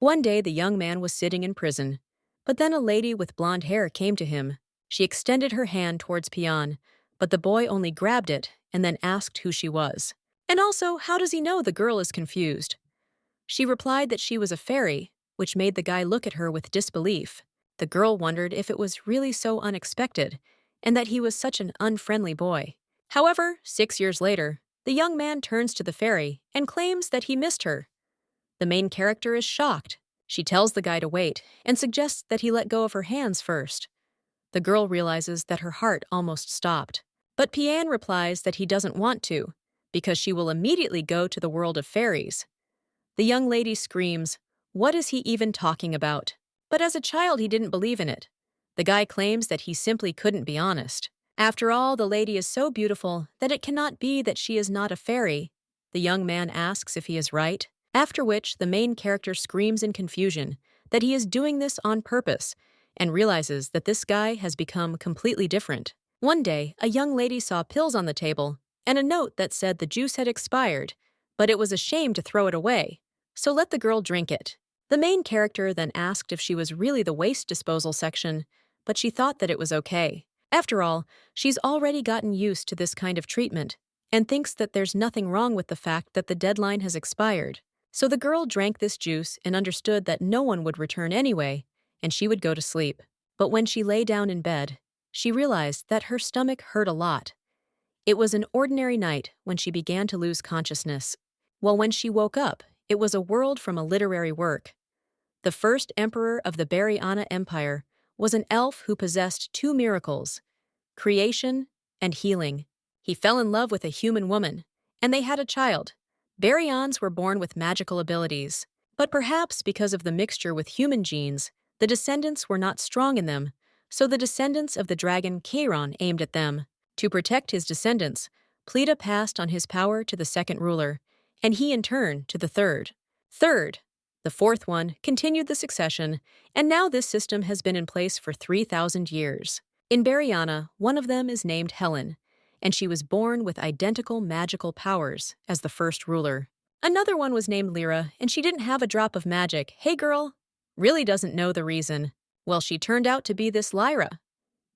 One day the young man was sitting in prison, but then a lady with blonde hair came to him. She extended her hand towards Pian, but the boy only grabbed it and then asked who she was. And also, how does he know the girl is confused? She replied that she was a fairy, which made the guy look at her with disbelief. The girl wondered if it was really so unexpected, and that he was such an unfriendly boy. However, 6 years later, the young man turns to the fairy and claims that he missed her. The main character is shocked. She tells the guy to wait and suggests that he let go of her hands first. The girl realizes that her heart almost stopped. But Pian replies that he doesn't want to, because she will immediately go to the world of fairies. The young lady screams, "What is he even talking about?" But as a child, he didn't believe in it. The guy claims that he simply couldn't be honest. After all, the lady is so beautiful that it cannot be that she is not a fairy. The young man asks if he is right, after which the main character screams in confusion that he is doing this on purpose and realizes that this guy has become completely different. One day, a young lady saw pills on the table and a note that said the juice had expired, but it was a shame to throw it away, so let the girl drink it. The main character then asked if she was really the waste disposal section, but she thought that it was okay. After all, she's already gotten used to this kind of treatment and thinks that there's nothing wrong with the fact that the deadline has expired. So the girl drank this juice and understood that no one would return anyway, and she would go to sleep. But when she lay down in bed, she realized that her stomach hurt a lot. It was an ordinary night when she began to lose consciousness. Well, when she woke up, it was a world from a literary work. The first emperor of the Bariana Empire was an elf who possessed two miracles, creation and healing. He fell in love with a human woman, and they had a child. Baryons were born with magical abilities, but perhaps because of the mixture with human genes, the descendants were not strong in them, so the descendants of the dragon Chiron aimed at them. To protect his descendants, Pleta passed on his power to the second ruler, and he in turn to the third. The fourth one continued the succession, and now this system has been in place for 3,000 years. In Bariana, one of them is named Helen, and she was born with identical magical powers as the first ruler. Another one was named Lyra, and she didn't have a drop of magic. Hey girl, really doesn't know the reason. Well, she turned out to be this Lyra.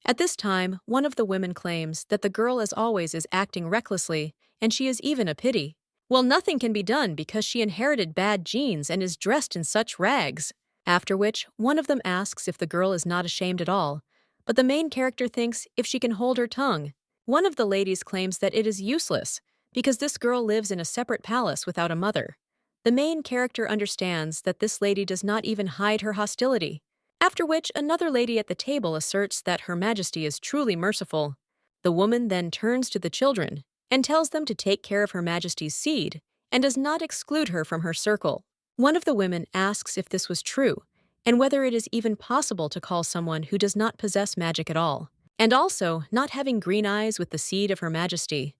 At this time, one of the women claims that the girl as always is acting recklessly, and she is even a pity. Well, nothing can be done because she inherited bad genes and is dressed in such rags. After which, one of them asks if the girl is not ashamed at all, but the main character thinks if she can hold her tongue. One of the ladies claims that it is useless, because this girl lives in a separate palace without a mother. The main character understands that this lady does not even hide her hostility. After which, another lady at the table asserts that Her Majesty is truly merciful. The woman then turns to the children and tells them to take care of Her Majesty's seed and does not exclude her from her circle. One of the women asks if this was true and whether it is even possible to call someone who does not possess magic at all, and also not having green eyes with the seed of Her Majesty.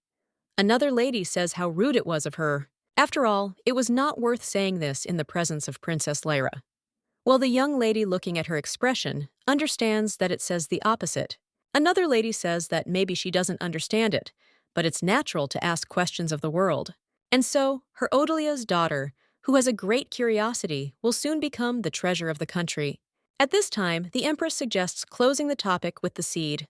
Another lady says how rude it was of her. After all, it was not worth saying this in the presence of Princess Lyra. Well, the young lady looking at her expression understands that it says the opposite. Another lady says that maybe she doesn't understand it, but it's natural to ask questions of the world. And so, her Odalia's daughter, who has a great curiosity, will soon become the treasure of the country. At this time, the Empress suggests closing the topic with the seed.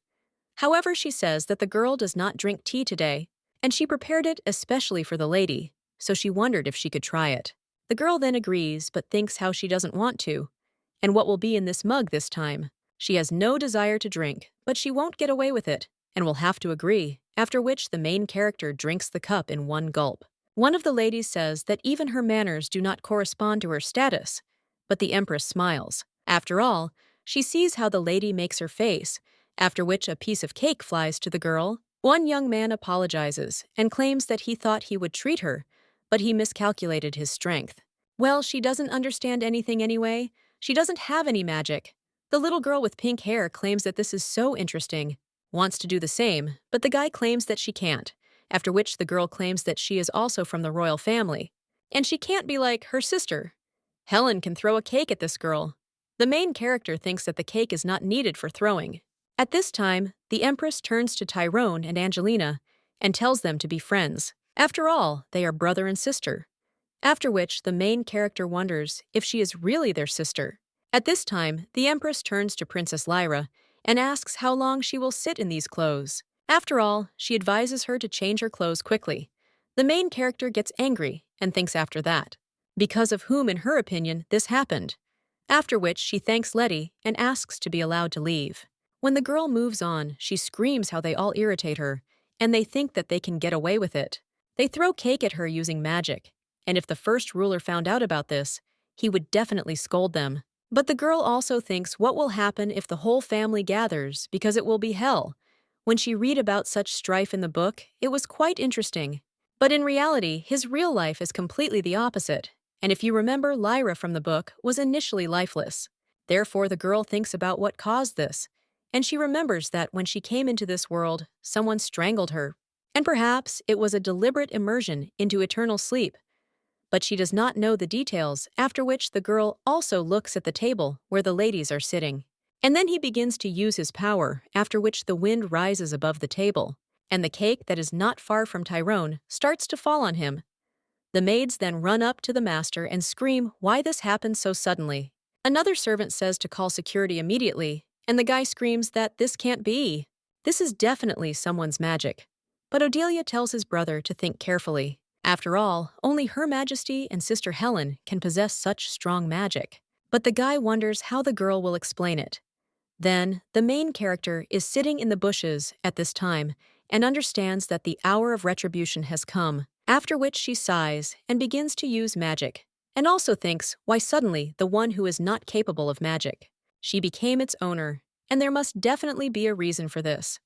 However, she says that the girl does not drink tea today, and she prepared it especially for the lady, so she wondered if she could try it. The girl then agrees, but thinks how she doesn't want to, and what will be in this mug this time. She has no desire to drink, but she won't get away with it, and will have to agree, after which the main character drinks the cup in one gulp. One of the ladies says that even her manners do not correspond to her status, but the Empress smiles. After all, she sees how the lady makes her face, after which a piece of cake flies to the girl. One young man apologizes and claims that he thought he would treat her, but he miscalculated his strength. Well, she doesn't understand anything anyway. She doesn't have any magic. The little girl with pink hair claims that this is so interesting, wants to do the same, but the guy claims that she can't, after which the girl claims that she is also from the royal family, and she can't be like her sister. Helen can throw a cake at this girl. The main character thinks that the cake is not needed for throwing. At this time, the Empress turns to Tyrone and Angelina and tells them to be friends. After all, they are brother and sister. after which the main character wonders if she is really their sister. At this time, the Empress turns to Princess Lyra and asks how long she will sit in these clothes. After all, she advises her to change her clothes quickly. The main character gets angry and thinks after that, because of whom in her opinion this happened, after which she thanks Letty and asks to be allowed to leave. When the girl moves on, she screams how they all irritate her, and they think that they can get away with it. They throw cake at her using magic, and if the first ruler found out about this, he would definitely scold them. But the girl also thinks what will happen if the whole family gathers, because it will be hell. When she read about such strife in the book, it was quite interesting. But in reality, his real life is completely the opposite. And if you remember, Lyra from the book was initially lifeless. Therefore, the girl thinks about what caused this. And she remembers that when she came into this world, someone strangled her. And perhaps it was a deliberate immersion into eternal sleep. But she does not know the details, after which the girl also looks at the table where the ladies are sitting. And then he begins to use his power, after which the wind rises above the table, and the cake that is not far from Chiron starts to fall on him. The maids then run up to the master and scream why this happened so suddenly. Another servant says to call security immediately, and the guy screams that this can't be. This is definitely someone's magic. But Odelia tells his brother to think carefully. After all, only Her Majesty and Sister Helen can possess such strong magic. But the guy wonders how the girl will explain it. Then, the main character is sitting in the bushes at this time and understands that the hour of retribution has come, after which she sighs and begins to use magic, and also thinks why suddenly the one who is not capable of magic. She became its owner, and there must definitely be a reason for this.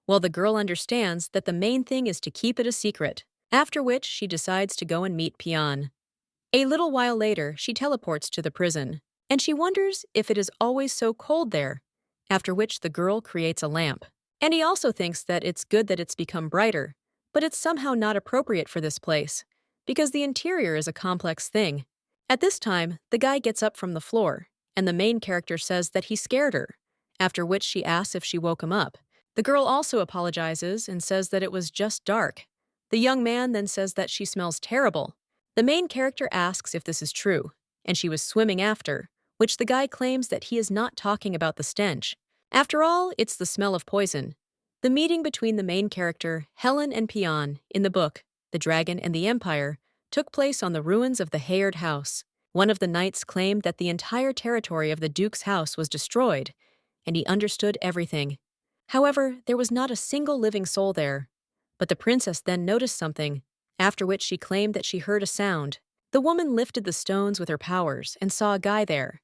Well, the girl understands that the main thing is to keep it a secret, after which she decides to go and meet Pian. A little while later, she teleports to the prison, and she wonders if it is always so cold there, after which the girl creates a lamp. And he also thinks that it's good that it's become brighter, but it's somehow not appropriate for this place, because the interior is a complex thing. At this time, the guy gets up from the floor, and the main character says that he scared her, after which she asks if she woke him up. The girl also apologizes and says that it was just dark. The young man then says that she smells terrible. The main character asks if this is true, and she was swimming after, which the guy claims that he is not talking about the stench. After all, it's the smell of poison. The meeting between the main character, Helen and Pian, in the book, The Dragon and the Empire, took place on the ruins of the Hayard house. One of the knights claimed that the entire territory of the Duke's house was destroyed, and he understood everything. However, there was not a single living soul there. But the princess then noticed something, after which she claimed that she heard a sound. The woman lifted the stones with her powers and saw a guy there.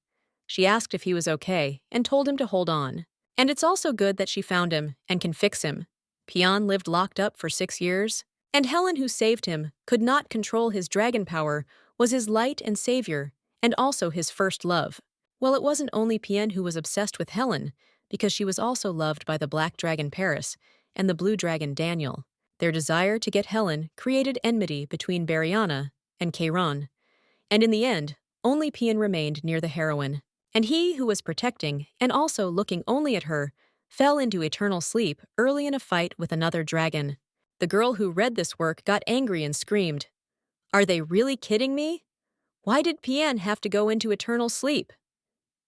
She asked if he was okay and told him to hold on. And it's also good that she found him and can fix him. Pian lived locked up for 6 years, and Helen, who saved him, could not control his dragon power, was his light and savior, and also his first love. Well, it wasn't only Pian who was obsessed with Helen, because she was also loved by the black dragon Paris and the blue dragon Daniel. Their desire to get Helen created enmity between Bariana and Chiron, and in the end, only Pian remained near the heroine. And he, who was protecting and also looking only at her, fell into eternal sleep early in a fight with another dragon. The girl who read this work got angry and screamed, "Are they really kidding me? Why did Pian have to go into eternal sleep?"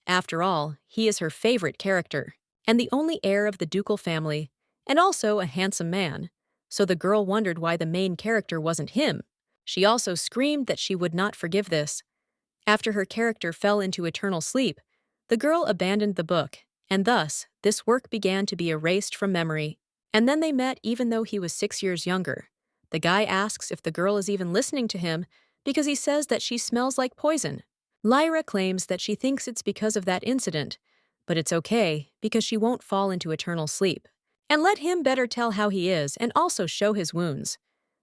After all, he is her favorite character, and the only heir of the ducal family, and also a handsome man. So the girl wondered why the main character wasn't him. She also screamed that she would not forgive this. After her character fell into eternal sleep, the girl abandoned the book, and thus, this work began to be erased from memory. And then they met even though he was 6 years younger. The guy asks if the girl is even listening to him because he says that she smells like poison. Lyra claims that she thinks it's because of that incident, but it's okay because she won't fall into eternal sleep. And let him better tell how he is and also show his wounds.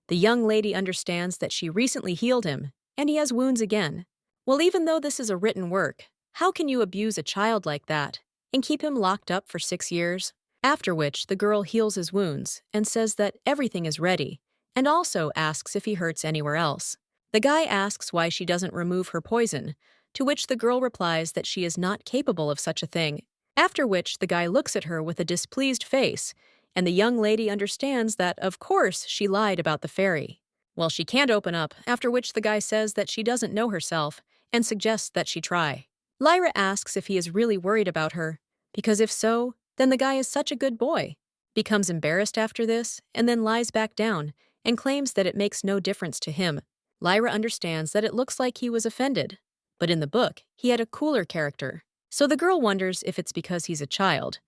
The young lady understands that she recently healed him, and he has wounds again. Well, even though this is a written work, how can you abuse a child like that and keep him locked up for 6 years? After which, the girl heals his wounds and says that everything is ready, and also asks if he hurts anywhere else. The guy asks why she doesn't remove her poison, to which the girl replies that she is not capable of such a thing. After which, the guy looks at her with a displeased face, and the young lady understands that, of course, she lied about the fairy. Well, she can't open up, after which the guy says that she doesn't know herself and suggests that she try. Lyra asks if he is really worried about her, because if so, then the guy is such a good boy. Becomes embarrassed after this, and then lies back down and claims that it makes no difference to him. Lyra understands that it looks like he was offended, but in the book, he had a cooler character. So the girl wonders if it's because he's a child.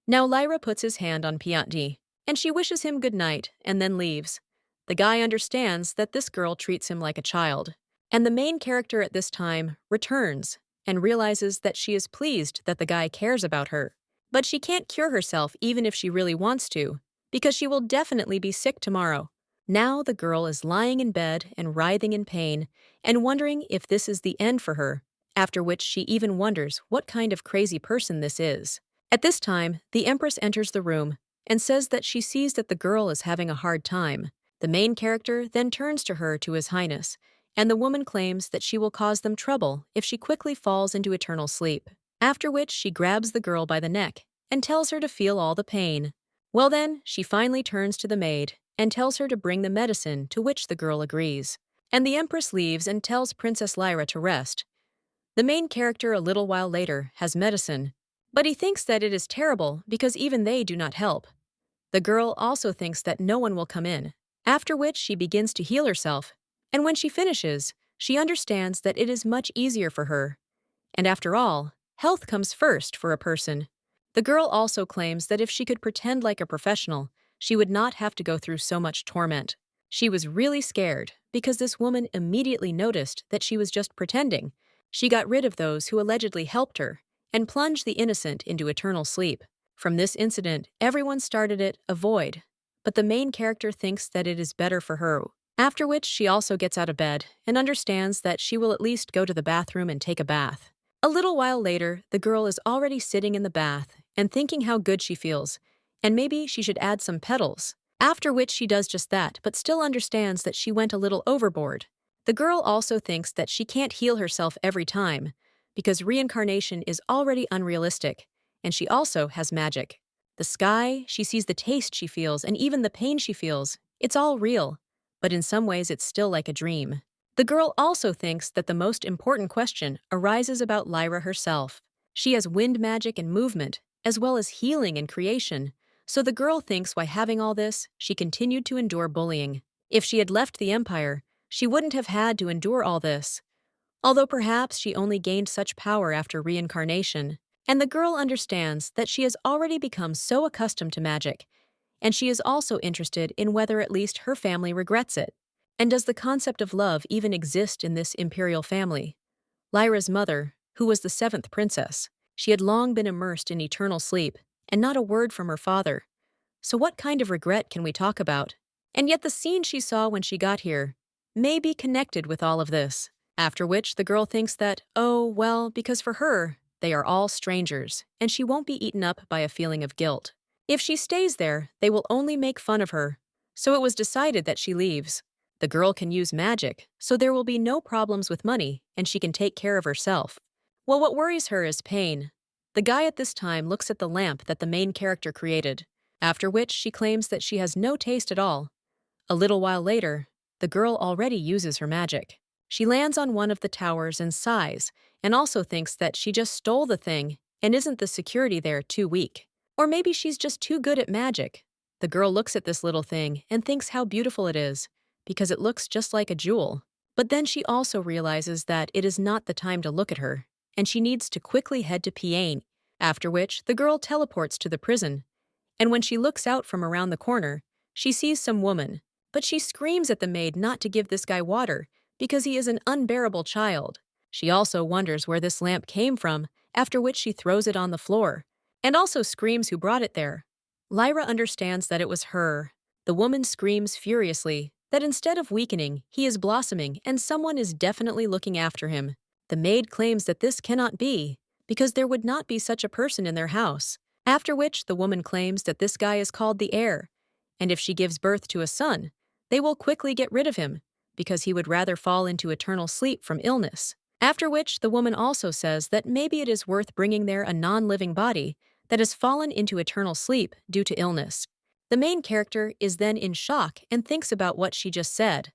Now Lyra puts his hand on Piantdi, and she wishes him good night and then leaves. The guy understands that this girl treats him like a child. And the main character at this time returns and realizes that she is pleased that the guy cares about her. But she can't cure herself even if she really wants to, because she will definitely be sick tomorrow. Now the girl is lying in bed and writhing in pain and wondering if this is the end for her, after which she even wonders what kind of crazy person this is. At this time, the Empress enters the room and says that she sees that the girl is having a hard time. The main character then turns to her to His Highness, and the woman claims that she will cause them trouble if she quickly falls into eternal sleep. After which she grabs the girl by the neck and tells her to feel all the pain. Well then, she finally turns to the maid and tells her to bring the medicine, to which the girl agrees. And the Empress leaves and tells Princess Lyra to rest. The main character a little while later has medicine, but he thinks that it is terrible because even they do not help. The girl also thinks that no one will come in, after which she begins to heal herself, and when she finishes, she understands that it is much easier for her. And after all, health comes first for a person. The girl also claims that if she could pretend like a professional, she would not have to go through so much torment. She was really scared because this woman immediately noticed that she was just pretending. She got rid of those who allegedly helped her and plunged the innocent into eternal sleep. From this incident, everyone started it avoid, but the main character thinks that it is better for her. After which she also gets out of bed and understands that she will at least go to the bathroom and take a bath. A little while later, the girl is already sitting in the bath and thinking how good she feels, and maybe she should add some petals. After which she does just that, but still understands that she went a little overboard. The girl also thinks that she can't heal herself every time, because reincarnation is already unrealistic, and she also has magic. The sky, she sees the taste she feels, and even the pain she feels. It's all real, but in some ways it's still like a dream. The girl also thinks that the most important question arises about Lyra herself. She has wind magic and movement, as well as healing and creation, so the girl thinks by having all this, she continued to endure bullying. If she had left the Empire, she wouldn't have had to endure all this. Although perhaps she only gained such power after reincarnation, and the girl understands that she has already become so accustomed to magic, and she is also interested in whether at least her family regrets it. And does the concept of love even exist in this imperial family? Lyra's mother, who was the seventh princess, she had long been immersed in eternal sleep, and not a word from her father. So what kind of regret can we talk about? And yet the scene she saw when she got here may be connected with all of this. After which the girl thinks that, oh, well, because for her, they are all strangers, and she won't be eaten up by a feeling of guilt. If she stays there, they will only make fun of her. So it was decided that she leaves. The girl can use magic, so there will be no problems with money, and she can take care of herself. Well, what worries her is pain. The guy at this time looks at the lamp that the main character created, after which she claims that she has no taste at all. A little while later, the girl already uses her magic. She lands on one of the towers and sighs, and also thinks that she just stole the thing, and isn't the security there too weak? Or maybe she's just too good at magic. The girl looks at this little thing and thinks how beautiful it is, because it looks just like a jewel. But then she also realizes that it is not the time to look at her, and she needs to quickly head to Piane, after which the girl teleports to the prison. And when she looks out from around the corner, she sees some woman, but she screams at the maid not to give this guy water, because he is an unbearable child. She also wonders where this lamp came from, after which she throws it on the floor, and also screams who brought it there. Lyra understands that it was her. The woman screams furiously that instead of weakening, he is blossoming and someone is definitely looking after him. The maid claims that this cannot be, because there would not be such a person in their house. After which the woman claims that this guy is called the heir, and if she gives birth to a son, they will quickly get rid of him, because he would rather fall into eternal sleep from illness. After which the woman also says that maybe it is worth bringing there a non-living body that has fallen into eternal sleep due to illness. The main character is then in shock and thinks about what she just said.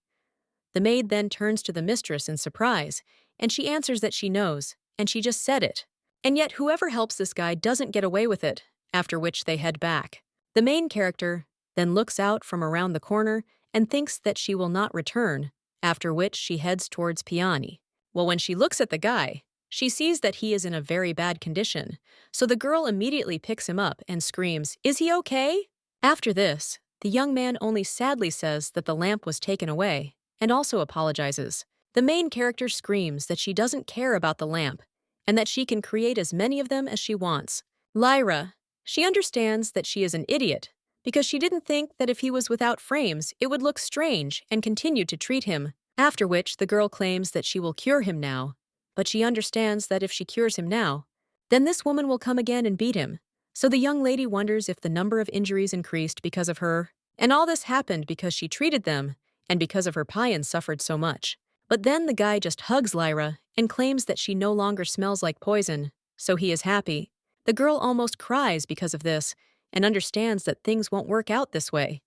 The maid then turns to the mistress in surprise, and she answers that she knows, and she just said it. And yet whoever helps this guy doesn't get away with it, after which they head back. The main character then looks out from around the corner and thinks that she will not return, after which she heads towards Piani. Well, when she looks at the guy, she sees that he is in a very bad condition, so the girl immediately picks him up and screams, "Is he okay?" After this, the young man only sadly says that the lamp was taken away, and also apologizes. The main character screams that she doesn't care about the lamp, and that she can create as many of them as she wants. Lyra, she understands that she is an idiot, because she didn't think that if he was without frames, it would look strange and continued to treat him. After which, the girl claims that she will cure him now, but she understands that if she cures him now, then this woman will come again and beat him. So the young lady wonders if the number of injuries increased because of her, and all this happened because she treated them, and because of her paean suffered so much. But then the guy just hugs Lyra and claims that she no longer smells like poison, so he is happy. The girl almost cries because of this, and understands that things won't work out this way.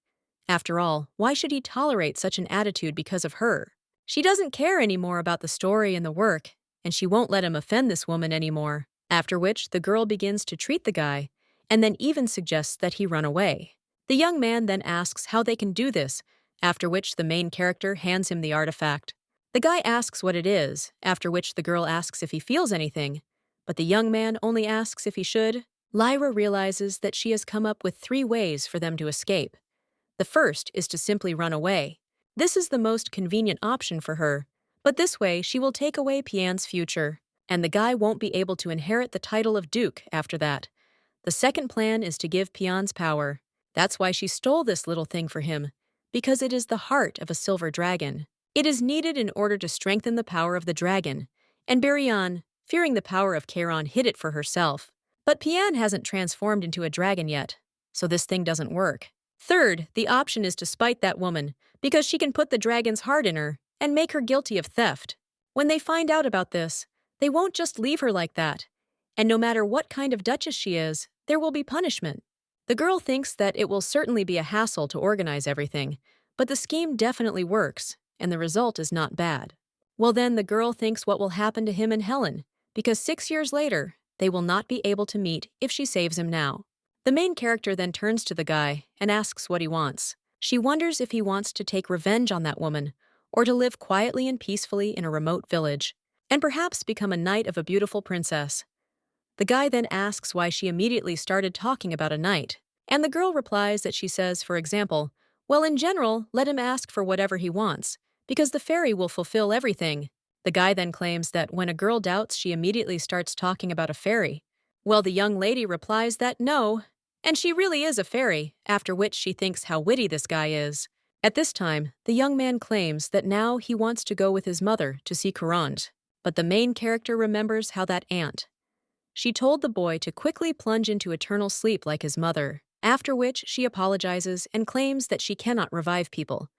After all, why should he tolerate such an attitude because of her? She doesn't care anymore about the story and the work, and she won't let him offend this woman anymore. After which, the girl begins to treat the guy, and then even suggests that he run away. The young man then asks how they can do this, after which the main character hands him the artifact. The guy asks what it is, after which the girl asks if he feels anything, but the young man only asks if he should. Lyra realizes that she has come up with 3 ways for them to escape. The first is to simply run away. This is the most convenient option for her, but this way she will take away Pian's future, and the guy won't be able to inherit the title of Duke after that. The second plan is to give Pian's power. That's why she stole this little thing for him, because it is the heart of a silver dragon. It is needed in order to strengthen the power of the dragon, and Barian, fearing the power of Chiron, hid it for herself. But Pian hasn't transformed into a dragon yet, so this thing doesn't work. Third, the option is to spite that woman, because she can put the dragon's heart in her and make her guilty of theft. When they find out about this, they won't just leave her like that, and no matter what kind of duchess she is, there will be punishment. The girl thinks that it will certainly be a hassle to organize everything, but the scheme definitely works, and the result is not bad. Well then, the girl thinks what will happen to him and Helen, because 6 years later, they will not be able to meet if she saves him now. The main character then turns to the guy and asks what he wants. She wonders if he wants to take revenge on that woman, or to live quietly and peacefully in a remote village, and perhaps become a knight of a beautiful princess. The guy then asks why she immediately started talking about a knight, and the girl replies that she says, for example, well, in general, let him ask for whatever he wants, because the fairy will fulfill everything. The guy then claims that when a girl doubts, she immediately starts talking about a fairy. Well, the young lady replies that no, and she really is a fairy, after which she thinks how witty this guy is. At this time, the young man claims that now he wants to go with his mother to see Chiron, but the main character remembers how that aunt. She told the boy to quickly plunge into eternal sleep like his mother, after which she apologizes and claims that she cannot revive people.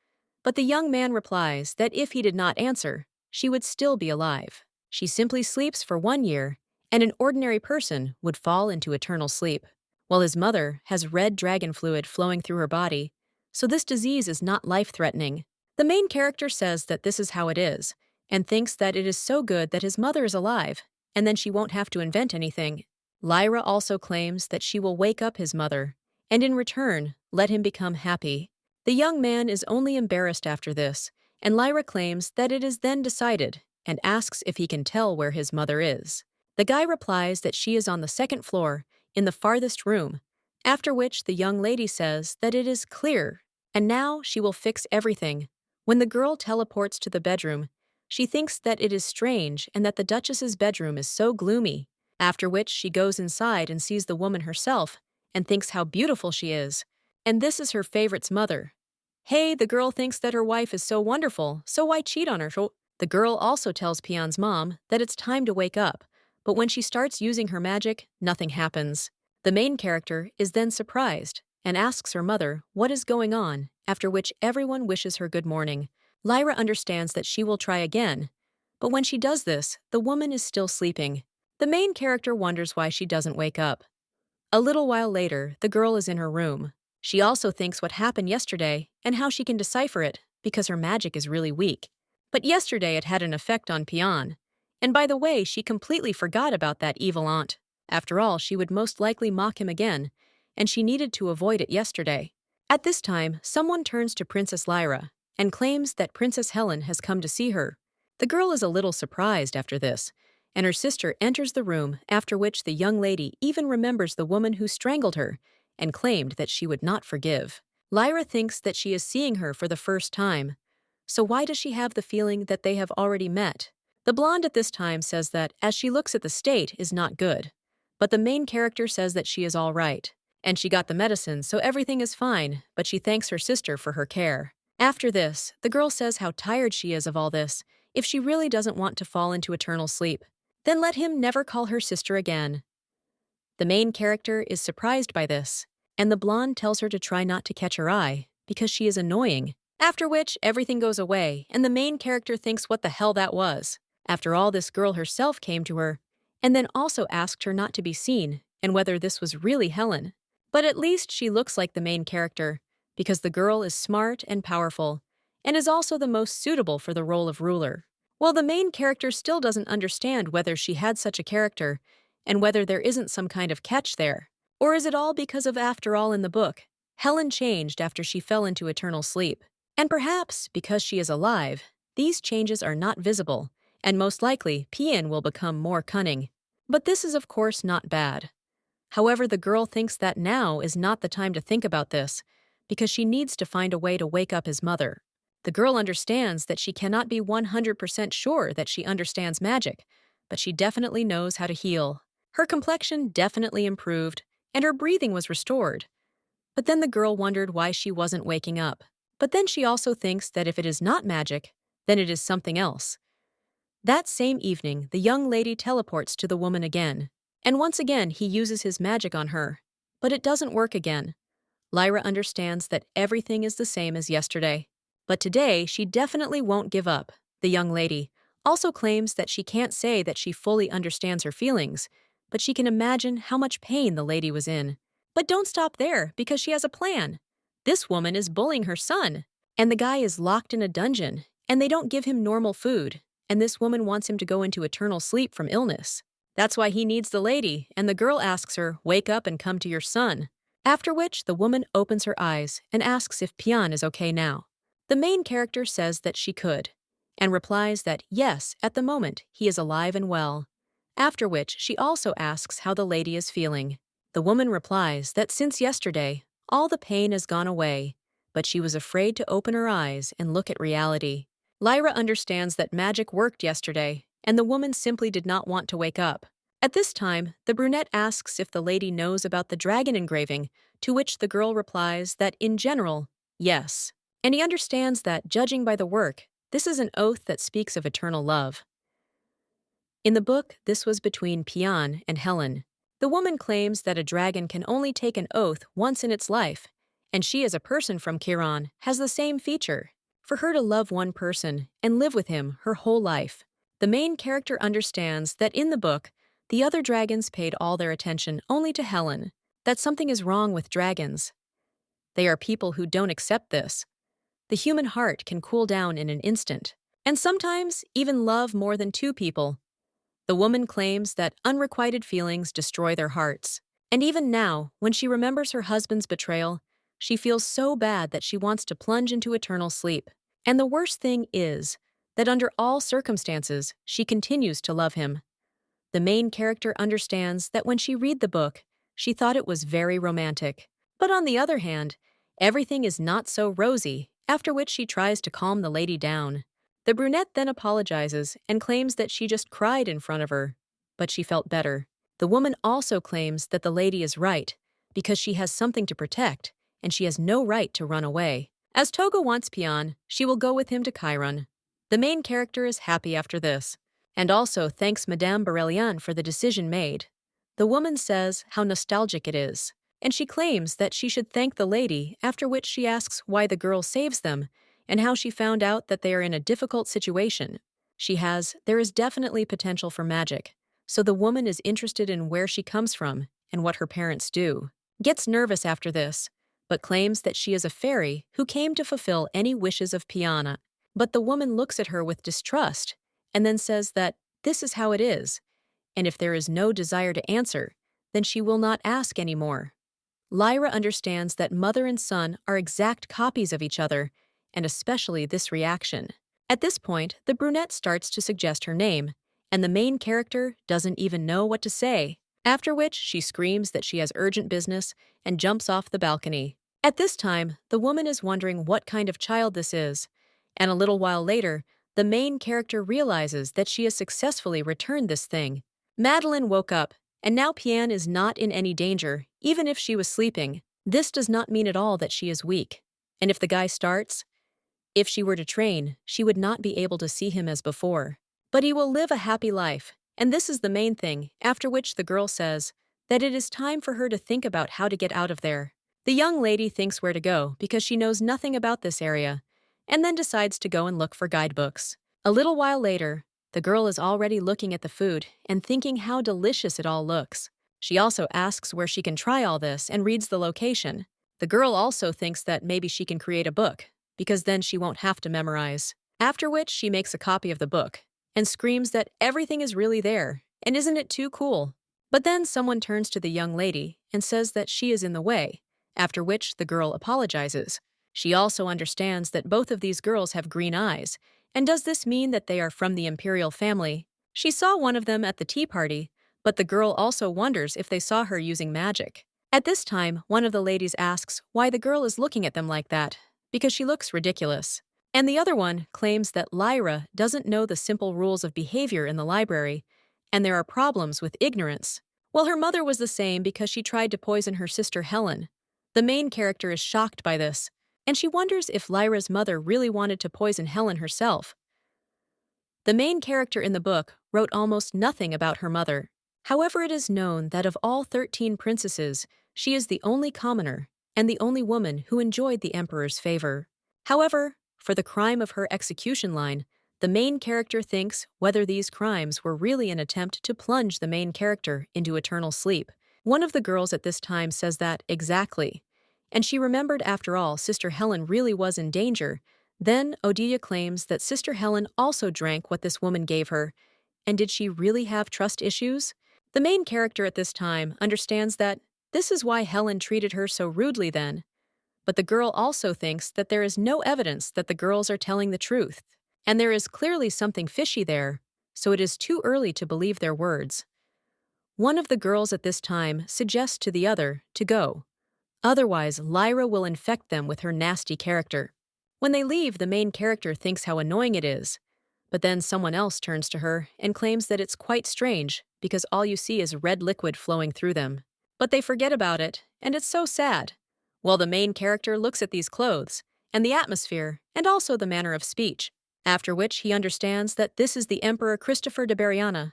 But the young man replies that if he did not answer, she would still be alive. She simply sleeps for 1 year, and an ordinary person would fall into eternal sleep, while his mother has red dragon fluid flowing through her body, so this disease is not life-threatening. The main character says that this is how it is, and thinks that it is so good that his mother is alive, and then she won't have to invent anything. Lyra also claims that she will wake up his mother, and in return, let him become happy. The young man is only embarrassed after this, and Lyra claims that it is then decided, and asks if he can tell where his mother is. The guy replies that she is on the 2nd floor, in the farthest room, after which the young lady says that it is clear, and now she will fix everything. When the girl teleports to the bedroom, she thinks that it is strange and that the Duchess's bedroom is so gloomy, after which she goes inside and sees the woman herself and thinks how beautiful she is, and this is her favorite's mother. Hey, the girl thinks that her wife is so wonderful, so why cheat on her? The girl also tells Pian's mom that it's time to wake up, but when she starts using her magic, nothing happens. The main character is then surprised and asks her mother what is going on, after which everyone wishes her good morning. Lyra understands that she will try again, but when she does this, the woman is still sleeping. The main character wonders why she doesn't wake up. A little while later, the girl is in her room. She also thinks what happened yesterday and how she can decipher it because her magic is really weak. But yesterday it had an effect on Pion. And by the way, she completely forgot about that evil aunt. After all, she would most likely mock him again, and she needed to avoid it yesterday. At this time, someone turns to Princess Lyra and claims that Princess Helen has come to see her. The girl is a little surprised after this, and her sister enters the room, after which the young lady even remembers the woman who strangled her and claimed that she would not forgive. Lyra thinks that she is seeing her for the first time. So why does she have the feeling that they have already met? The blonde at this time says that, as she looks at the state, is not good. But the main character says that she is all right. And she got the medicine, so everything is fine, but she thanks her sister for her care. After this, the girl says how tired she is of all this, if she really doesn't want to fall into eternal sleep. Then let him never call her sister again. The main character is surprised by this, and the blonde tells her to try not to catch her eye, because she is annoying. After which, everything goes away, and the main character thinks what the hell that was. After all, this girl herself came to her, and then also asked her not to be seen, and whether this was really Helen. But at least she looks like the main character, because the girl is smart and powerful, and is also the most suitable for the role of ruler. While the main character still doesn't understand whether she had such a character, and whether there isn't some kind of catch there. Or is it all because of, after all, in the book, Helen changed after she fell into eternal sleep? And perhaps, because she is alive, these changes are not visible, and most likely, Pion will become more cunning. But this is of course not bad. However, the girl thinks that now is not the time to think about this, because she needs to find a way to wake up his mother. The girl understands that she cannot be 100% sure that she understands magic, but she definitely knows how to heal. Her complexion definitely improved, and her breathing was restored. But then the girl wondered why she wasn't waking up. But then she also thinks that if it is not magic, then it is something else. That same evening, the young lady teleports to the woman again, and once again he uses his magic on her. But it doesn't work again. Lyra understands that everything is the same as yesterday. But today, she definitely won't give up. The young lady also claims that she can't say that she fully understands her feelings, but she can imagine how much pain the lady was in. But don't stop there, because she has a plan. This woman is bullying her son, and the guy is locked in a dungeon, and they don't give him normal food, and this woman wants him to go into eternal sleep from illness. That's why he needs the lady, and the girl asks her, "Wake up and come to your son." After which, the woman opens her eyes and asks if Pion is okay now. The main character says that she could, and replies that yes, at the moment, he is alive and well. After which, she also asks how the lady is feeling. The woman replies that since yesterday, all the pain has gone away, but she was afraid to open her eyes and look at reality. Lyra understands that magic worked yesterday, and the woman simply did not want to wake up. At this time, the brunette asks if the lady knows about the dragon engraving, to which the girl replies that in general, yes. And he understands that, judging by the work, this is an oath that speaks of eternal love. In the book, this was between Pion and Helen. The woman claims that a dragon can only take an oath once in its life, and she, as a person from Chiron, has the same feature. For her to love one person and live with him her whole life. The main character understands that in the book, the other dragons paid all their attention only to Helen, that something is wrong with dragons. They are people who don't accept this. The human heart can cool down in an instant, and sometimes even love more than two people. The woman claims that unrequited feelings destroy their hearts. And even now, when she remembers her husband's betrayal, she feels so bad that she wants to plunge into eternal sleep. And the worst thing is that under all circumstances, she continues to love him. The main character understands that when she read the book, she thought it was very romantic. But on the other hand, everything is not so rosy, after which she tries to calm the lady down. The brunette then apologizes and claims that she just cried in front of her, but she felt better. The woman also claims that the lady is right, because she has something to protect, and she has no right to run away. As Toga wants Pion, she will go with him to Chiron. The main character is happy after this, and also thanks Madame Berelian for the decision made. The woman says how nostalgic it is, and she claims that she should thank the lady, after which she asks why the girl saves them, and how she found out that they are in a difficult situation. There is definitely potential for magic, so the woman is interested in where she comes from and what her parents do. Gets nervous after this, but claims that she is a fairy who came to fulfill any wishes of Piana. But the woman looks at her with distrust and then says that this is how it is, and if there is no desire to answer, then she will not ask anymore. Lyra understands that mother and son are exact copies of each other, and especially this reaction. At this point, the brunette starts to suggest her name, and the main character doesn't even know what to say, after which she screams that she has urgent business and jumps off the balcony. At this time, the woman is wondering what kind of child this is, and a little while later, the main character realizes that she has successfully returned this thing. Madeline woke up, and now Pian is not in any danger, even if she was sleeping. This does not mean at all that she is weak. And if the guy starts, if she were to train, she would not be able to see him as before. But he will live a happy life, and this is the main thing, after which the girl says that it is time for her to think about how to get out of there. The young lady thinks where to go because she knows nothing about this area, and then decides to go and look for guidebooks. A little while later, the girl is already looking at the food and thinking how delicious it all looks. She also asks where she can try all this and reads the location. The girl also thinks that maybe she can create a book, because then she won't have to memorize. After which she makes a copy of the book and screams that everything is really there, and isn't it too cool? But then someone turns to the young lady and says that she is in the way, after which the girl apologizes. She also understands that both of these girls have green eyes, and does this mean that they are from the imperial family? She saw one of them at the tea party, but the girl also wonders if they saw her using magic. At this time, one of the ladies asks why the girl is looking at them like that, because she looks ridiculous. And the other one claims that Lyra doesn't know the simple rules of behavior in the library, and there are problems with ignorance. Well, her mother was the same because she tried to poison her sister Helen. The main character is shocked by this, and she wonders if Lyra's mother really wanted to poison Helen herself. The main character in the book wrote almost nothing about her mother. However, it is known that of all 13 princesses, she is the only commoner and the only woman who enjoyed the emperor's favor. However, for the crime of her execution line, the main character thinks whether these crimes were really an attempt to plunge the main character into eternal sleep. One of the girls at this time says that exactly, and she remembered after all Sister Helen really was in danger. Then Odilia claims that Sister Helen also drank what this woman gave her, and did she really have trust issues? The main character at this time understands that this is why Helen treated her so rudely then. But the girl also thinks that there is no evidence that the girls are telling the truth, and there is clearly something fishy there, so it is too early to believe their words. One of the girls at this time suggests to the other to go. Otherwise, Lyra will infect them with her nasty character. When they leave, the main character thinks how annoying it is, but then someone else turns to her and claims that it's quite strange because all you see is red liquid flowing through them. But they forget about it, and it's so sad. Well, the main character looks at these clothes, and the atmosphere, and also the manner of speech, after which he understands that this is the Emperor Christopher de Beriana.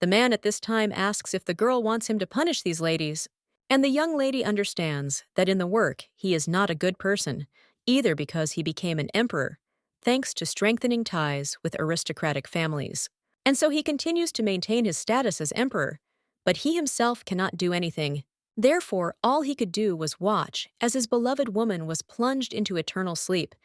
The man at this time asks if the girl wants him to punish these ladies, and the young lady understands that in the work he is not a good person, either because he became an emperor, thanks to strengthening ties with aristocratic families. And so he continues to maintain his status as emperor, but he himself cannot do anything. Therefore, all he could do was watch as his beloved woman was plunged into eternal sleep,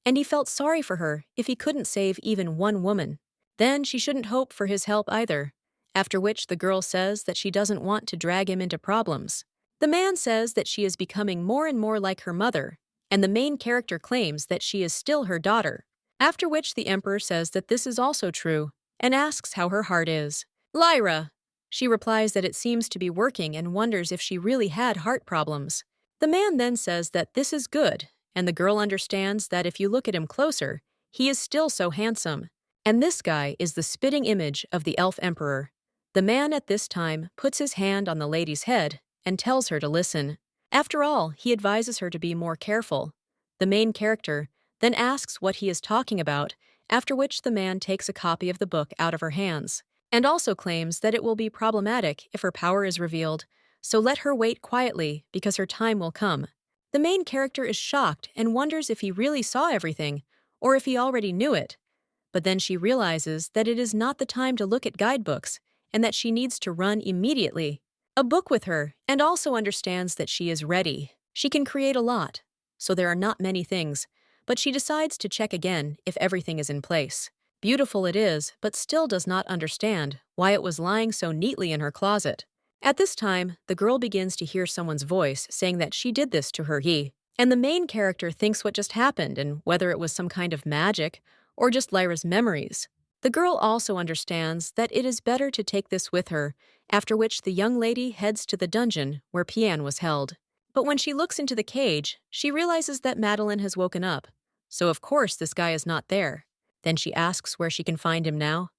and he felt sorry for her if he couldn't save even one woman. Then she shouldn't hope for his help either, after which the girl says that she doesn't want to drag him into problems. The man says that she is becoming more and more like her mother, and the main character claims that she is still her daughter, after which the emperor says that this is also true, and asks how her heart is. Lyra! She replies that it seems to be working and wonders if she really had heart problems. The man then says that this is good, and the girl understands that if you look at him closer, he is still so handsome. And this guy is the spitting image of the elf emperor. The man at this time puts his hand on the lady's head and tells her to listen. After all, he advises her to be more careful. The main character then asks what he is talking about, after which the man takes a copy of the book out of her hands, and also claims that it will be problematic if her power is revealed, so let her wait quietly because her time will come. The main character is shocked and wonders if he really saw everything, or if he already knew it. But then she realizes that it is not the time to look at guidebooks, and that she needs to run immediately. A book with her, and also understands that she is ready. She can create a lot, so there are not many things, but she decides to check again if everything is in place. Beautiful it is, but still does not understand why it was lying so neatly in her closet. At this time, the girl begins to hear someone's voice saying that she did this to her and the main character thinks what just happened and whether it was some kind of magic or just Lyra's memories. The girl also understands that it is better to take this with her, after which the young lady heads to the dungeon where Pian was held. But when she looks into the cage, she realizes that Madeline has woken up, so of course this guy is not there. Then she asks where she can find him now.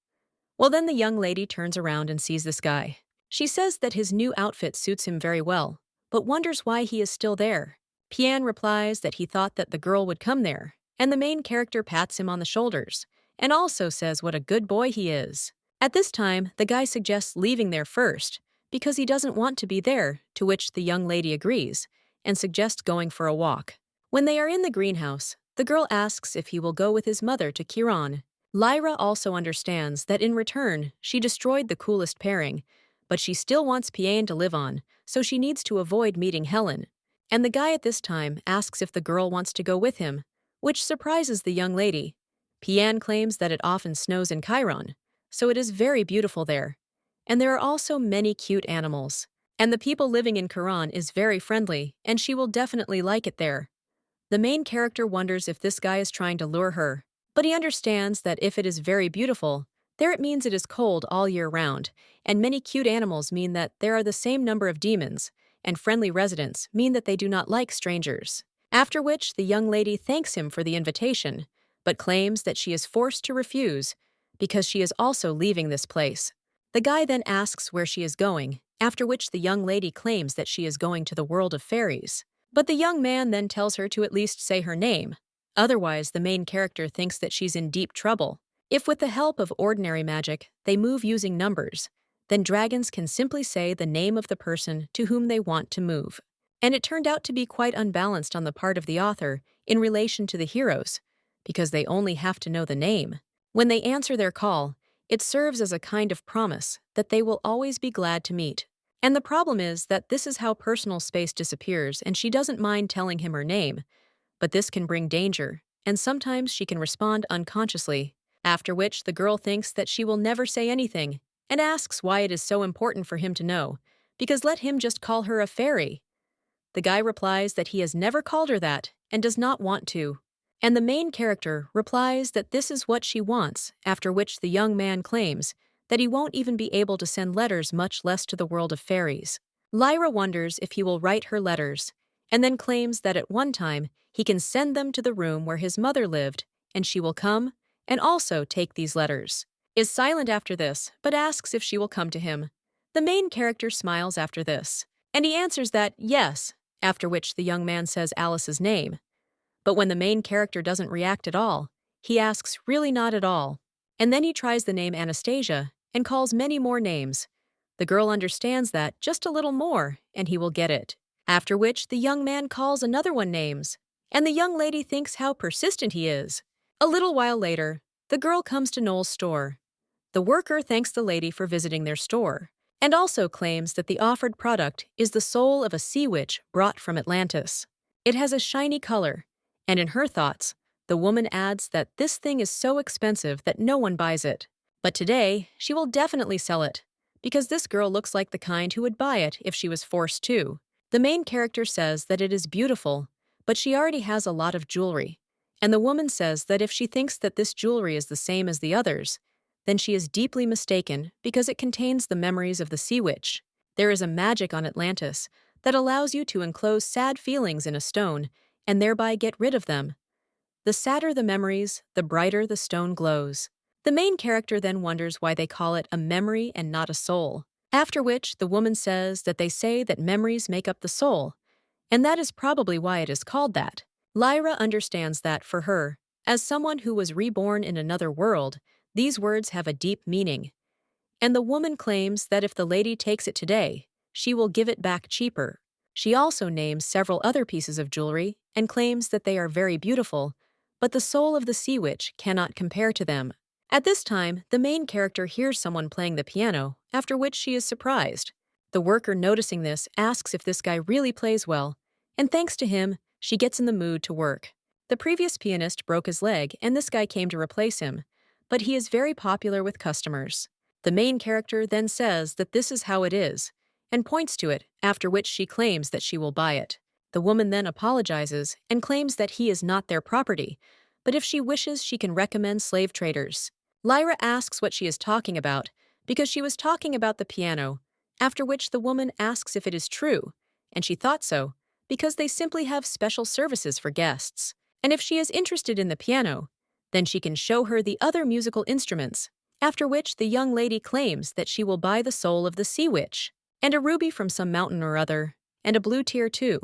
Well, then the young lady turns around and sees this guy. She says that his new outfit suits him very well, but wonders why he is still there. Pian replies that he thought that the girl would come there, and the main character pats him on the shoulders, and also says what a good boy he is. At this time, the guy suggests leaving there first, because he doesn't want to be there, to which the young lady agrees, and suggests going for a walk. When they are in the greenhouse, the girl asks if he will go with his mother to Chiron. Lyra also understands that in return, she destroyed the coolest pairing, but she still wants Pian to live on, so she needs to avoid meeting Helen. And the guy at this time asks if the girl wants to go with him, which surprises the young lady. Pian claims that it often snows in Chiron, so it is very beautiful there. And there are also many cute animals. And the people living in Chiron is very friendly, and she will definitely like it there. The main character wonders if this guy is trying to lure her, but he understands that if it is very beautiful, there it means it is cold all year round, and many cute animals mean that there are the same number of demons, and friendly residents mean that they do not like strangers. After which, the young lady thanks him for the invitation, but claims that she is forced to refuse because she is also leaving this place. The guy then asks where she is going, after which the young lady claims that she is going to the world of fairies. But the young man then tells her to at least say her name. Otherwise, the main character thinks that she's in deep trouble. If with the help of ordinary magic, they move using numbers, then dragons can simply say the name of the person to whom they want to move. And it turned out to be quite unbalanced on the part of the author in relation to the heroes, because they only have to know the name. When they answer their call, it serves as a kind of promise that they will always be glad to meet. And the problem is that this is how personal space disappears, and she doesn't mind telling him her name, but this can bring danger, and sometimes she can respond unconsciously, after which the girl thinks that she will never say anything, and asks why it is so important for him to know, because let him just call her a fairy. The guy replies that he has never called her that, and does not want to. And the main character replies that this is what she wants, after which the young man claims that he won't even be able to send letters, much less to the world of fairies. Lyra wonders if he will write her letters, and then claims that at one time he can send them to the room where his mother lived, and she will come and also take these letters. Is silent after this, but asks if she will come to him. The main character smiles after this, and he answers that yes, after which the young man says Alice's name. But when the main character doesn't react at all, he asks really not at all. And then he tries the name Anastasia and calls many more names. The girl understands that just a little more, and he will get it. After which, the young man calls another one names, and the young lady thinks how persistent he is. A little while later, the girl comes to Noel's store. The worker thanks the lady for visiting their store, and also claims that the offered product is the soul of a sea witch brought from Atlantis. It has a shiny color, and in her thoughts, the woman adds that this thing is so expensive that no one buys it. But today, she will definitely sell it, because this girl looks like the kind who would buy it if she was forced to. The main character says that it is beautiful, but she already has a lot of jewelry, and the woman says that if she thinks that this jewelry is the same as the others, then she is deeply mistaken because it contains the memories of the sea witch. There is a magic on Atlantis that allows you to enclose sad feelings in a stone and thereby get rid of them. The sadder the memories, the brighter the stone glows. The main character then wonders why they call it a memory and not a soul, after which the woman says that they say that memories make up the soul, and that is probably why it is called that. Lyra understands that for her, as someone who was reborn in another world, these words have a deep meaning. And the woman claims that if the lady takes it today, she will give it back cheaper. She also names several other pieces of jewelry and claims that they are very beautiful, but the soul of the sea witch cannot compare to them. At this time, the main character hears someone playing the piano, after which she is surprised. The worker, noticing this, asks if this guy really plays well, and thanks to him, she gets in the mood to work. The previous pianist broke his leg and this guy came to replace him, but he is very popular with customers. The main character then says that this is how it is, and points to it, after which she claims that she will buy it. The woman then apologizes and claims that he is not their property, but if she wishes, she can recommend slave traders. Lyra asks what she is talking about, because she was talking about the piano, after which the woman asks if it is true, and she thought so, because they simply have special services for guests. And if she is interested in the piano, then she can show her the other musical instruments, after which the young lady claims that she will buy the soul of the sea witch, and a ruby from some mountain or other, and a blue tear too,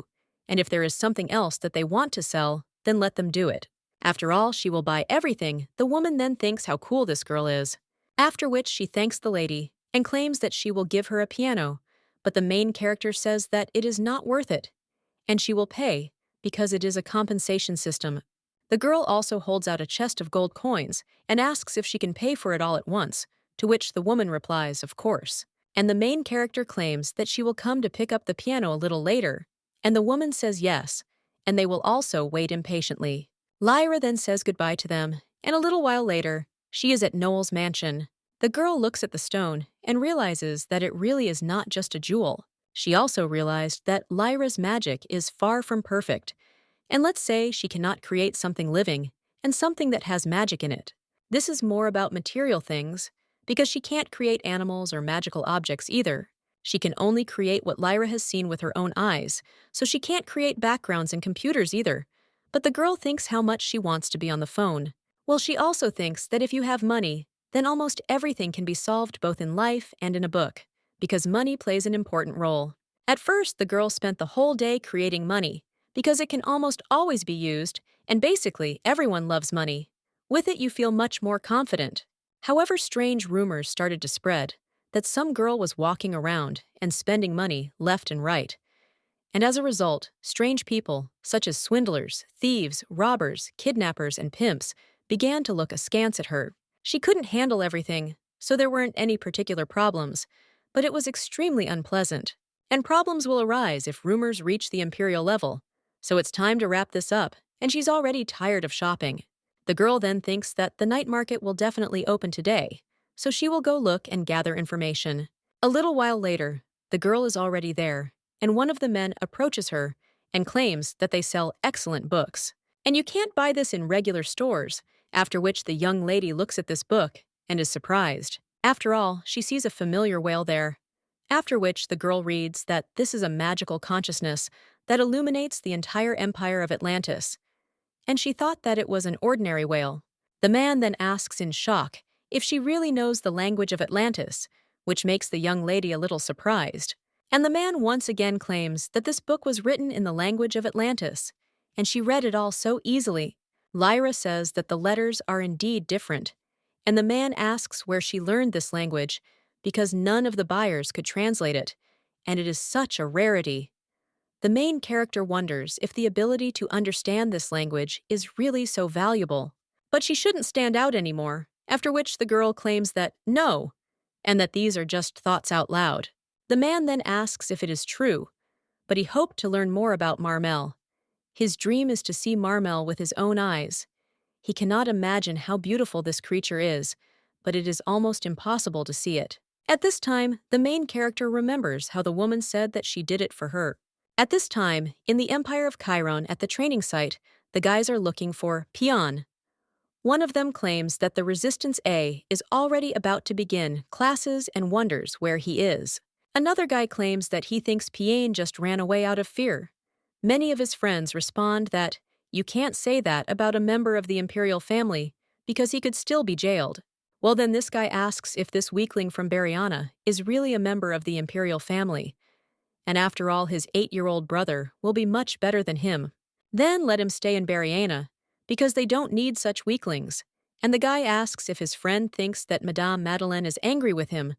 and if there is something else that they want to sell, then let them do it. After all, she will buy everything. The woman then thinks how cool this girl is, after which she thanks the lady and claims that she will give her a piano, but the main character says that it is not worth it, and she will pay because it is a compensation system. The girl also holds out a chest of gold coins and asks if she can pay for it all at once, to which the woman replies, of course. And the main character claims that she will come to pick up the piano a little later, and the woman says yes, and they will also wait impatiently. Lyra then says goodbye to them, and a little while later, she is at Noel's mansion. The girl looks at the stone and realizes that it really is not just a jewel. She also realized that Lyra's magic is far from perfect, and let's say she cannot create something living and something that has magic in it. This is more about material things, because she can't create animals or magical objects either. She can only create what Lyra has seen with her own eyes, so she can't create backgrounds in computers either. But the girl thinks how much she wants to be on the phone. Well, she also thinks that if you have money, then almost everything can be solved both in life and in a book, because money plays an important role. At first, the girl spent the whole day creating money, because it can almost always be used, and basically everyone loves money. With it, you feel much more confident. However, strange rumors started to spread that some girl was walking around and spending money left and right. And as a result, strange people, such as swindlers, thieves, robbers, kidnappers, and pimps, began to look askance at her. She couldn't handle everything, so there weren't any particular problems, but it was extremely unpleasant. And problems will arise if rumors reach the imperial level. So it's time to wrap this up, and she's already tired of shopping. The girl then thinks that the night market will definitely open today, so she will go look and gather information. A little while later, the girl is already there, and one of the men approaches her and claims that they sell excellent books. And you can't buy this in regular stores, after which the young lady looks at this book and is surprised. After all, she sees a familiar whale there. After which the girl reads that this is a magical consciousness that illuminates the entire empire of Atlantis, and she thought that it was an ordinary whale. The man then asks in shock if she really knows the language of Atlantis, which makes the young lady a little surprised. And the man once again claims that this book was written in the language of Atlantis, and she read it all so easily. Lyra says that the letters are indeed different, and the man asks where she learned this language because none of the buyers could translate it, and it is such a rarity. The main character wonders if the ability to understand this language is really so valuable. But she shouldn't stand out anymore, after which the girl claims that no, and that these are just thoughts out loud. The man then asks if it is true, but he hoped to learn more about Marmel. His dream is to see Marmel with his own eyes. He cannot imagine how beautiful this creature is, but it is almost impossible to see it. At this time, the main character remembers how the woman said that she did it for her. At this time, in the Empire of Chiron at the training site, the guys are looking for Pion. One of them claims that the Resistance A is already about to begin classes and wonders where he is. Another guy claims that he thinks Piane just ran away out of fear. Many of his friends respond that you can't say that about a member of the imperial family because he could still be jailed. Well, then this guy asks if this weakling from Bariana is really a member of the imperial family. And after all, his 8-year-old brother will be much better than him. Then let him stay in Bariana, because they don't need such weaklings. And the guy asks if his friend thinks that Madame Madeleine is angry with him.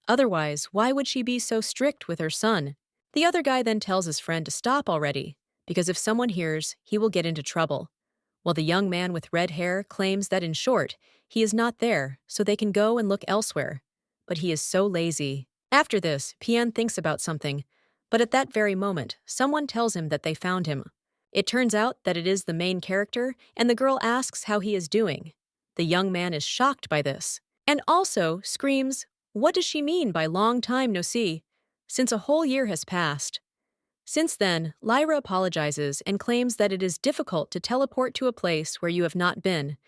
Otherwise, why would she be so strict with her son? The other guy then tells his friend to stop already, because if someone hears, he will get into trouble. While the young man with red hair claims that in short, he is not there, so they can go and look elsewhere. But he is so lazy. After this, Pian thinks about something, but at that very moment, someone tells him that they found him. It turns out that it is the main character, and the girl asks how he is doing. The young man is shocked by this, and also screams, "What does she mean by long time no see? Since a whole year has passed." Since then, Lyra apologizes and claims that it is difficult to teleport to a place where you have not been,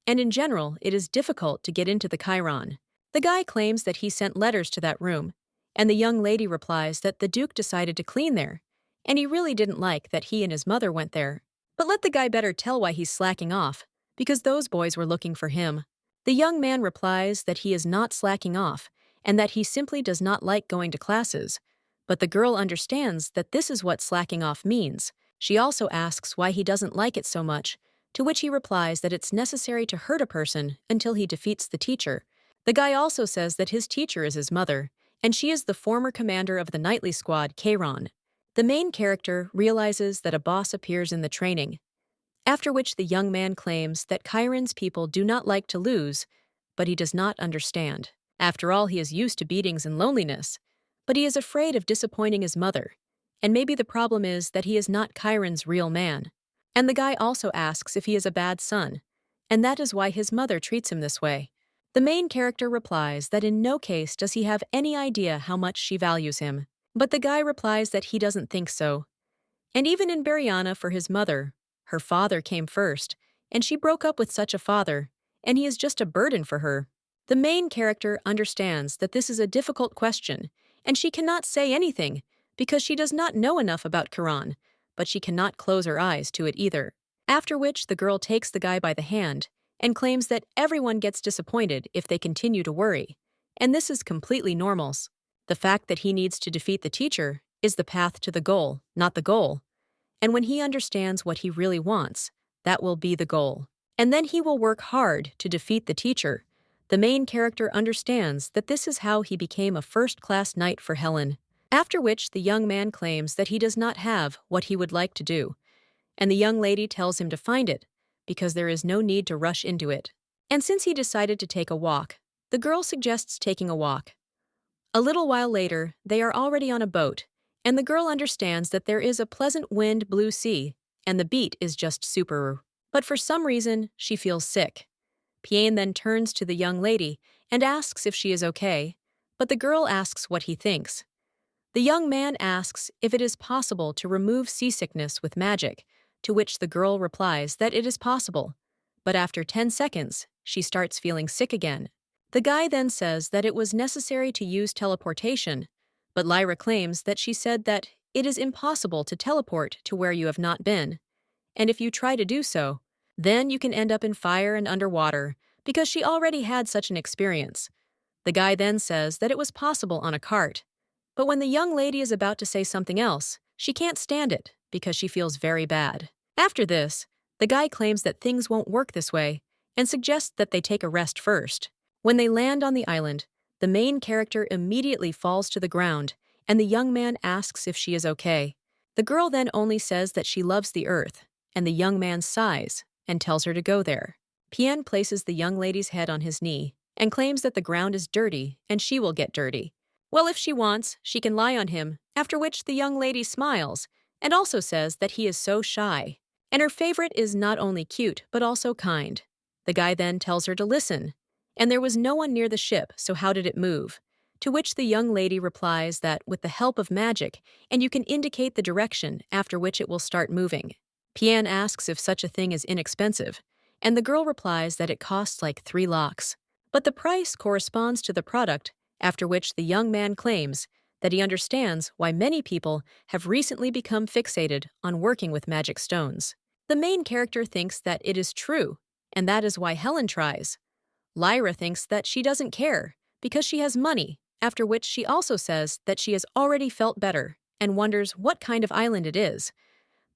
and in general, it is difficult to get into the Chiron. The guy claims that he sent letters to that room, and the young lady replies that the Duke decided to clean there, and he really didn't like that he and his mother went there. But let the guy better tell why he's slacking off, because those boys were looking for him. The young man replies that he is not slacking off, and that he simply does not like going to classes. But the girl understands that this is what slacking off means. She also asks why he doesn't like it so much, to which he replies that it's necessary to hurt a person until he defeats the teacher. The guy also says that his teacher is his mother, and she is the former commander of the knightly squad, Chiron. The main character realizes that a boss appears in the training, after which the young man claims that Chiron's people do not like to lose, but he does not understand. After all, he is used to beatings and loneliness, but he is afraid of disappointing his mother, and maybe the problem is that he is not Chiron's real man. And the guy also asks if he is a bad son, and that is why his mother treats him this way. The main character replies that in no case does he have any idea how much she values him, but the guy replies that he doesn't think so. And even in Bariana for his mother, her father came first, and she broke up with such a father, and he is just a burden for her. The main character understands that this is a difficult question, and she cannot say anything because she does not know enough about Chiron, but she cannot close her eyes to it either. After which the girl takes the guy by the hand and claims that everyone gets disappointed if they continue to worry, and this is completely normal. The fact that he needs to defeat the teacher is the path to the goal, not the goal. And when he understands what he really wants, that will be the goal. And then he will work hard to defeat the teacher. The main character understands that this is how he became a first-class knight for Helen. After which the young man claims that he does not have what he would like to do, and the young lady tells him to find it, because there is no need to rush into it. And since he decided to take a walk, the girl suggests taking a walk. A little while later, they are already on a boat, and the girl understands that there is a pleasant wind blue sea, and the beat is just super. But for some reason, she feels sick. Piane then turns to the young lady and asks if she is okay, but the girl asks what he thinks. The young man asks if it is possible to remove seasickness with magic, to which the girl replies that it is possible, but after 10 seconds, she starts feeling sick again. The guy then says that it was necessary to use teleportation, but Lyra claims that she said that it is impossible to teleport to where you have not been, and if you try to do so, then you can end up in fire and underwater, because she already had such an experience. The guy then says that it was possible on a cart, but when the young lady is about to say something else, she can't stand it because she feels very bad. After this, the guy claims that things won't work this way and suggests that they take a rest first. When they land on the island, the main character immediately falls to the ground, and the young man asks if she is okay. The girl then only says that she loves the earth, and the young man sighs and tells her to go there. Piane places the young lady's head on his knee and claims that the ground is dirty and she will get dirty. Well, if she wants, she can lie on him, after which the young lady smiles and also says that he is so shy. And her favorite is not only cute, but also kind. The guy then tells her to listen, and there was no one near the ship, so how did it move? To which the young lady replies that with the help of magic, and you can indicate the direction after which it will start moving. Piane asks if such a thing is inexpensive, and the girl replies that it costs like 3 lakhs. But the price corresponds to the product, after which the young man claims that he understands why many people have recently become fixated on working with magic stones. The main character thinks that it is true, and that is why Helen tries. Lyra thinks that she doesn't care, because she has money, after which she also says that she has already felt better and wonders what kind of island it is.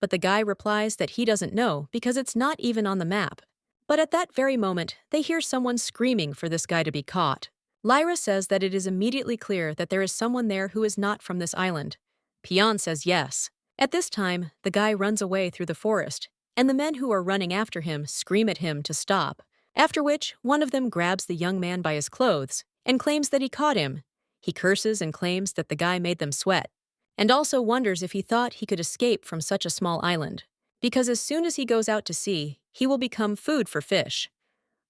But the guy replies that he doesn't know because it's not even on the map. But at that very moment, they hear someone screaming for this guy to be caught. Lyra says that it is immediately clear that there is someone there who is not from this island. Piane says yes. At this time, the guy runs away through the forest, and the men who are running after him scream at him to stop, after which one of them grabs the young man by his clothes and claims that he caught him. He curses and claims that the guy made them sweat, and also wonders if he thought he could escape from such a small island. because as soon as he goes out to sea, he will become food for fish.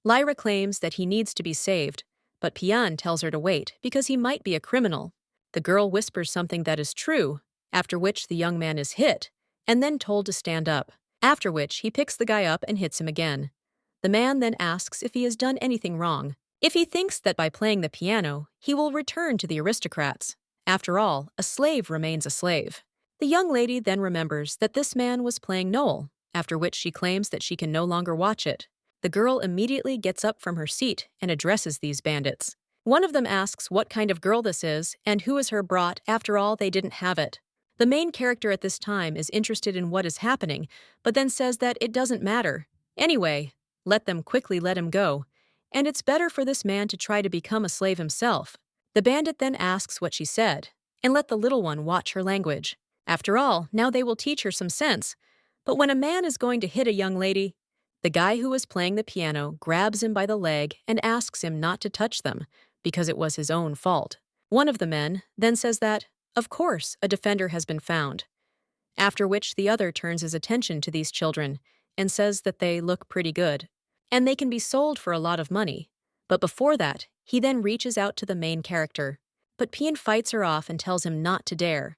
Lyra claims that he needs to be saved, but Pian tells her to wait because he might be a criminal. The girl whispers something that is true, after which the young man is hit, and then told to stand up, after which he picks the guy up and hits him again. The man then asks if he has done anything wrong, if he thinks that by playing the piano, he will return to the aristocrats. After all, a slave remains a slave. The young lady then remembers that this man was playing Noel, after which she claims that she can no longer watch it. The girl immediately gets up from her seat and addresses these bandits. One of them asks what kind of girl this is and who is her brought. After all, they didn't have it. The main character at this time is interested in what is happening, but then says that it doesn't matter. Anyway, let them quickly let him go, and it's better for this man to try to become a slave himself. The bandit then asks what she said, and let the little one watch her language. After all, now they will teach her some sense. But when a man is going to hit a young lady, the guy who was playing the piano grabs him by the leg and asks him not to touch them, because it was his own fault. One of the men then says that, of course, a defender has been found. After which the other turns his attention to these children and says that they look pretty good, and they can be sold for a lot of money. But before that, he then reaches out to the main character. But Pian fights her off and tells him not to dare.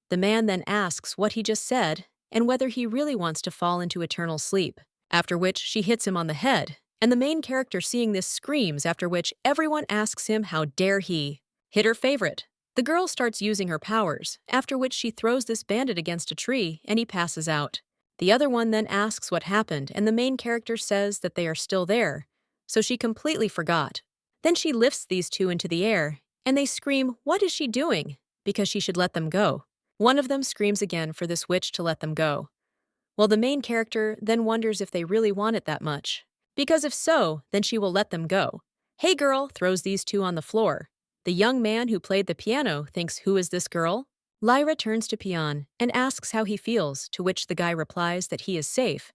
The man then asks what he just said and whether he really wants to fall into eternal sleep, after which she hits him on the head, and the main character seeing this screams, after which everyone asks him how dare he hit her favorite. The girl starts using her powers, after which she throws this bandit against a tree and he passes out. The other one then asks what happened, and the main character says that they are still there, so she completely forgot. Then she lifts these two into the air, and they scream, "What is she doing?" because she should let them go. One of them screams again for this witch to let them go. Well, the main character then wonders if they really want it that much, because if so, then she will let them go. "Hey girl," throws these two on the floor. The young man who played the piano thinks, "Who is this girl?" Lyra turns to Pian and asks how he feels, to which the guy replies that he is safe,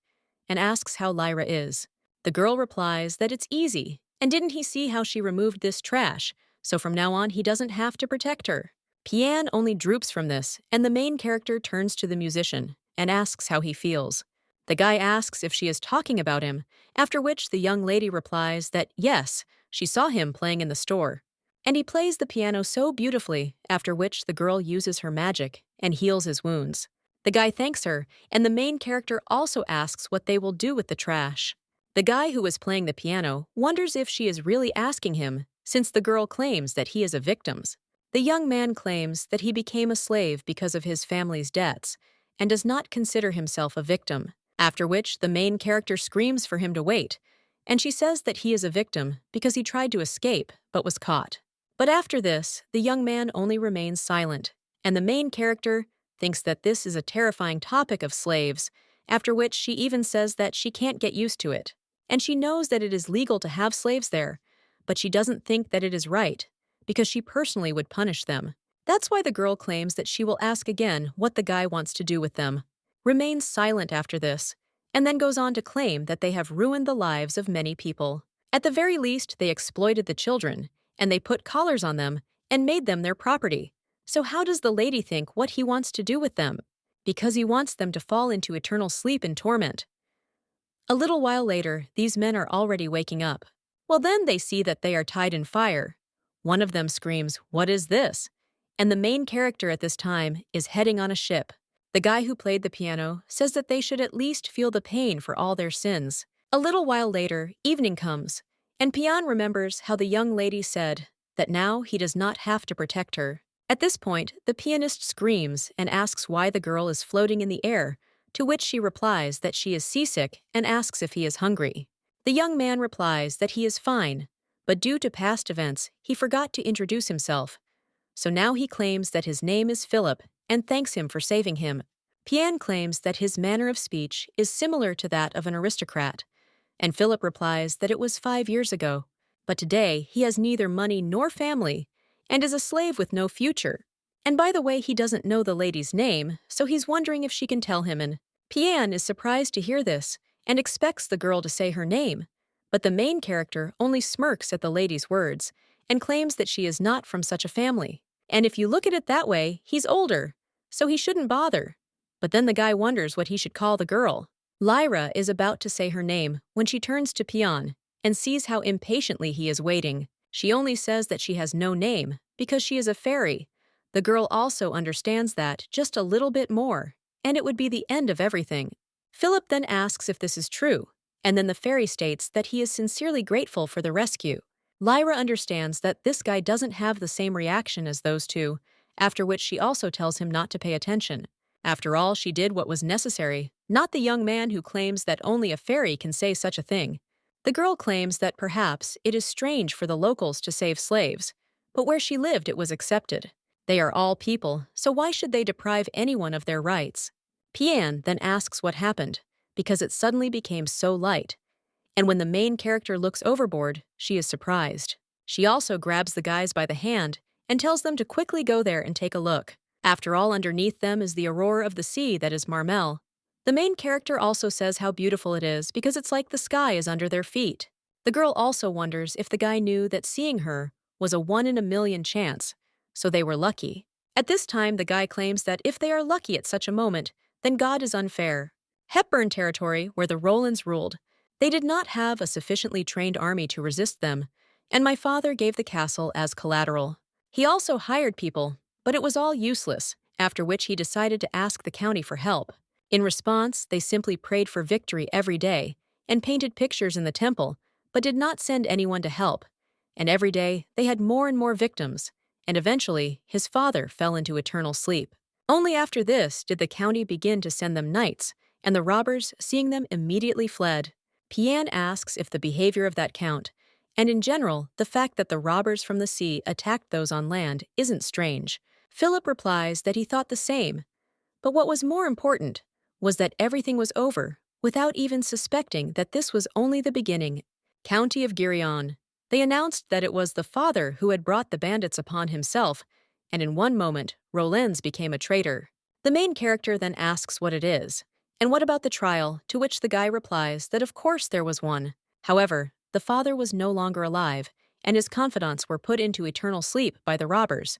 and asks how Lyra is. The girl replies that it's easy, and didn't he see how she removed this trash, so from now on he doesn't have to protect her. Pian only droops from this, and the main character turns to the musician and asks how he feels. The guy asks if she is talking about him, after which the young lady replies that yes, she saw him playing in the store. And he plays the piano so beautifully, after which the girl uses her magic and heals his wounds. The guy thanks her, and the main character also asks what they will do with the trash. The guy who was playing the piano wonders if she is really asking him, since the girl claims that he is a victim. The young man claims that he became a slave because of his family's debts, and does not consider himself a victim, after which the main character screams for him to wait, and she says that he is a victim because he tried to escape but was caught. But after this, the young man only remains silent, and the main character thinks that this is a terrifying topic of slaves, after which she even says that she can't get used to it. And she knows that it is legal to have slaves there, but she doesn't think that it is right, because she personally would punish them. That's why the girl claims that she will ask again what the guy wants to do with them, remains silent after this, and then goes on to claim that they have ruined the lives of many people. At the very least, they exploited the children, and they put collars on them and made them their property. So how does the lady think what he wants to do with them? Because he wants them to fall into eternal sleep and torment. A little while later, these men are already waking up. Well, then they see that they are tied in fire. One of them screams, "What is this?" And the main character at this time is heading on a ship. The guy who played the piano says that they should at least feel the pain for all their sins. A little while later, evening comes, and Pian remembers how the young lady said that now he does not have to protect her. At this point, the pianist screams and asks why the girl is floating in the air, to which she replies that she is seasick and asks if he is hungry. The young man replies that he is fine, but due to past events, he forgot to introduce himself. So now he claims that his name is Philip and thanks him for saving him. Pian claims that his manner of speech is similar to that of an aristocrat, and Philip replies that it was 5 years ago, but today he has neither money nor family and is a slave with no future. And by the way, he doesn't know the lady's name, so he's wondering if she can tell him, and Pian is surprised to hear this and expects the girl to say her name, but the main character only smirks at the lady's words and claims that she is not from such a family. And if you look at it that way, he's older, so he shouldn't bother. But then the guy wonders what he should call the girl. Lyra is about to say her name when she turns to Pion and sees how impatiently he is waiting. She only says that she has no name because she is a fairy. The girl also understands that just a little bit more, and it would be the end of everything. Philip then asks if this is true, and then the fairy states that he is sincerely grateful for the rescue. Lyra understands that this guy doesn't have the same reaction as those two, after which she also tells him not to pay attention. After all, she did what was necessary, not the young man who claims that only a fairy can say such a thing. The girl claims that perhaps it is strange for the locals to save slaves, but where she lived it was accepted. They are all people, so why should they deprive anyone of their rights? Pian then asks what happened, because it suddenly became so light. And when the main character looks overboard, she is surprised. She also grabs the guys by the hand and tells them to quickly go there and take a look. After all, underneath them is the Aurora of the sea that is Marmel. The main character also says how beautiful it is because it's like the sky is under their feet. The girl also wonders if the guy knew that seeing her was a 1 in a million chance, so they were lucky. At this time, the guy claims that if they are lucky at such a moment, then God is unfair. Hepburn territory, where the Rolands ruled, they did not have a sufficiently trained army to resist them, and my father gave the castle as collateral. He also hired people, but it was all useless, after which he decided to ask the county for help. In response, they simply prayed for victory every day and painted pictures in the temple, but did not send anyone to help. And every day, they had more and more victims, and eventually, his father fell into eternal sleep. Only after this did the county begin to send them knights, and the robbers, seeing them, immediately fled. Pian asks if the behavior of that count, and in general, the fact that the robbers from the sea attacked those on land, isn't strange. Philip replies that he thought the same, but what was more important was that everything was over without even suspecting that this was only the beginning. County of Chiron. They announced that it was the father who had brought the bandits upon himself, and in one moment, Rollens became a traitor. The main character then asks what it is, and what about the trial, to which the guy replies that of course there was one. However, the father was no longer alive, and his confidants were put into eternal sleep by the robbers.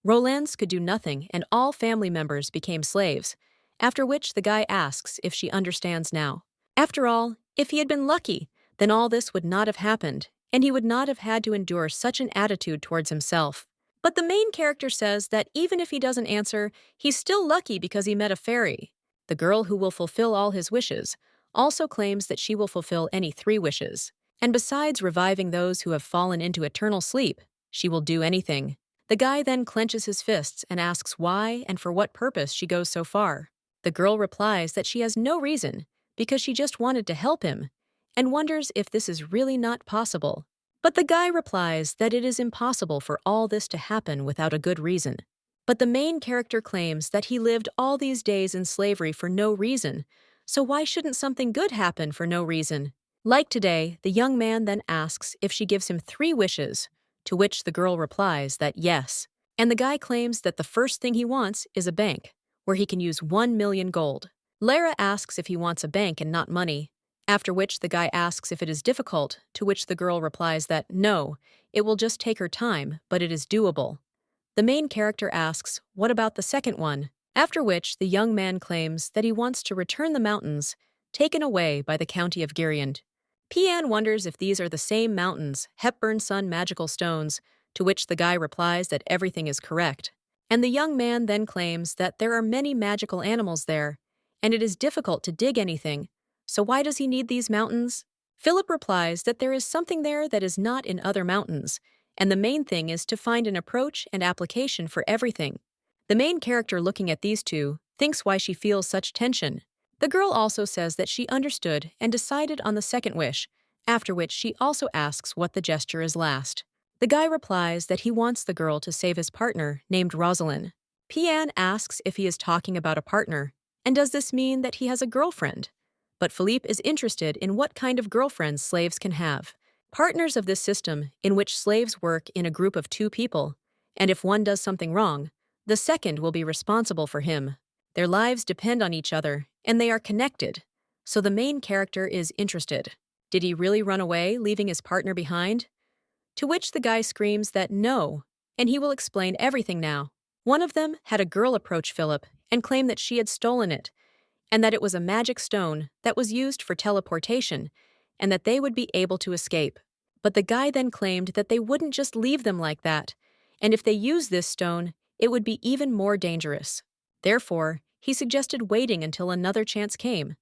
Rollens could do nothing, and all family members became slaves, after which the guy asks if she understands now. After all, if he had been lucky, then all this would not have happened, and he would not have had to endure such an attitude towards himself. But the main character says that even if he doesn't answer, he's still lucky because he met a fairy. The girl who will fulfill all his wishes also claims that she will fulfill any 3 wishes. And besides reviving those who have fallen into eternal sleep, she will do anything. The guy then clenches his fists and asks why and for what purpose she goes so far. The girl replies that she has no reason, because she just wanted to help him, and wonders if this is really not possible. But the guy replies that it is impossible for all this to happen without a good reason. But the main character claims that he lived all these days in slavery for no reason, so why shouldn't something good happen for no reason? Like today, the young man then asks if she gives him 3 wishes, to which the girl replies that yes, and the guy claims that the first thing he wants is a bank, where he can use 1 million gold. Lyra asks if he wants a bank and not money, after which the guy asks if it is difficult, to which the girl replies that no, it will just take her time, but it is doable. The main character asks, what about the second one? After which the young man claims that he wants to return the mountains taken away by the county of Gironde. Pian wonders if these are the same mountains, Hepburn's son magical stones, to which the guy replies that everything is correct. And the young man then claims that there are many magical animals there, and it is difficult to dig anything, so why does he need these mountains? Philip replies that there is something there that is not in other mountains, and the main thing is to find an approach and application for everything. The main character looking at these two thinks why she feels such tension. The girl also says that she understood and decided on the second wish, after which she also asks what the gesture is last. The guy replies that he wants the girl to save his partner, named Rosalind. Pian asks if he is talking about a partner, and does this mean that he has a girlfriend? But Philippe is interested in what kind of girlfriends slaves can have. Partners of this system, in which slaves work in a group of 2 people, and if one does something wrong, the second will be responsible for him. Their lives depend on each other, and they are connected, so the main character is interested. Did he really run away, leaving his partner behind? To which the guy screams that no, and he will explain everything now. One of them had a girl approach Philip and claim that she had stolen it, and that it was a magic stone that was used for teleportation, and that they would be able to escape. But the guy then claimed that they wouldn't just leave them like that, and if they used this stone, it would be even more dangerous. Therefore, he suggested waiting until another chance came.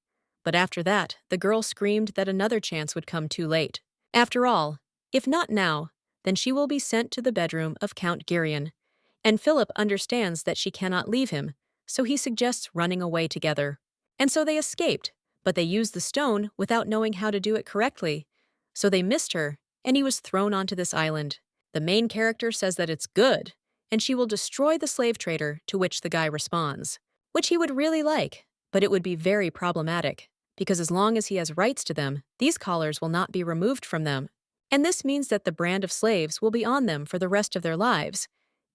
But after that, the girl screamed that another chance would come too late. After all, if not now, then she will be sent to the bedroom of Count Girion. And Philip understands that she cannot leave him, so he suggests running away together. And so they escaped, but they used the stone without knowing how to do it correctly. So they missed her, and he was thrown onto this island. The main character says that it's good, and she will destroy the slave trader, to which the guy responds, which he would really like, but it would be very problematic, because as long as he has rights to them, these collars will not be removed from them. And this means that the brand of slaves will be on them for the rest of their lives.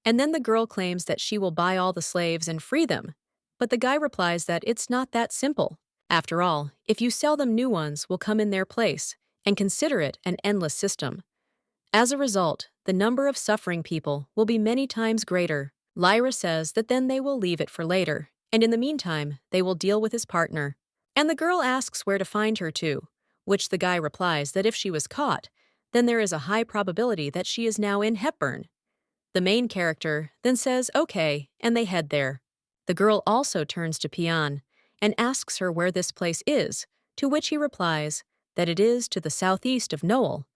And then the girl claims that she will buy all the slaves and free them. But the guy replies that it's not that simple. After all, if you sell them, new ones will come in their place, and consider it an endless system. As a result, the number of suffering people will be many times greater. Lyra says that then they will leave it for later, and in the meantime, they will deal with his partner. And the girl asks where to find her to, which the guy replies that if she was caught, then there is a high probability that she is now in Hepburn. The main character then says okay, and they head there. The girl also turns to Pian and asks her where this place is, to which he replies that it is to the southeast of Noel,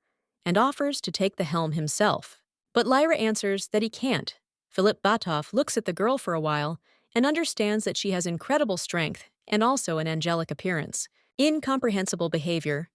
and offers to take the helm himself. But Lyra answers that he can't. Philip Batov looks at the girl for a while and understands that she has incredible strength and also an angelic appearance, incomprehensible behavior,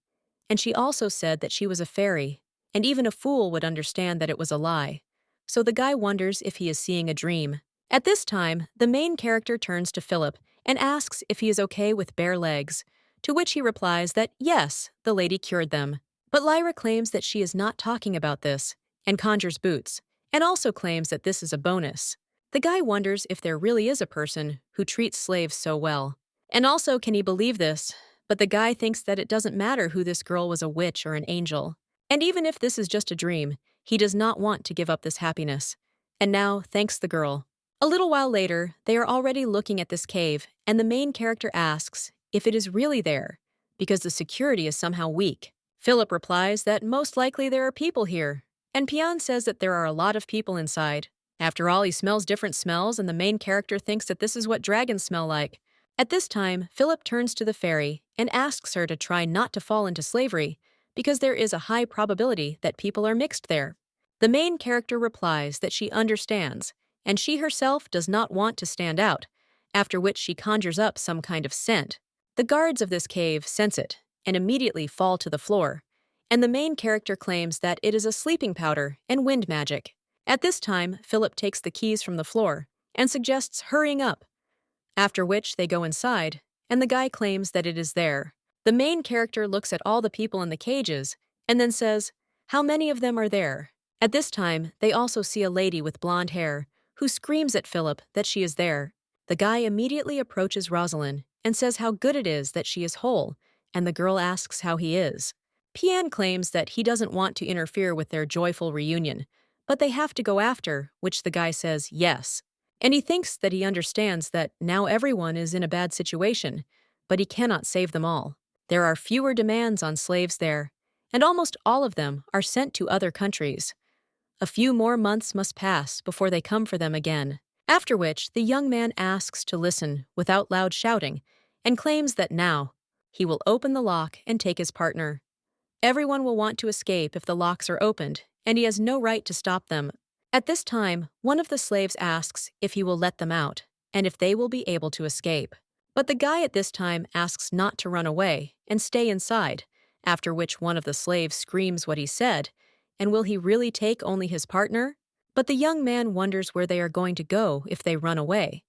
and she also said that she was a fairy, and even a fool would understand that it was a lie. So the guy wonders if he is seeing a dream. At this time, the main character turns to Philip and asks if he is okay with bare legs, to which he replies that yes, the lady cured them. But Lyra claims that she is not talking about this, and conjures boots, and also claims that this is a bonus. The guy wonders if there really is a person who treats slaves so well. And also, can he believe this? But the guy thinks that it doesn't matter who this girl was, a witch or an angel. And even if this is just a dream, he does not want to give up this happiness. And now, thanks the girl. A little while later, they are already looking at this cave, and the main character asks if it is really there, because the security is somehow weak. Philip replies that most likely there are people here, and Pian says that there are a lot of people inside. After all, he smells different smells, and the main character thinks that this is what dragons smell like. At this time, Philip turns to the fairy and asks her to try not to fall into slavery, because there is a high probability that people are mixed there. The main character replies that she understands, and she herself does not want to stand out, after which she conjures up some kind of scent. The guards of this cave sense it, and immediately fall to the floor, and the main character claims that it is a sleeping powder and wind magic. At this time, Philip takes the keys from the floor and suggests hurrying up, after which they go inside, and the guy claims that it is there. The main character looks at all the people in the cages and then says, how many of them are there? At this time, they also see a lady with blonde hair who screams at Philip that she is there. The guy immediately approaches Rosalind and says how good it is that she is whole, and the girl asks how he is. Pian claims that he doesn't want to interfere with their joyful reunion, but they have to go after, which the guy says yes. And he thinks that he understands that now everyone is in a bad situation, but he cannot save them all. There are fewer demands on slaves there, and almost all of them are sent to other countries. A few more months must pass before they come for them again, after which the young man asks to listen without loud shouting and claims that now he will open the lock and take his partner. Everyone will want to escape if the locks are opened, and he has no right to stop them. At this time, one of the slaves asks if he will let them out, and if they will be able to escape. But the guy at this time asks not to run away and stay inside, after which one of the slaves screams what he said, and will he really take only his partner? But the young man wonders where they are going to go if they run away,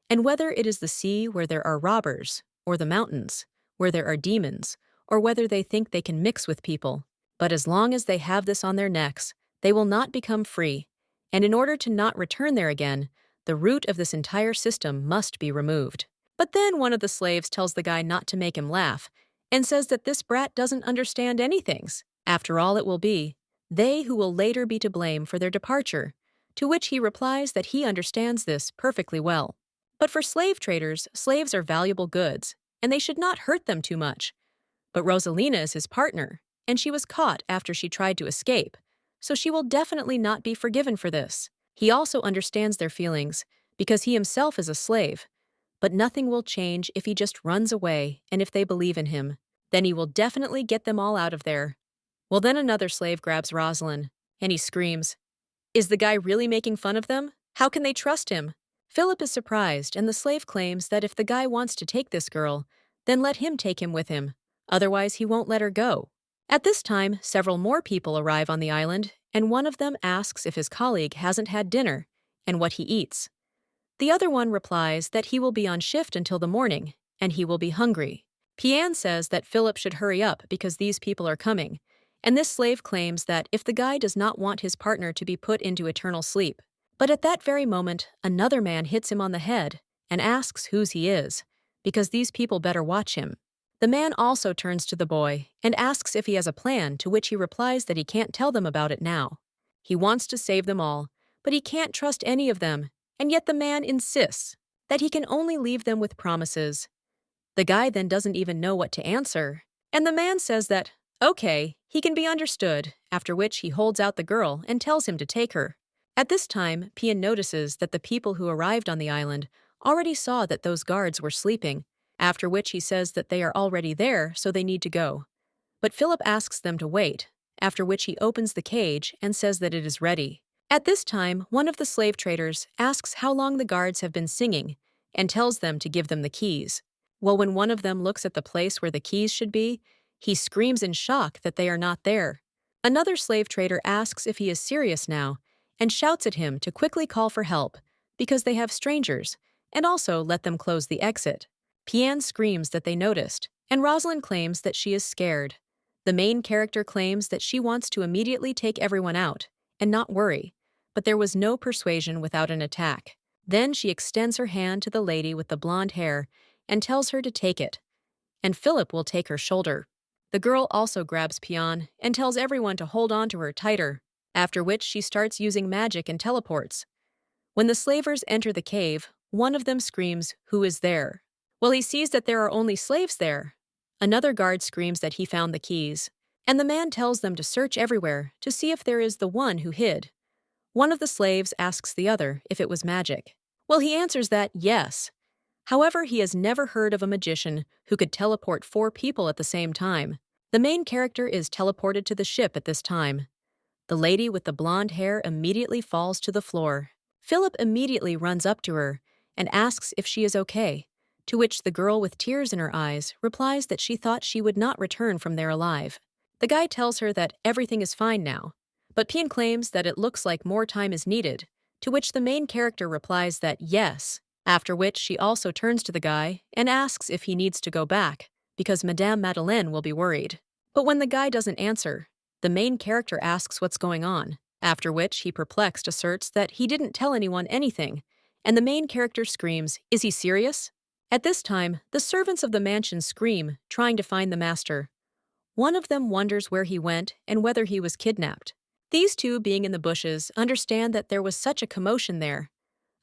and whether it is the sea where there are robbers, or the mountains, where there are demons, or whether they think they can mix with people. But as long as they have this on their necks, they will not become free, and in order to not return there again, the root of this entire system must be removed. But then one of the slaves tells the guy not to make him laugh, and says that this brat doesn't understand anything. After all, it will be they who will later be to blame for their departure, to which he replies that he understands this perfectly well. But for slave traders, slaves are valuable goods, and they should not hurt them too much. But Rosalina is his partner, and she was caught after she tried to escape, so she will definitely not be forgiven for this. He also understands their feelings, because he himself is a slave. But nothing will change if he just runs away and if they believe in him. Then he will definitely get them all out of there. Well, then another slave grabs Rosalind, and he screams, "Is the guy really making fun of them? How can they trust him?" Philip is surprised, and the slave claims that if the guy wants to take this girl, then let him take him with him. Otherwise, he won't let her go. At this time, several more people arrive on the island, and one of them asks if his colleague hasn't had dinner and what he eats. The other one replies that he will be on shift until the morning, and he will be hungry. Pian says that Philip should hurry up because these people are coming, and this slave claims that if the guy does not want his partner to be put into eternal sleep. But at that very moment, another man hits him on the head and asks whose he is, because these people better watch him. The man also turns to the boy and asks if he has a plan, to which he replies that he can't tell them about it now. He wants to save them all, but he can't trust any of them, and yet the man insists that he can only leave them with promises. The guy then doesn't even know what to answer, and the man says that, okay, he can be understood, after which he holds out the girl and tells him to take her. At this time, Pian notices that the people who arrived on the island already saw that those guards were sleeping, after which he says that they are already there, so they need to go. But Philip asks them to wait, after which he opens the cage and says that it is ready. At this time, one of the slave traders asks how long the guards have been singing and tells them to give them the keys. Well, when one of them looks at the place where the keys should be, he screams in shock that they are not there. Another slave trader asks if he is serious now and shouts at him to quickly call for help because they have strangers, and also let them close the exit. Pian screams that they noticed, and Rosalind claims that she is scared. The main character claims that she wants to immediately take everyone out and not worry, but there was no persuasion without an attack. Then she extends her hand to the lady with the blonde hair and tells her to take it, and Philip will take her shoulder. The girl also grabs Pian and tells everyone to hold on to her tighter, after which she starts using magic and teleports. When the slavers enter the cave, one of them screams, "Who is there?" Well, he sees that there are only slaves there. Another guard screams that he found the keys, and the man tells them to search everywhere to see if there is the one who hid. One of the slaves asks the other if it was magic. Well, he answers that yes. However, he has never heard of a magician who could teleport 4 people at the same time. The main character is teleported to the ship at this time. The lady with the blonde hair immediately falls to the floor. Philip immediately runs up to her and asks if she is okay, to which the girl with tears in her eyes replies that she thought she would not return from there alive. The guy tells her that everything is fine now, but Pian claims that it looks like more time is needed, to which the main character replies that yes, after which she also turns to the guy and asks if he needs to go back, because Madame Madeleine will be worried. But when the guy doesn't answer, the main character asks what's going on, after which he perplexed asserts that he didn't tell anyone anything, and the main character screams, "Is he serious?" At this time, the servants of the mansion scream, trying to find the master. One of them wonders where he went and whether he was kidnapped. These two, being in the bushes, understand that there was such a commotion there.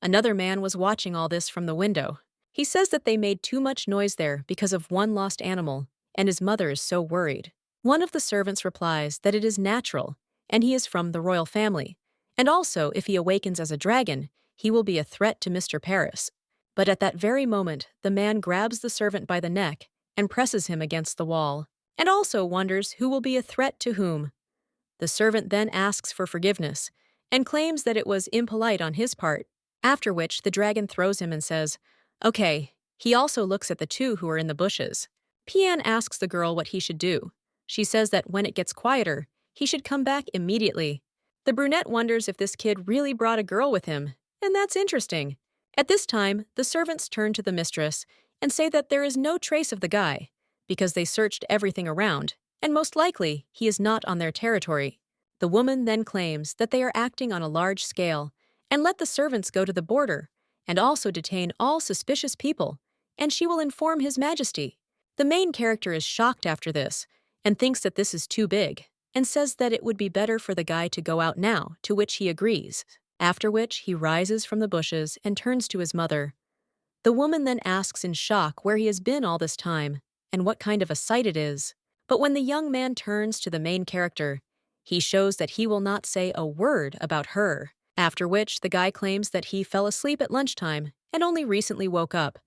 Another man was watching all this from the window. He says that they made too much noise there because of one lost animal, and his mother is so worried. One of the servants replies that it is natural, and he is from the royal family, and also if he awakens as a dragon, he will be a threat to Mr. Paris. But at that very moment, the man grabs the servant by the neck and presses him against the wall, and also wonders who will be a threat to whom. The servant then asks for forgiveness and claims that it was impolite on his part, after which the dragon throws him and says, "Okay." He also looks at the two who are in the bushes. Pian asks the girl what he should do. She says that when it gets quieter, he should come back immediately. The brunette wonders if this kid really brought a girl with him, and that's interesting. At this time, the servants turn to the mistress and say that there is no trace of the guy, because they searched everything around, and most likely he is not on their territory. The woman then claims that they are acting on a large scale and let the servants go to the border and also detain all suspicious people, and she will inform His Majesty. The main character is shocked after this and thinks that this is too big and says that it would be better for the guy to go out now, to which he agrees, after which he rises from the bushes and turns to his mother. The woman then asks in shock where he has been all this time and what kind of a sight it is. But when the young man turns to the main character, he shows that he will not say a word about her, after which the guy claims that he fell asleep at lunchtime and only recently woke up.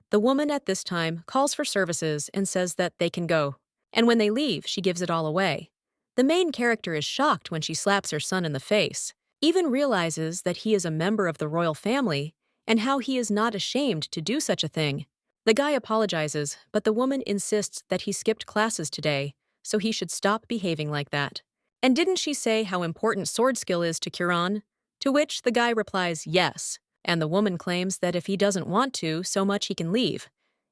The woman at this time calls for services and says that they can go. And when they leave, she gives it all away. The main character is shocked when she slaps her son in the face, even realizes that he is a member of the royal family and how he is not ashamed to do such a thing. The guy apologizes, but the woman insists that he skipped classes today, so he should stop behaving like that. And didn't she say how important sword skill is to Chiron? To which the guy replies yes, and the woman claims that if he doesn't want to so much he can leave.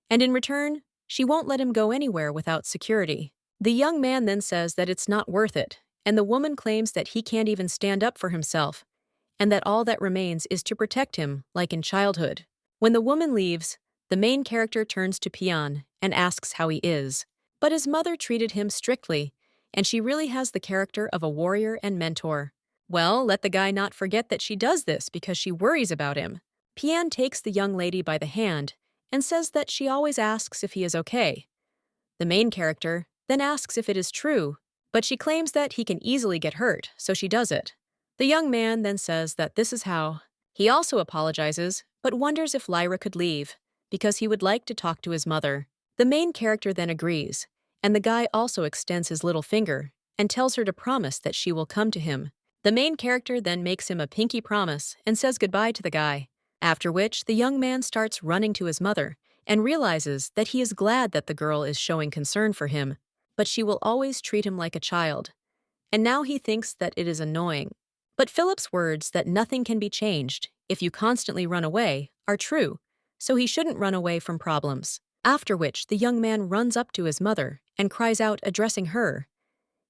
And in return, she won't let him go anywhere without security. The young man then says that it's not worth it, and the woman claims that he can't even stand up for himself, and that all that remains is to protect him, like in childhood. When the woman leaves, the main character turns to Pion and asks how he is. But his mother treated him strictly, and she really has the character of a warrior and mentor. Well, let the guy not forget that she does this because she worries about him. Pian takes the young lady by the hand and says that she always asks if he is okay. The main character then asks if it is true, but she claims that he can easily get hurt, so she does it. The young man then says that this is how. He also apologizes, but wonders if Lyra could leave, because he would like to talk to his mother. The main character then agrees, and the guy also extends his little finger and tells her to promise that she will come to him. The main character then makes him a pinky promise and says goodbye to the guy, after which the young man starts running to his mother and realizes that he is glad that the girl is showing concern for him, but she will always treat him like a child. And now he thinks that it is annoying. But Philip's words that nothing can be changed if you constantly run away are true, so he shouldn't run away from problems. After which the young man runs up to his mother and cries out, addressing her.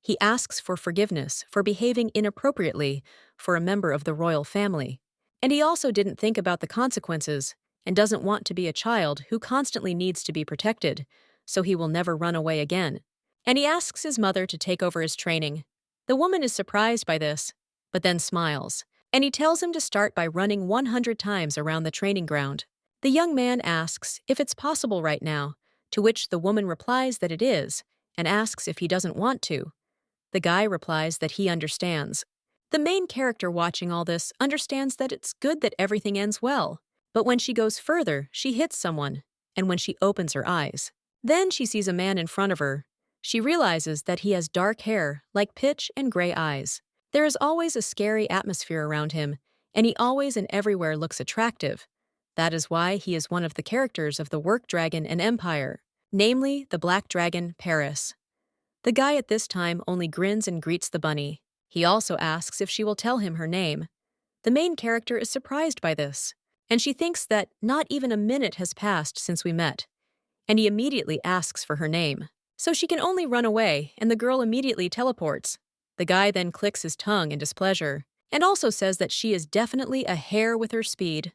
He asks for forgiveness for behaving inappropriately for a member of the royal family. And he also didn't think about the consequences and doesn't want to be a child who constantly needs to be protected, so he will never run away again. And he asks his mother to take over his training. The woman is surprised by this, but then smiles, and he tells him to start by running 100 times around the training ground. The young man asks if it's possible right now, to which the woman replies that it is, and asks if he doesn't want to. The guy replies that he understands. The main character watching all this understands that it's good that everything ends well, but when she goes further, she hits someone, and when she opens her eyes, then she sees a man in front of her. She realizes that he has dark hair, like pitch, and gray eyes. There is always a scary atmosphere around him, and he always and everywhere looks attractive. That is why he is one of the characters of the Work Dragon and Empire, namely the Black Dragon, Paris. The guy at this time only grins and greets the bunny. He also asks if she will tell him her name. The main character is surprised by this, and she thinks that not even a minute has passed since we met, and he immediately asks for her name. So she can only run away, and the girl immediately teleports. The guy then clicks his tongue in displeasure, and also says that she is definitely a hare with her speed.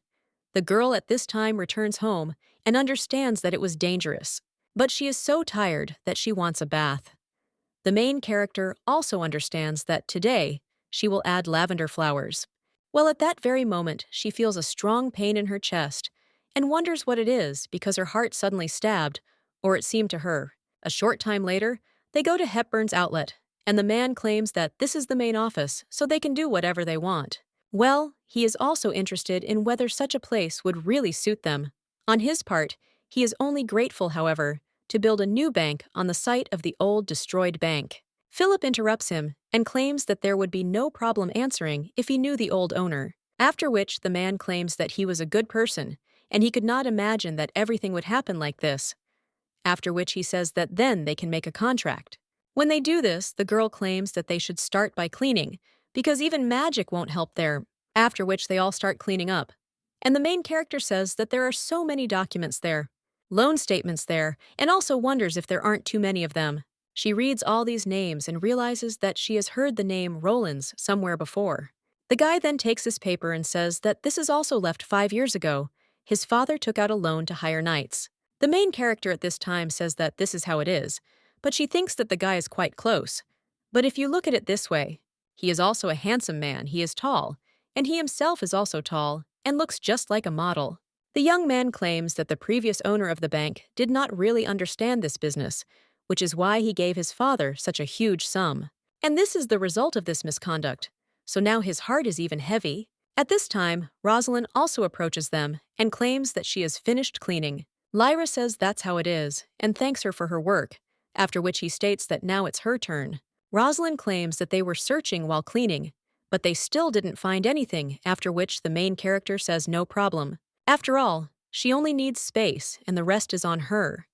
The girl at this time returns home and understands that it was dangerous, but she is so tired that she wants a bath. The main character also understands that today she will add lavender flowers. Well, at that very moment, she feels a strong pain in her chest and wonders what it is because her heart suddenly stabbed, or it seemed to her. A short time later, they go to Hepburn's outlet, and the man claims that this is the main office, so they can do whatever they want. Well, he is also interested in whether such a place would really suit them. On his part, he is only grateful, however, to build a new bank on the site of the old destroyed bank. Philip interrupts him and claims that there would be no problem answering if he knew the old owner, after which the man claims that he was a good person and he could not imagine that everything would happen like this, after which he says that then they can make a contract. When they do this, the girl claims that they should start by cleaning, because even magic won't help there, after which they all start cleaning up. And the main character says that there are so many documents there, loan statements there, and also wonders if there aren't too many of them. She reads all these names and realizes that she has heard the name Rollins somewhere before. The guy then takes this paper and says that this is also left 5 years ago. His father took out a loan to hire knights. The main character at this time says that this is how it is, but she thinks that the guy is quite close. But if you look at it this way, he is also a handsome man, he is tall, and he himself is also tall and looks just like a model. The young man claims that the previous owner of the bank did not really understand this business, which is why he gave his father such a huge sum. And this is the result of this misconduct. So now his heart is even heavy. At this time, Rosalind also approaches them and claims that she has finished cleaning. Lyra says that's how it is and thanks her for her work, after which he states that now it's her turn. Rosalind claims that they were searching while cleaning, but they still didn't find anything, after which the main character says no problem. After all, she only needs space and the rest is on her.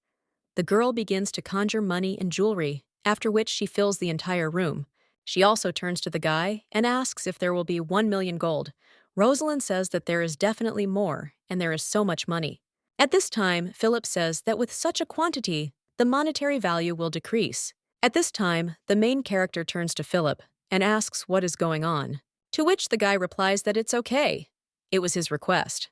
The girl begins to conjure money and jewelry, after which she fills the entire room. She also turns to the guy and asks if there will be 1 million gold. Rosalind says that there is definitely more, and there is so much money. At this time, Philip says that with such a quantity, the monetary value will decrease. At this time, the main character turns to Philip and asks what is going on, to which the guy replies that it's okay. It was his request.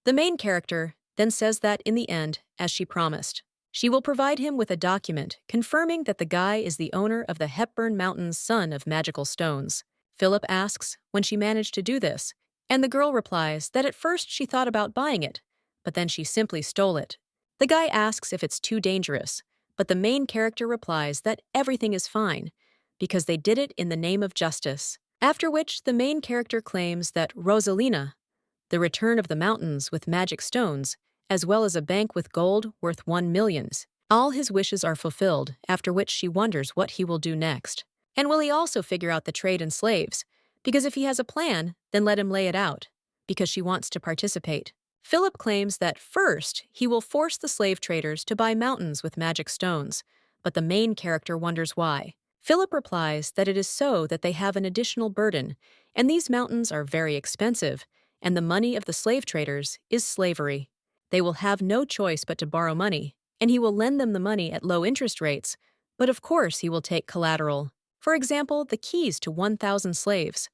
The main character then says that in the end, as she promised, she will provide him with a document confirming that the guy is the owner of the Hepburn Mountains Son of Magical Stones. Philip asks when she managed to do this, and the girl replies that at first she thought about buying it, but then she simply stole it. The guy asks if it's too dangerous, but the main character replies that everything is fine, because they did it in the name of justice. After which the main character claims that Rosalina, the return of the mountains with magic stones, as well as a bank with gold worth 1 million. All his wishes are fulfilled, after which she wonders what he will do next. And will he also figure out the trade in slaves? Because if he has a plan, then let him lay it out, because she wants to participate. Philip claims that first, he will force the slave traders to buy mountains with magic stones, but the main character wonders why. Philip replies that it is so that they have an additional burden, and these mountains are very expensive, and the money of the slave traders is slavery. They will have no choice but to borrow money, and he will lend them the money at low interest rates, but of course he will take collateral. For example, the keys to 1,000 slaves.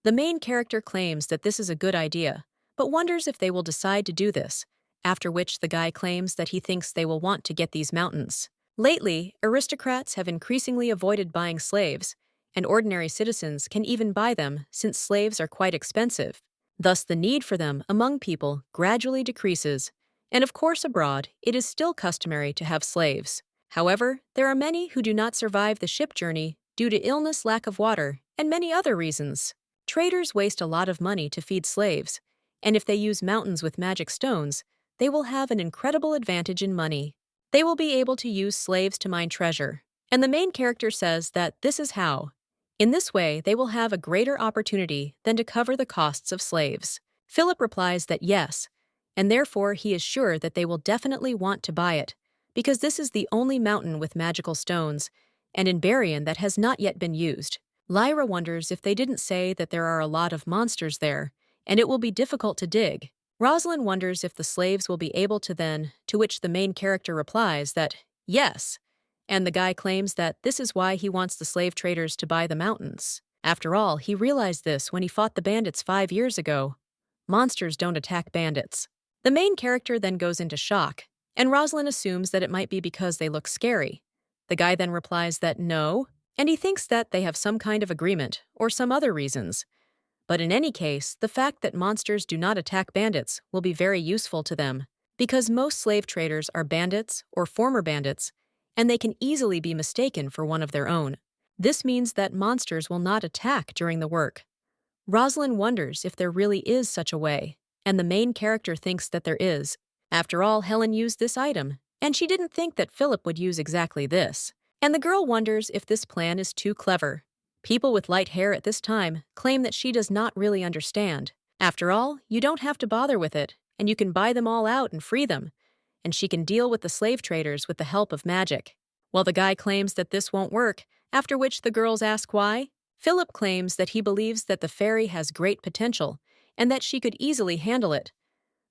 The main character claims that this is a good idea, but wonders if they will decide to do this, after which the guy claims that he thinks they will want to get these mountains. Lately, aristocrats have increasingly avoided buying slaves, and ordinary citizens can even buy them since slaves are quite expensive. Thus, the need for them among people gradually decreases, and of course abroad, it is still customary to have slaves. However, there are many who do not survive the ship journey due to illness, lack of water, and many other reasons. Traders waste a lot of money to feed slaves, and if they use mountains with magic stones, they will have an incredible advantage in money. They will be able to use slaves to mine treasure, and the main character says that this is how. In this way, they will have a greater opportunity than to cover the costs of slaves. Philip replies that yes, and therefore he is sure that they will definitely want to buy it, because this is the only mountain with magical stones, and in Berrien that has not yet been used. Lyra wonders if they didn't say that there are a lot of monsters there, and it will be difficult to dig. Rosalind wonders if the slaves will be able to then, to which the main character replies that yes, and the guy claims that this is why he wants the slave traders to buy the mountains. After all, he realized this when he fought the bandits 5 years ago. Monsters don't attack bandits. The main character then goes into shock, and Rosalind assumes that it might be because they look scary. The guy then replies that no, and he thinks that they have some kind of agreement or some other reasons. But in any case, the fact that monsters do not attack bandits will be very useful to them, because most slave traders are bandits or former bandits, and they can easily be mistaken for one of their own. This means that monsters will not attack during the work. Rosalind wonders if there really is such a way, and the main character thinks that there is. After all, Helen used this item, and she didn't think that Philip would use exactly this. And the girl wonders if this plan is too clever. People with light hair at this time claim that she does not really understand. After all, you don't have to bother with it, and you can buy them all out and free them, and she can deal with the slave traders with the help of magic. While the guy claims that this won't work, after which the girls ask why, Philip claims that he believes that the fairy has great potential and that she could easily handle it.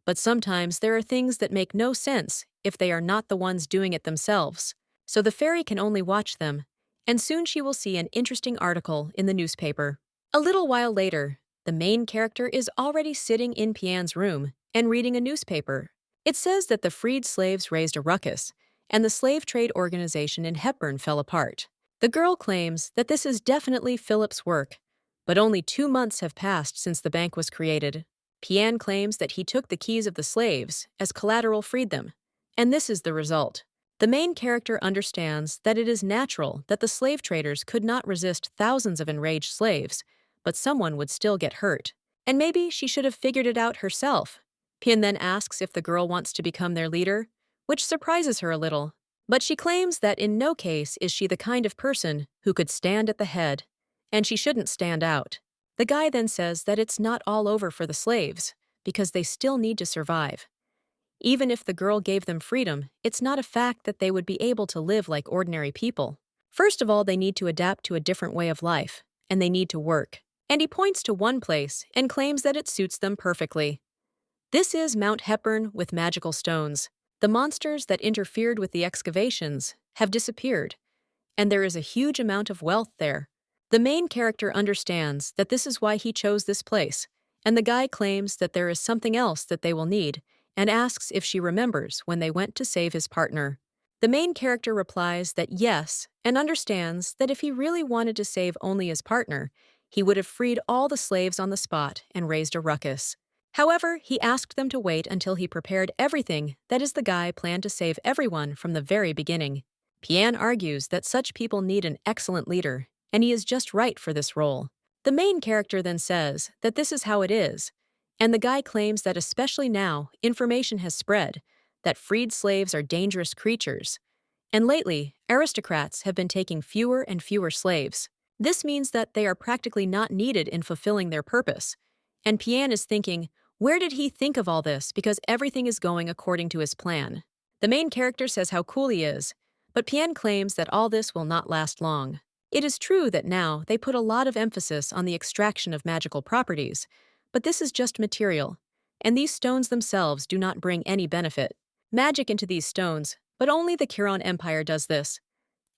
But sometimes there are things that make no sense if they are not the ones doing it themselves. So the fairy can only watch them, and soon she will see an interesting article in the newspaper. A little while later, the main character is already sitting in Pian's room and reading a newspaper. It says that the freed slaves raised a ruckus, and the slave trade organization in Hepburn fell apart. The girl claims that this is definitely Philip's work, but only 2 months have passed since the bank was created. Pian claims that he took the keys of the slaves as collateral freed them, and this is the result. The main character understands that it is natural that the slave traders could not resist thousands of enraged slaves, but someone would still get hurt. And maybe she should have figured it out herself. Pian then asks if the girl wants to become their leader, which surprises her a little. But she claims that in no case is she the kind of person who could stand at the head, and she shouldn't stand out. The guy then says that it's not all over for the slaves, because they still need to survive. Even if the girl gave them freedom, it's not a fact that they would be able to live like ordinary people. First of all, they need to adapt to a different way of life, and they need to work. And he points to one place and claims that it suits them perfectly. This is Mount Hepburn with magical stones. The monsters that interfered with the excavations have disappeared, and there is a huge amount of wealth there. The main character understands that this is why he chose this place, and the guy claims that there is something else that they will need, and asks if she remembers when they went to save his partner. The main character replies that yes, and understands that if he really wanted to save only his partner, he would have freed all the slaves on the spot and raised a ruckus. However, he asked them to wait until he prepared everything, that is, the guy planned to save everyone from the very beginning. Pian argues that such people need an excellent leader, and he is just right for this role. The main character then says that this is how it is, and the guy claims that especially now, information has spread, that freed slaves are dangerous creatures. And lately, aristocrats have been taking fewer and fewer slaves. This means that they are practically not needed in fulfilling their purpose. And Pian is thinking, where did he think of all this, because everything is going according to his plan? The main character says how cool he is, but Pian claims that all this will not last long. It is true that now they put a lot of emphasis on the extraction of magical properties, but this is just material, and these stones themselves do not bring any benefit. Magic into these stones, but only the Chiron Empire does this.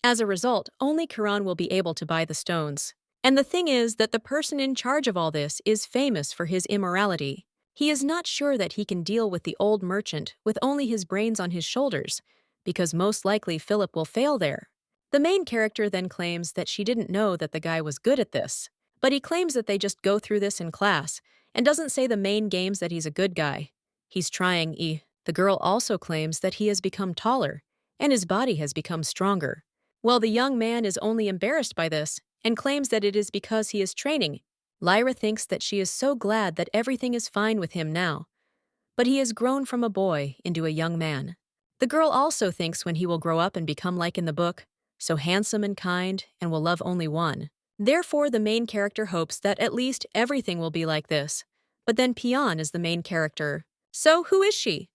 As a result, only Chiron will be able to buy the stones. And the thing is that the person in charge of all this is famous for his immorality. He is not sure that he can deal with the old merchant with only his brains on his shoulders, because most likely Philip will fail there. The main character then claims that she didn't know that the guy was good at this, but he claims that they just go through this in class, and doesn't say the main games that he's a good guy. He's trying. The girl also claims that he has become taller, and his body has become stronger. Well, the young man is only embarrassed by this, and claims that it is because he is training. Lyra thinks that she is so glad that everything is fine with him now, but he has grown from a boy into a young man. The girl also thinks when he will grow up and become like in the book, so handsome and kind, and will love only one. Therefore, the main character hopes that at least everything will be like this. But then Pian is the main character. So who is she?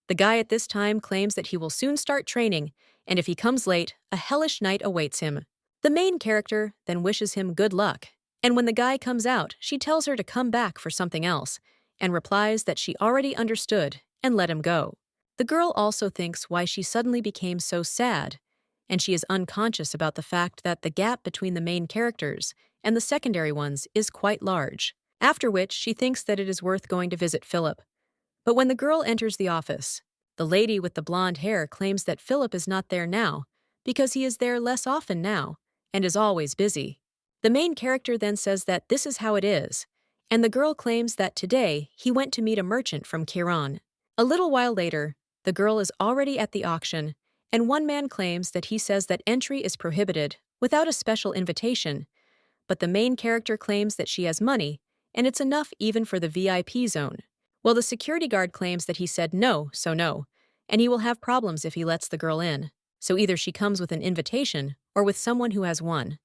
The guy at this time claims that he will soon start training, and if he comes late, a hellish night awaits him. The main character then wishes him good luck, and when the guy comes out, she tells her to come back for something else, and replies that she already understood and let him go. The girl also thinks why she suddenly became so sad, and she is unconscious about the fact that the gap between the main characters and the secondary ones is quite large, after which she thinks that it is worth going to visit Philip. But when the girl enters the office, the lady with the blonde hair claims that Philip is not there now, because he is there less often now, and is always busy. The main character then says that this is how it is, and the girl claims that today he went to meet a merchant from Chiron. A little while later, the girl is already at the auction, and one man claims that he says that entry is prohibited without a special invitation, but the main character claims that she has money, and it's enough even for the VIP zone. Well, the security guard claims that he said no, so no, and he will have problems if he lets the girl in, so either she comes with an invitation or with someone who has one.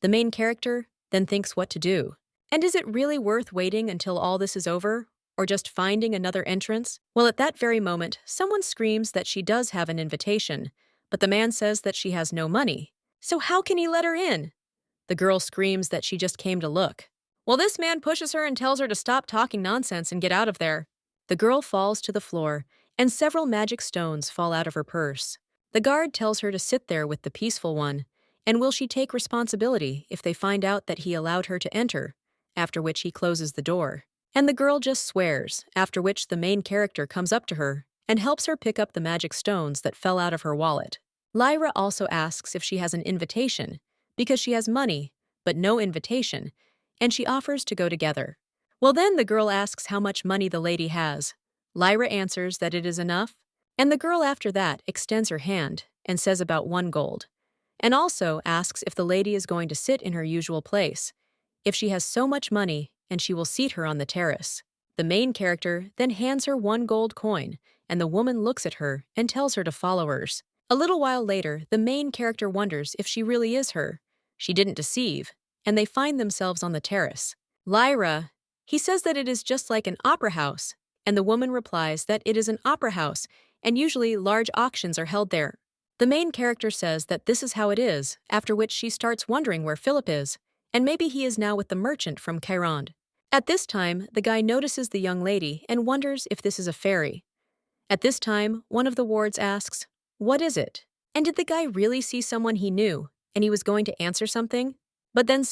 The main character then thinks what to do. And is it really worth waiting until all this is over, or just finding another entrance? Well, at that very moment, someone screams that she does have an invitation, but the man says that she has no money. So how can he let her in? The girl screams that she just came to look. Well, this man pushes her and tells her to stop talking nonsense and get out of there. The girl falls to the floor, and several magic stones fall out of her purse. The guard tells her to sit there with the peaceful one, and will she take responsibility if they find out that he allowed her to enter, after which he closes the door. And the girl just swears, after which the main character comes up to her and helps her pick up the magic stones that fell out of her wallet. Lyra also asks if she has an invitation, because she has money, but no invitation, and she offers to go together. Well, then the girl asks how much money the lady has. Lyra answers that it is enough, and the girl after that extends her hand and says about 1 gold, and also asks if the lady is going to sit in her usual place, if she has so much money, and she will seat her on the terrace. The main character then hands her 1 gold coin, and the woman looks at her and tells her to follow hers. A little while later, the main character wonders if she really is her. She didn't deceive, and they find themselves on the terrace. Lyra, he says that it is just like an opera house, and the woman replies that it is an opera house, and usually large auctions are held there. The main character says that this is how it is, after which she starts wondering where Philip is, and maybe he is now with the merchant from Chiron. At this time, the guy notices the young lady and wonders if this is a fairy. At this time, one of the wards asks, "What is it?" And did the guy really see someone he knew, and he was going to answer something? But then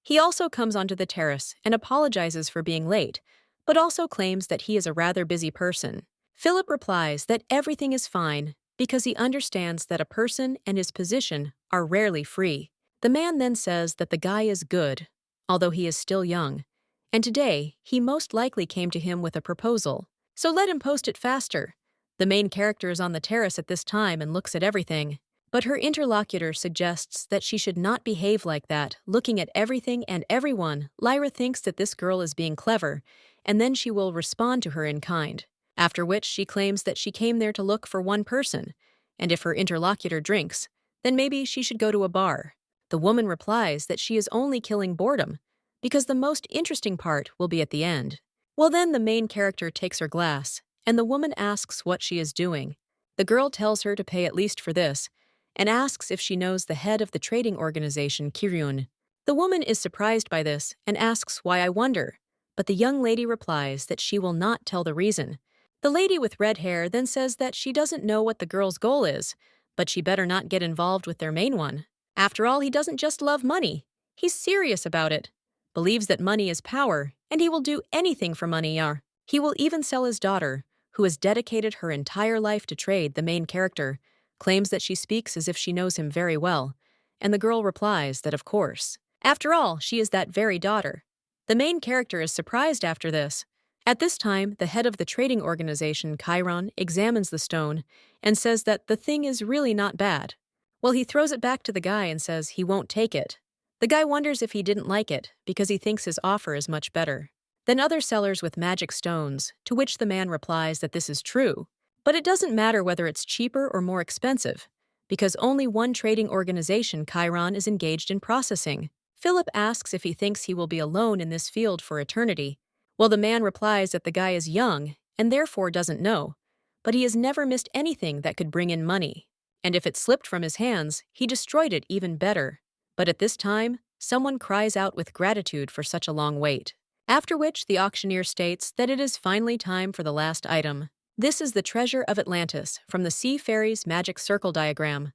he also comes onto the terrace and apologizes for being late, but also claims that he is a rather busy person. Philip replies that everything is fine because he understands that a person and his position are rarely free. The man then says that the guy is good, although he is still young, and today he most likely came to him with a proposal, so let him post it faster. The main character is on the terrace at this time and looks at everything, but her interlocutor suggests that she should not behave like that, looking at everything and everyone. Lyra thinks that this girl is being clever, and then she will respond to her in kind, after which she claims that she came there to look for one person, and if her interlocutor drinks, then maybe she should go to a bar. The woman replies that she is only killing boredom, because the most interesting part will be at the end. Well, then the main character takes her glass, and the woman asks what she is doing. The girl tells her to pay at least for this, and asks if she knows the head of the trading organization, Chiron. The woman is surprised by this and asks why I wonder, but the young lady replies that she will not tell the reason. The lady with red hair then says that she doesn't know what the girl's goal is, but she better not get involved with their main one. After all, he doesn't just love money. He's serious about it, believes that money is power, and he will do anything for money. He will even sell his daughter, who has dedicated her entire life to trade. The main character claims that she speaks as if she knows him very well, and the girl replies that of course. After all, she is that very daughter. The main character is surprised after this. At this time, the head of the trading organization, Chiron, examines the stone and says that the thing is really not bad. Well, he throws it back to the guy and says he won't take it. The guy wonders if he didn't like it because he thinks his offer is much better than other sellers with magic stones, to which the man replies that this is true, but it doesn't matter whether it's cheaper or more expensive, because only one trading organization, Chiron, is engaged in processing. Philip asks if he thinks he will be alone in this field for eternity. Well, the man replies that the guy is young and therefore doesn't know, but he has never missed anything that could bring in money, and if it slipped from his hands, he destroyed it even better. But at this time, someone cries out with gratitude for such a long wait. After which the auctioneer states that it is finally time for the last item. This is the treasure of Atlantis from the Sea Fairies magic circle diagram.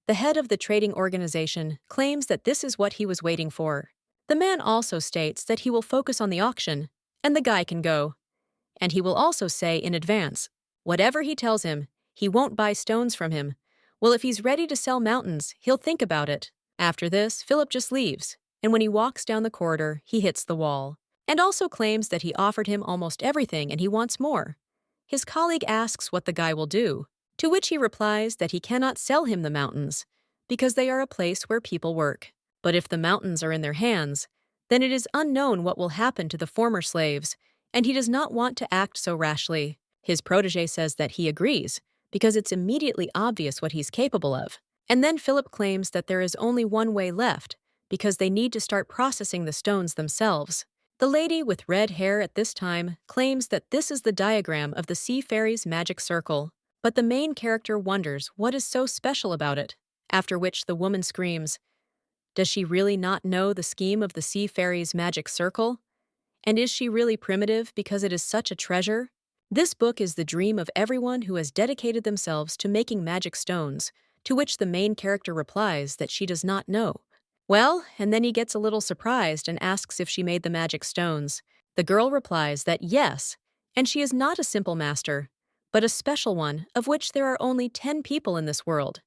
The head of the trading organization claims that this is what he was waiting for. The man also states that he will focus on the auction, and the guy can go. And he will also say in advance, whatever he tells him, he won't buy stones from him. Well, if he's ready to sell mountains, he'll think about it. After this, Philip just leaves, and when he walks down the corridor, he hits the wall, and also claims that he offered him almost everything and he wants more. His colleague asks what the guy will do, to which he replies that he cannot sell him the mountains, because they are a place where people work. But if the mountains are in their hands, then it is unknown what will happen to the former slaves, and he does not want to act so rashly. His protege says that he agrees, because it's immediately obvious what he's capable of. And then Philip claims that there is only one way left, because they need to start processing the stones themselves. The lady with red hair at this time claims that this is the diagram of the Sea Fairies magic circle, but the main character wonders what is so special about it, after which the woman screams, does she really not know the scheme of the Sea Fairies magic circle? And is she really primitive because it is such a treasure? This book is the dream of everyone who has dedicated themselves to making magic stones, to which the main character replies that she does not know. Well, and then he gets a little surprised and asks if she made the magic stones. The girl replies that yes, and she is not a simple master, but a special one of which there are only 10 people in this world.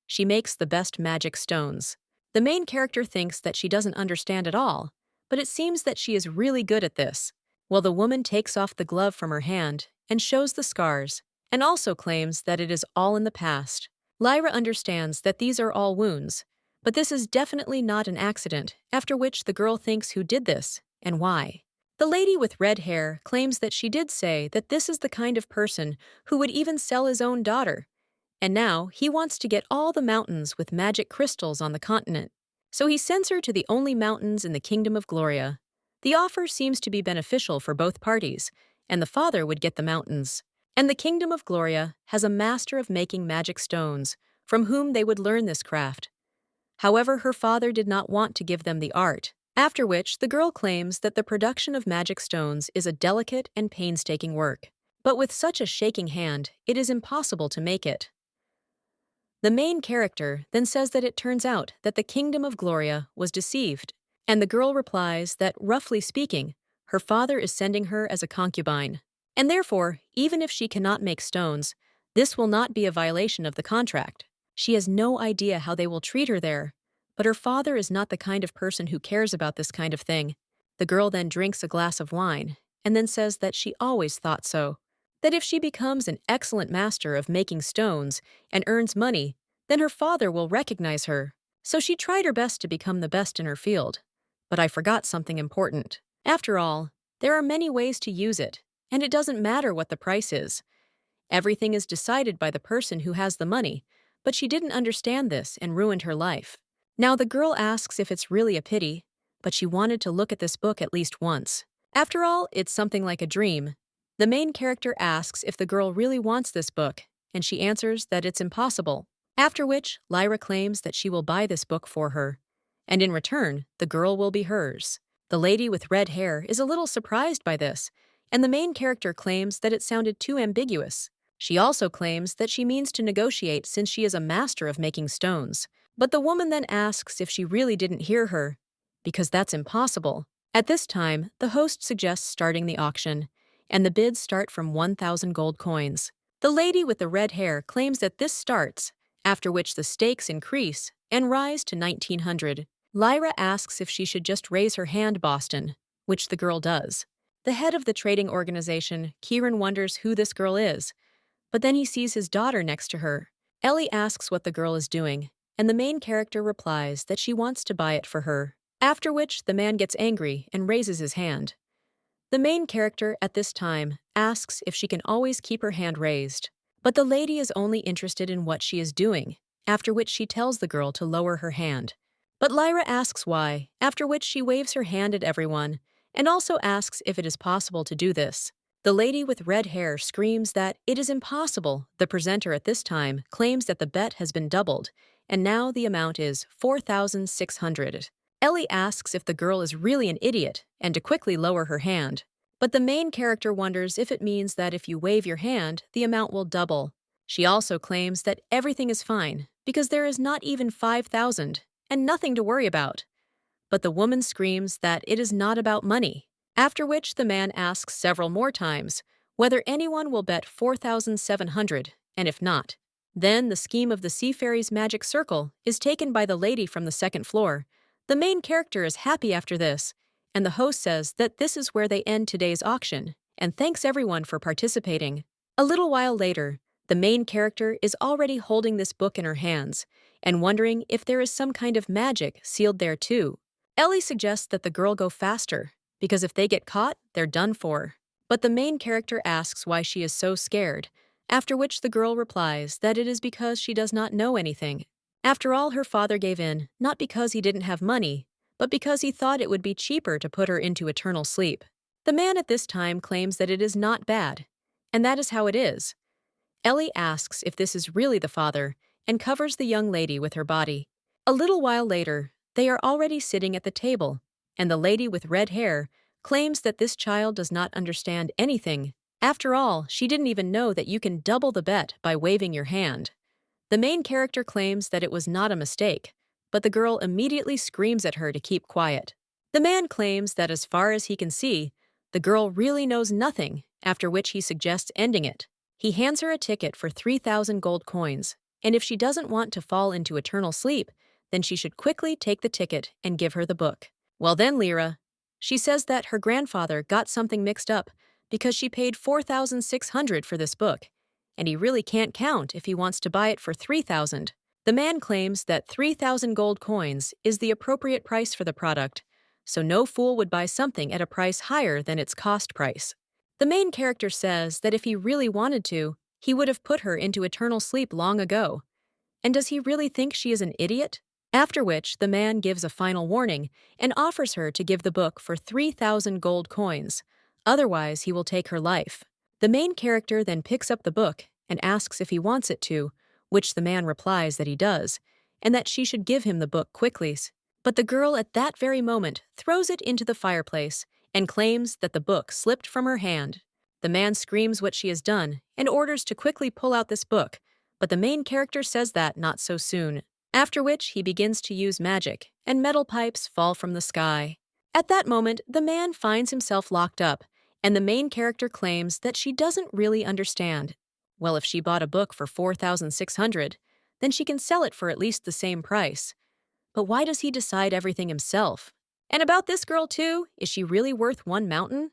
She makes the best magic stones. The main character thinks that she doesn't understand at all, but it seems that she is really good at this. Well, the woman takes off the glove from her hand and shows the scars, and also claims that it is all in the past. Lyra understands that these are all wounds, but this is definitely not an accident, after which the girl thinks who did this and why. The lady with red hair claims that she did say that this is the kind of person who would even sell his own daughter, and now he wants to get all the mountains with magic crystals on the continent. So he sends her to the only mountains in the Kingdom of Gloria. The offer seems to be beneficial for both parties, and the father would get the mountains. And the Kingdom of Gloria has a master of making magic stones, from whom they would learn this craft. However, her father did not want to give them the art, after which the girl claims that the production of magic stones is a delicate and painstaking work. But with such a shaking hand, it is impossible to make it. The main character then says that it turns out that the Kingdom of Gloria was deceived, and the girl replies that, roughly speaking, her father is sending her as a concubine. And therefore, even if she cannot make stones, this will not be a violation of the contract. She has no idea how they will treat her there, but her father is not the kind of person who cares about this kind of thing. The girl then drinks a glass of wine, and then says that she always thought so. That if she becomes an excellent master of making stones and earns money, then her father will recognize her. So she tried her best to become the best in her field. But I forgot something important. After all, there are many ways to use it, and it doesn't matter what the price is. Everything is decided by the person who has the money, but she didn't understand this and ruined her life. Now the girl asks if it's really a pity, but she wanted to look at this book at least once. After all, it's something like a dream. The main character asks if the girl really wants this book, and she answers that it's impossible. After which, Lyra claims that she will buy this book for her, and in return, the girl will be hers. The lady with red hair is a little surprised by this, and the main character claims that it sounded too ambiguous. She also claims that she means to negotiate since she is a master of making stones. But the woman then asks if she really didn't hear her, because that's impossible. At this time, the host suggests starting the auction, and the bids start from 1,000 gold coins. The lady with the red hair claims that this starts, after which the stakes increase and rise to 1,900. Lyra asks if she should just raise her hand, Boston, which the girl does. The head of the trading organization, Chiron, wonders who this girl is, but then he sees his daughter next to her. Ellie asks what the girl is doing, and the main character replies that she wants to buy it for her, after which the man gets angry and raises his hand. The main character at this time asks if she can always keep her hand raised, but the lady is only interested in what she is doing, after which she tells the girl to lower her hand. But Lyra asks why, after which she waves her hand at everyone, and also asks if it is possible to do this. The lady with red hair screams that it is impossible. The presenter at this time claims that the bet has been doubled, and now the amount is 4,600. Ellie asks if the girl is really an idiot and to quickly lower her hand. But the main character wonders if it means that if you wave your hand, the amount will double. She also claims that everything is fine because there is not even 5,000 and nothing to worry about. But the woman screams that it is not about money, after which the man asks several more times whether anyone will bet 4,700, and if not, then the scheme of the Sea Fairy's magic circle is taken by the lady from the second floor. The main character is happy after this, and the host says that this is where they end today's auction, and thanks everyone for participating. A little while later, the main character is already holding this book in her hands, and wondering if there is some kind of magic sealed there too. Ellie suggests that the girl go faster, because if they get caught, they're done for. But the main character asks why she is so scared, after which the girl replies that it is because she does not know anything. After all, her father gave in, not because he didn't have money, but because he thought it would be cheaper to put her into eternal sleep. The man at this time claims that it is not bad, and that is how it is. Ellie asks if this is really the father, and covers the young lady with her body. A little while later, they are already sitting at the table, and the lady with red hair claims that this child does not understand anything. After all, she didn't even know that you can double the bet by waving your hand. The main character claims that it was not a mistake, but the girl immediately screams at her to keep quiet. The man claims that as far as he can see, the girl really knows nothing, after which he suggests ending it. He hands her a ticket for 3,000 gold coins, and if she doesn't want to fall into eternal sleep, then she should quickly take the ticket and give her the book. Well then, Lyra, She says that her grandfather got something mixed up because she paid 4,600 for this book, and he really can't count if he wants to buy it for 3,000. The man claims that 3,000 gold coins is the appropriate price for the product, so no fool would buy something at a price higher than its cost price. The main character says that if he really wanted to, he would have put her into eternal sleep long ago. And does he really think she is an idiot? After which, the man gives a final warning and offers her to give the book for 3,000 gold coins. Otherwise, he will take her life. The main character then picks up the book and asks if he wants it to, which the man replies that he does, and that she should give him the book quickly. But the girl at that very moment throws it into the fireplace and claims that the book slipped from her hand. The man screams what she has done and orders to quickly pull out this book, but the main character says that not so soon. After which he begins to use magic, and metal pipes fall from the sky. At that moment, the man finds himself locked up, and the main character claims that she doesn't really understand. Well, if she bought a book for 4,600, then she can sell it for at least the same price. But why does he decide everything himself? And about this girl too, is she really worth one mountain?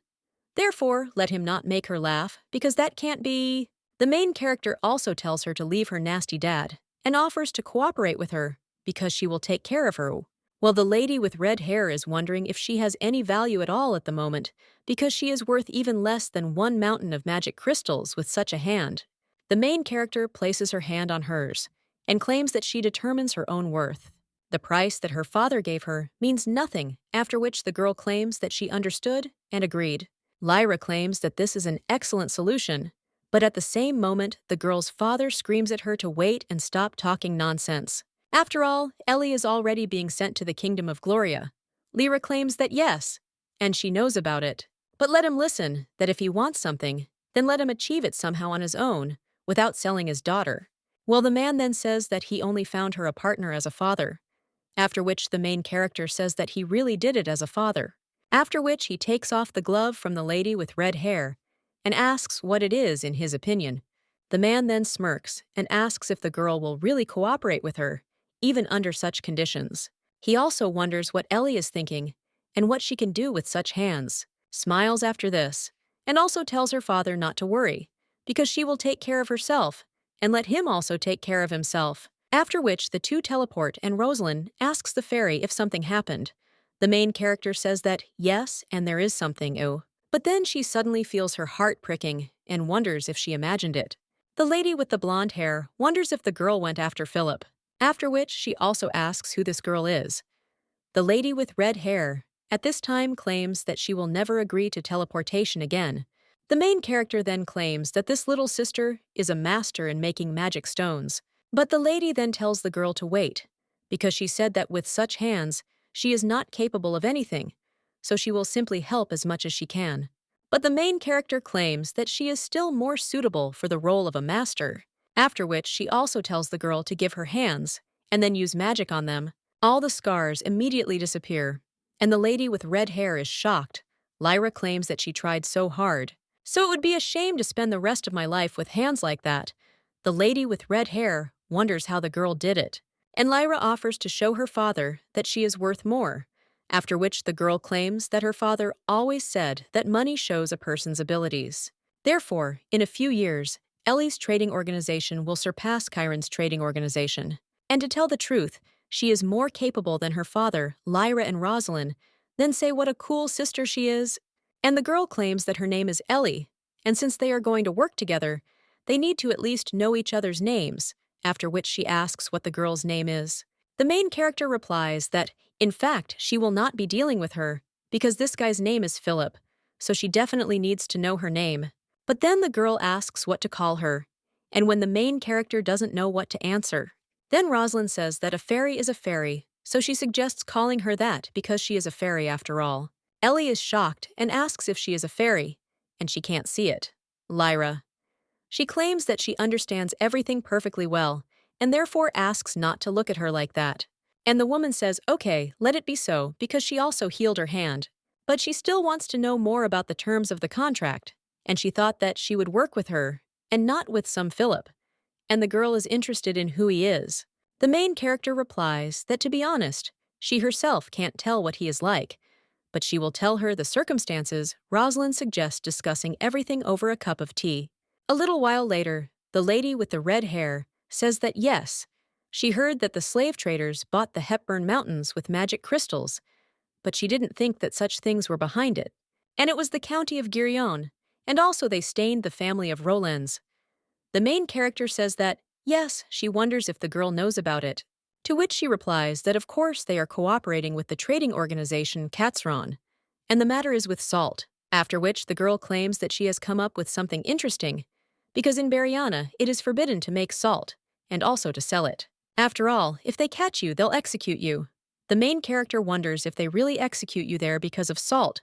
Therefore, let him not make her laugh, because that can't be. The main character also tells her to leave her nasty dad, and offers to cooperate with her, because she will take care of her. While the lady with red hair is wondering if she has any value at all at the moment, because she is worth even less than one mountain of magic crystals with such a hand. The main character places her hand on hers, and claims that she determines her own worth. The price that her father gave her means nothing, after which the girl claims that she understood and agreed. Lyra claims that this is an excellent solution, but at the same moment, the girl's father screams at her to wait and stop talking nonsense. After all, Ellie is already being sent to the Kingdom of Gloria. Lyra claims that yes, and she knows about it. But let him listen, that if he wants something, then let him achieve it somehow on his own, without selling his daughter. Well, the man then says that he only found her a partner as a father, after which the main character says that he really did it as a father. After which he takes off the glove from the lady with red hair, and asks what it is in his opinion. The man then smirks and asks if the girl will really cooperate with her, even under such conditions. He also wonders what Ellie is thinking and what she can do with such hands, smiles after this, and also tells her father not to worry, because she will take care of herself, and let him also take care of himself. After which the two teleport and Rosalind asks the fairy if something happened. The main character says that yes, and there is something, but then she suddenly feels her heart pricking and wonders if she imagined it. The lady with the blonde hair wonders if the girl went after Philip, after which she also asks who this girl is. The lady with red hair at this time claims that she will never agree to teleportation again. The main character then claims that this little sister is a master in making magic stones, but the lady then tells the girl to wait, because she said that with such hands, she is not capable of anything, so she will simply help as much as she can. But the main character claims that she is still more suitable for the role of a master, after which she also tells the girl to give her hands, and then use magic on them. All the scars immediately disappear, and the lady with red hair is shocked. Lyra claims that she tried so hard. So it would be a shame to spend the rest of my life with hands like that. The lady with red hair wonders how the girl did it, and Lyra offers to show her father that she is worth more, after which the girl claims that her father always said that money shows a person's abilities. Therefore, in a few years, Ellie's trading organization will surpass Chiron's trading organization. And to tell the truth, she is more capable than her father, Lyra and Rosalind, then say what a cool sister she is. And the girl claims that her name is Ellie, and since they are going to work together, they need to at least know each other's names, after which she asks what the girl's name is. The main character replies that, in fact, she will not be dealing with her, because this guy's name is Philip, so she definitely needs to know her name. But then the girl asks what to call her, and when the main character doesn't know what to answer. Then Rosalind says that a fairy is a fairy, so she suggests calling her that because she is a fairy after all. Ellie is shocked and asks if she is a fairy, and she can't see it. Lyra. She claims that she understands everything perfectly well, and therefore asks not to look at her like that. And the woman says, okay, let it be so, because she also healed her hand. But she still wants to know more about the terms of the contract, and she thought that she would work with her, and not with some Philip. And the girl is interested in who he is. The main character replies that, to be honest, she herself can't tell what he is like, but she will tell her the circumstances. Rosalind suggests discussing everything over a cup of tea. A little while later, the lady with the red hair says that yes, she heard that the slave traders bought the Hepburn Mountains with magic crystals, but she didn't think that such things were behind it. And it was the county of Chiron, and also they stained the family of Rollens. The main character says that, yes, she wonders if the girl knows about it. To which she replies that of course they are cooperating with the trading organization Chiron, and the matter is with salt, after which the girl claims that she has come up with something interesting, because in Bariana it is forbidden to make salt, and also to sell it. After all, if they catch you, they'll execute you. The main character wonders if they really execute you there because of salt,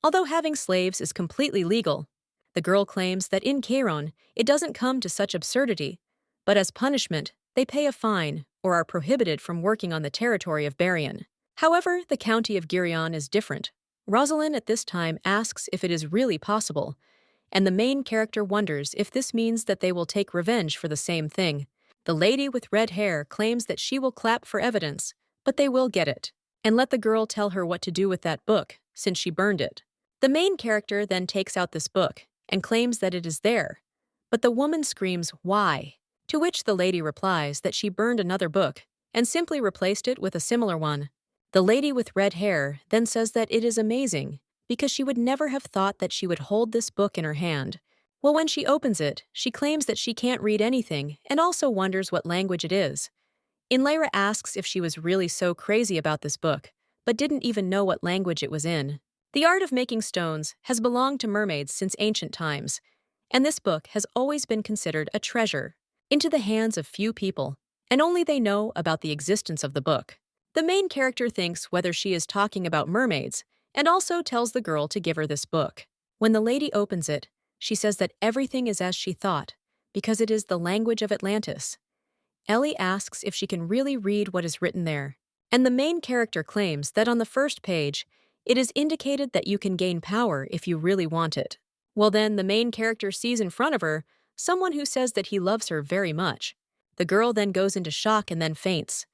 although having slaves is completely legal. The girl claims that in Chiron it doesn't come to such absurdity, but as punishment, they pay a fine or are prohibited from working on the territory of Barian. However, the county of Chiron is different. Rosalind at this time asks if it is really possible, and the main character wonders if this means that they will take revenge for the same thing. The lady with red hair claims that she will clap for evidence, but they will get it, and let the girl tell her what to do with that book, since she burned it. The main character then takes out this book and claims that it is there, but the woman screams, "Why?" To which the lady replies that she burned another book and simply replaced it with a similar one. The lady with red hair then says that it is amazing because she would never have thought that she would hold this book in her hand. Well, when she opens it, she claims that she can't read anything and also wonders what language it is. Lyra asks if she was really so crazy about this book, but didn't even know what language it was in. The art of making stones has belonged to mermaids since ancient times, and this book has always been considered a treasure into the hands of few people, and only they know about the existence of the book. The main character thinks whether she is talking about mermaids, and also tells the girl to give her this book. When the lady opens it, she says that everything is as she thought, because it is the language of Atlantis. Ellie asks if she can really read what is written there, and the main character claims that on the first page, it is indicated that you can gain power if you really want it. Well then, the main character sees in front of her someone who says that he loves her very much. The girl then goes into shock and then faints.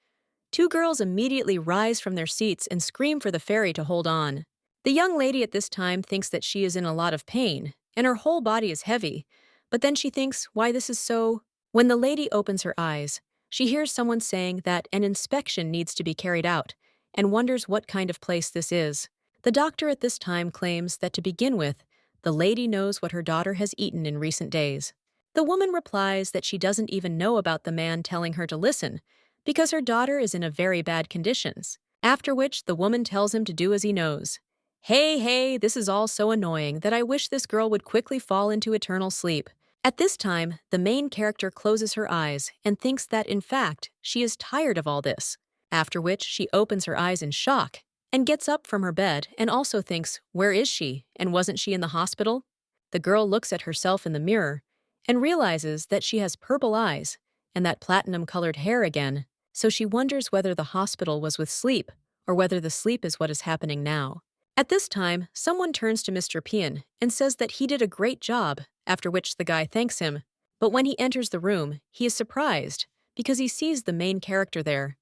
Two girls immediately rise from their seats and scream for the fairy to hold on. The young lady at this time thinks that she is in a lot of pain, and her whole body is heavy, but then she thinks why this is so. When the lady opens her eyes, she hears someone saying that an inspection needs to be carried out, and wonders what kind of place this is. The doctor at this time claims that to begin with, the lady knows what her daughter has eaten in recent days. The woman replies that she doesn't even know about the man telling her to listen, because her daughter is in a very bad conditions, after which the woman tells him to do as he knows. Hey, this is all so annoying that I wish this girl would quickly fall into eternal sleep. At this time, the main character closes her eyes and thinks that, in fact, she is tired of all this, after which she opens her eyes in shock and gets up from her bed and also thinks, where is she, and wasn't she in the hospital? The girl looks at herself in the mirror and realizes that she has purple eyes and that platinum-colored hair again, so she wonders whether the hospital was with sleep or whether the sleep is what is happening now. At this time, someone turns to Mr. Pian and says that he did a great job, after which the guy thanks him. But when he enters the room, he is surprised because he sees the main character there.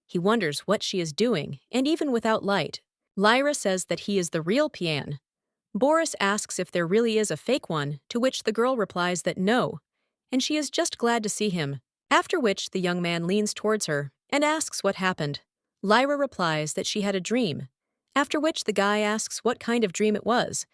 He wonders what she is doing, and even without light. Lyra says that he is the real Pian. Boris asks if there really is a fake one, to which the girl replies that no, and she is just glad to see him, after which the young man leans towards her and asks what happened. Lyra replies that she had a dream, after which the guy asks what kind of dream it was,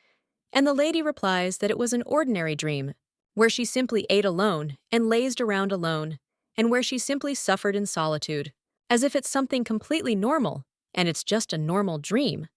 and the lady replies that it was an ordinary dream, where she simply ate alone and lazed around alone, and where she simply suffered in solitude, as if it's something completely normal, and it's just a normal dream.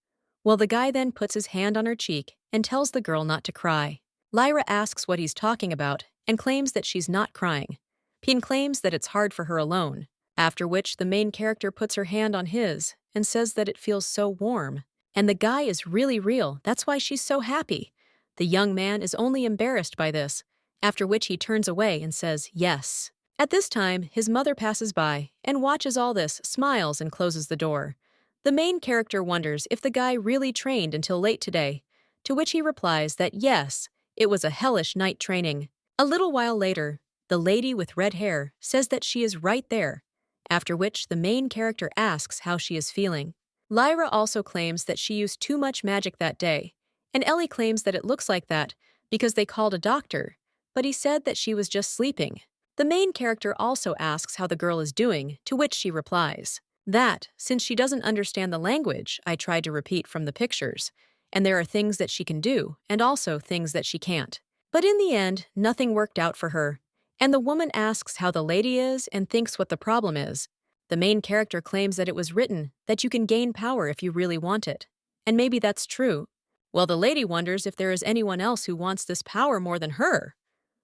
Well, the guy then puts his hand on her cheek and tells the girl not to cry. Lyra asks what he's talking about and claims that she's not crying. Pian claims that it's hard for her alone, after which the main character puts her hand on his and says that it feels so warm. And the guy is really real, that's why she's so happy. The young man is only embarrassed by this, after which he turns away and says yes. At this time, his mother passes by and watches all this, smiles, and closes the door. The main character wonders if the guy really trained until late today, to which he replies that yes, it was a hellish night training. A little while later, the lady with red hair says that she is right there, after which the main character asks how she is feeling. Lyra also claims that she used too much magic that day, and Ellie claims that it looks like that because they called a doctor, but he said that she was just sleeping. The main character also asks how the girl is doing, to which she replies that, since she doesn't understand the language, I tried to repeat from the pictures, and there are things that she can do, and also things that she can't. But in the end, nothing worked out for her, and the woman asks how the lady is and thinks what the problem is. The main character claims that it was written that you can gain power if you really want it. And maybe that's true. Well, the lady wonders if there is anyone else who wants this power more than her.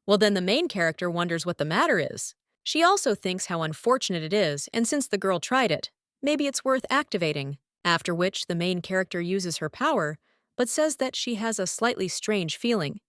Well, then the main character wonders what the matter is. She also thinks how unfortunate it is, and since the girl tried it, maybe it's worth activating. After which, the main character uses her power, but says that she has a slightly strange feeling.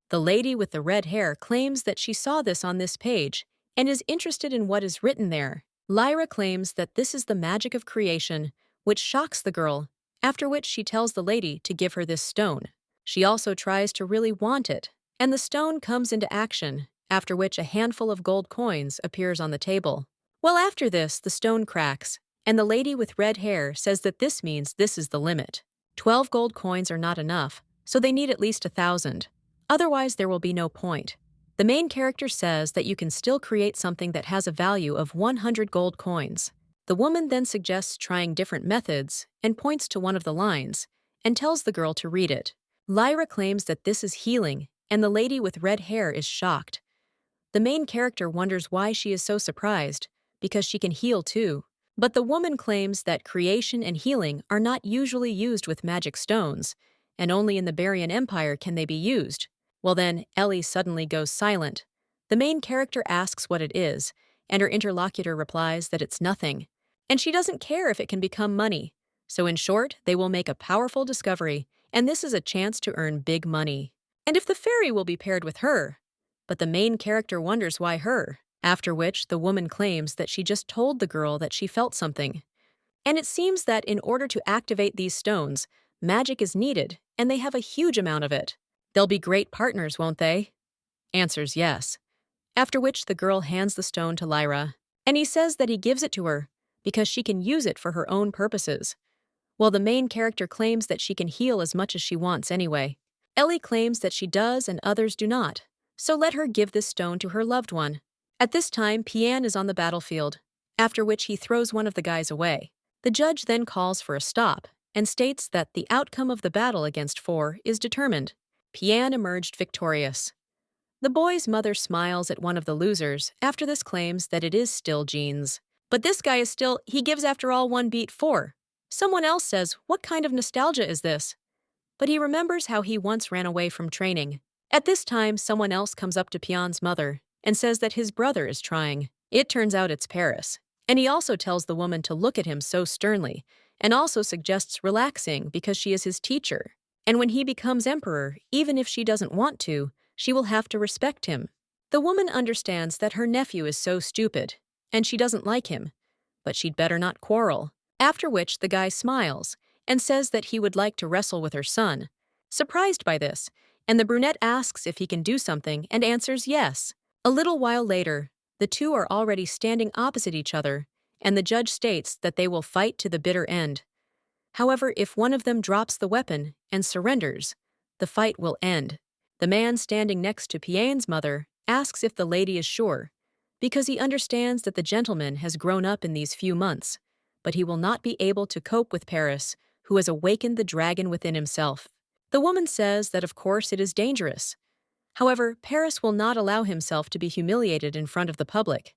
The lady with the red hair claims that she saw this on this page and is interested in what is written there. Lyra claims that this is the magic of creation, which shocks the girl, after which she tells the lady to give her this stone. She also tries to really want it, and the stone comes into action, after which a handful of gold coins appears on the table. Well, after this, the stone cracks, and the lady with red hair says that this means this is the limit. 12 gold coins are not enough, so they need at least 1,000. Otherwise, there will be no point. The main character says that you can still create something that has a value of 100 gold coins. The woman then suggests trying different methods and points to one of the lines and tells the girl to read it. Lyra claims that this is healing, and the lady with red hair is shocked. The main character wonders why she is so surprised, because she can heal too. But the woman claims that creation and healing are not usually used with magic stones, and only in the Barian Empire can they be used. Well then, Ellie suddenly goes silent. The main character asks what it is, and her interlocutor replies that it's nothing. And she doesn't care if it can become money. So in short, they will make a powerful discovery, and this is a chance to earn big money. And if the fairy will be paired with her. But the main character wonders why her. After which, the woman claims that she just told the girl that she felt something. And it seems that in order to activate these stones, magic is needed, and they have a huge amount of it. They'll be great partners, won't they? Answers yes. After which the girl hands the stone to Lyra, and he says that he gives it to her because she can use it for her own purposes. While the main character claims that she can heal as much as she wants anyway. Ellie claims that she does and others do not, so let her give this stone to her loved one. At this time, Pian is on the battlefield, after which he throws one of the guys away. The judge then calls for a stop and states that the outcome of the battle against 4 is determined. Pian emerged victorious. The boy's mother smiles at one of the losers after this claims that it is still Jean's. But this guy is still, he gives after all 1 beat 4. Someone else says, what kind of nostalgia is this? But he remembers how he once ran away from training. At this time, someone else comes up to Pian's mother and says that his brother is trying. It turns out it's Paris. And he also tells the woman to look at him so sternly, and also suggests relaxing because she is his teacher. And when he becomes emperor, even if she doesn't want to, she will have to respect him. The woman understands that her nephew is so stupid, and she doesn't like him, but she'd better not quarrel. After which the guy smiles and says that he would like to wrestle with her son. Surprised by this, and the brunette asks if he can do something and answers yes. A little while later, the two are already standing opposite each other, and the judge states that they will fight to the bitter end. However, if one of them drops the weapon and surrenders, the fight will end. The man standing next to Pian's mother asks if the lady is sure, because he understands that the gentleman has grown up in these few months, but he will not be able to cope with Paris, who has awakened the dragon within himself. The woman says that of course it is dangerous. However, Paris will not allow himself to be humiliated in front of the public.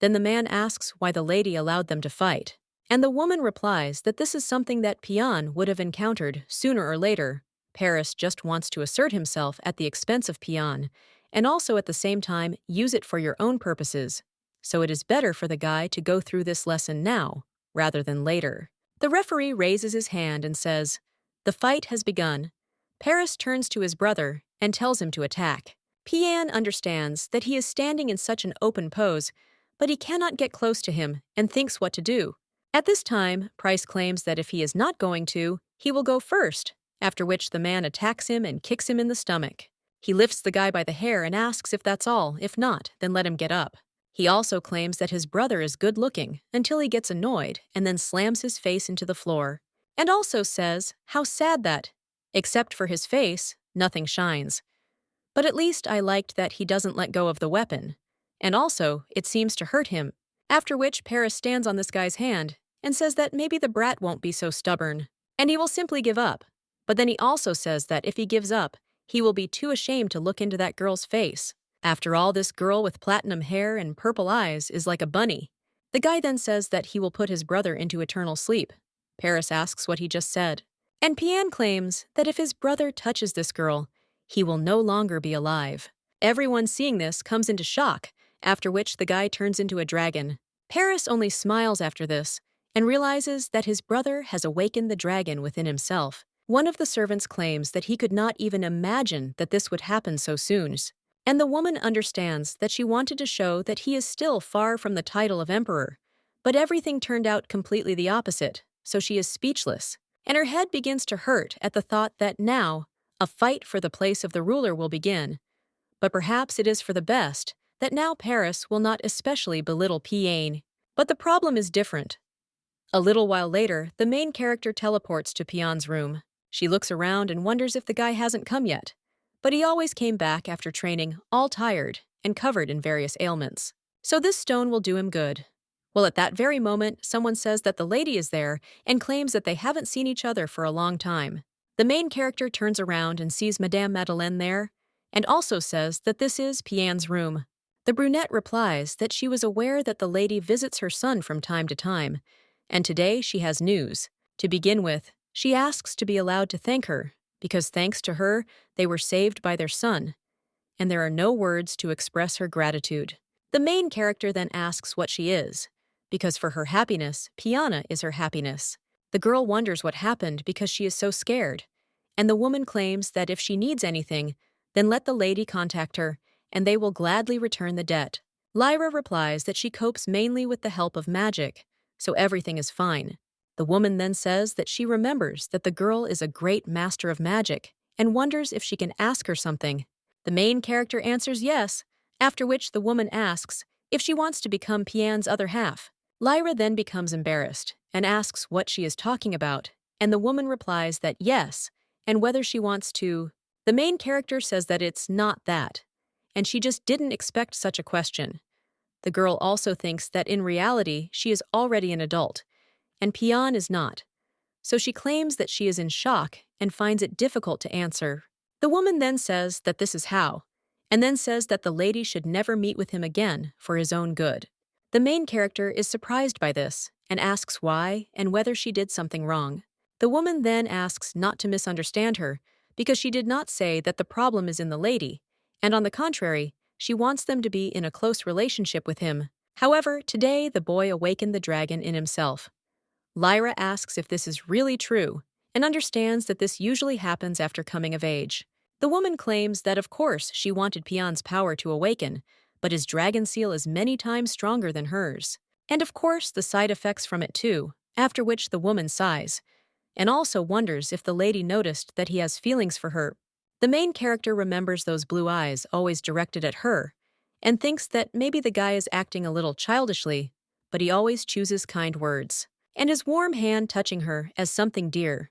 Then the man asks why the lady allowed them to fight. And the woman replies that this is something that Pian would have encountered sooner or later. Paris just wants to assert himself at the expense of Pian, and also at the same time use it for your own purposes. So it is better for the guy to go through this lesson now, rather than later. The referee raises his hand and says, "The fight has begun." Paris turns to his brother and tells him to attack. Pian understands that he is standing in such an open pose, but he cannot get close to him and thinks what to do. At this time, Price claims that if he is not going to, he will go first, after which the man attacks him and kicks him in the stomach. He lifts the guy by the hair and asks if that's all. If not, then let him get up. He also claims that his brother is good-looking until he gets annoyed and then slams his face into the floor, and also says how sad that, except for his face, nothing shines. But at least I liked that he doesn't let go of the weapon. And also, it seems to hurt him. After which, Paris stands on this guy's hand and says that maybe the brat won't be so stubborn, and he will simply give up. But then he also says that if he gives up, he will be too ashamed to look into that girl's face. After all, this girl with platinum hair and purple eyes is like a bunny. The guy then says that he will put his brother into eternal sleep. Paris asks what he just said. And Pian claims that if his brother touches this girl, he will no longer be alive. Everyone seeing this comes into shock, after which the guy turns into a dragon. Paris only smiles after this and realizes that his brother has awakened the dragon within himself. One of the servants claims that he could not even imagine that this would happen so soon. And the woman understands that she wanted to show that he is still far from the title of emperor. But everything turned out completely the opposite, so she is speechless. And her head begins to hurt at the thought that now, a fight for the place of the ruler will begin. But perhaps it is for the best that now Paris will not especially belittle Pian. But the problem is different. A little while later, the main character teleports to Pian's room. She looks around and wonders if the guy hasn't come yet. But he always came back after training, all tired and covered in various ailments. So this stone will do him good. Well, at that very moment, someone says that the lady is there and claims that they haven't seen each other for a long time. The main character turns around and sees Madame Madeleine there, and also says that this is Pian's room. The brunette replies that she was aware that the lady visits her son from time to time, and today she has news. To begin with, she asks to be allowed to thank her, because thanks to her, they were saved by their son, and there are no words to express her gratitude. The main character then asks what she is, because for her happiness, Piana is her happiness. The girl wonders what happened because she is so scared, and the woman claims that if she needs anything, then let the lady contact her, and they will gladly return the debt. Lyra replies that she copes mainly with the help of magic, so everything is fine. The woman then says that she remembers that the girl is a great master of magic and wonders if she can ask her something. The main character answers yes, after which the woman asks if she wants to become Pian's other half. Lyra then becomes embarrassed and asks what she is talking about, and the woman replies that yes, and whether she wants to. The main character says that it's not that, and she just didn't expect such a question. The girl also thinks that in reality she is already an adult, and Pian is not. So she claims that she is in shock and finds it difficult to answer. The woman then says that this is how, and then says that the lady should never meet with him again for his own good. The main character is surprised by this and asks why and whether she did something wrong. The woman then asks not to misunderstand her because she did not say that the problem is in the lady, and on the contrary, she wants them to be in a close relationship with him. However, today the boy awakened the dragon in himself. Lyra asks if this is really true and understands that this usually happens after coming of age. The woman claims that of course she wanted Pian's power to awaken, but his dragon seal is many times stronger than hers. And of course the side effects from it too, after which the woman sighs, and also wonders if the lady noticed that he has feelings for her. The main character remembers those blue eyes always directed at her, and thinks that maybe the guy is acting a little childishly, but he always chooses kind words, and his warm hand touching her as something dear.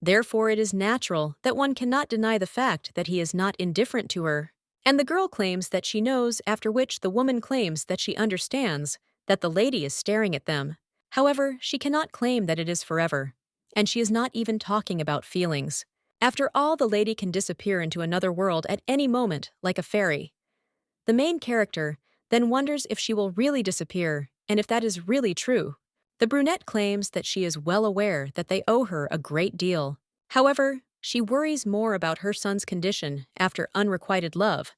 Therefore it is natural that one cannot deny the fact that he is not indifferent to her. And the girl claims that she knows, after which the woman claims that she understands that the lady is staring at them. However, she cannot claim that it is forever, and she is not even talking about feelings. After all, the lady can disappear into another world at any moment, like a fairy. The main character then wonders if she will really disappear, and if that is really true. The brunette claims that she is well aware that they owe her a great deal. However, she worries more about her son's condition after unrequited love,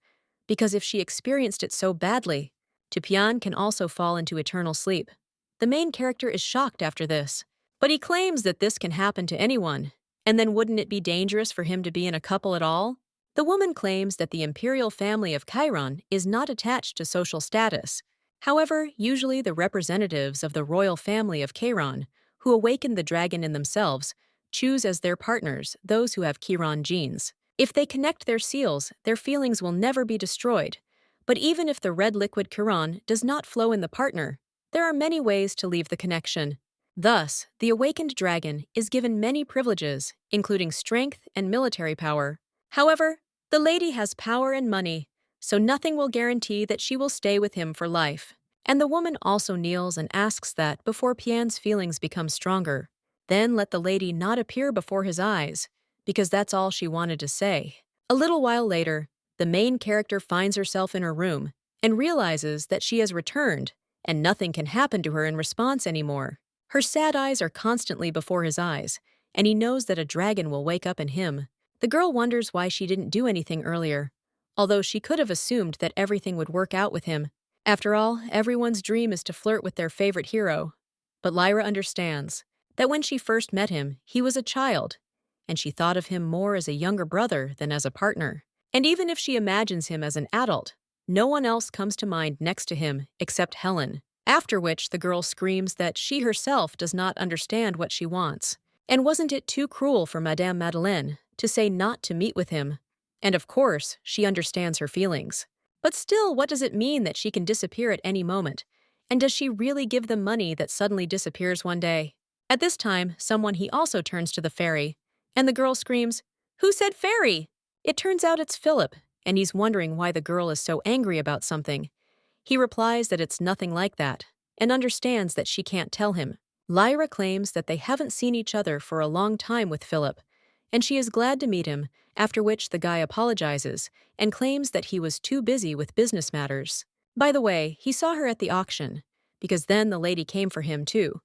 because if she experienced it so badly, Pian can also fall into eternal sleep. The main character is shocked after this, but he claims that this can happen to anyone, and then wouldn't it be dangerous for him to be in a couple at all? The woman claims that the imperial family of Chiron is not attached to social status. However, usually the representatives of the royal family of Chiron, who awaken the dragon in themselves, choose as their partners those who have Chiron genes. If they connect their seals, their feelings will never be destroyed, But even if the red liquid Chiron does not flow in the partner, there are many ways to leave the connection. Thus, the awakened dragon is given many privileges, including strength and military power. However, the lady has power and money, so nothing will guarantee that she will stay with him for life. And the woman also kneels and asks that before Pian's feelings become stronger, then let the lady not appear before his eyes, because that's all she wanted to say. A little while later, the main character finds herself in her room and realizes that she has returned and nothing can happen to her in response anymore. Her sad eyes are constantly before his eyes, and he knows that a dragon will wake up in him. The girl wonders why she didn't do anything earlier, although she could have assumed that everything would work out with him. After all, everyone's dream is to flirt with their favorite hero. But Lyra understands that when she first met him, he was a child, and she thought of him more as a younger brother than as a partner. And even if she imagines him as an adult, no one else comes to mind next to him except Helen. After which the girl screams that she herself does not understand what she wants. And wasn't it too cruel for Madame Madeleine to say not to meet with him? And of course, she understands her feelings. But still, what does it mean that she can disappear at any moment? And does she really give them money that suddenly disappears one day? At this time, someone he also turns to the fairy, and the girl screams, "Who said fairy?" It turns out it's Philip, and he's wondering why the girl is so angry about something. He replies that it's nothing like that, and understands that she can't tell him. Lyra claims that they haven't seen each other for a long time with Philip, and she is glad to meet him, after which the guy apologizes and claims that he was too busy with business matters. By the way, he saw her at the auction, because then the lady came for him too,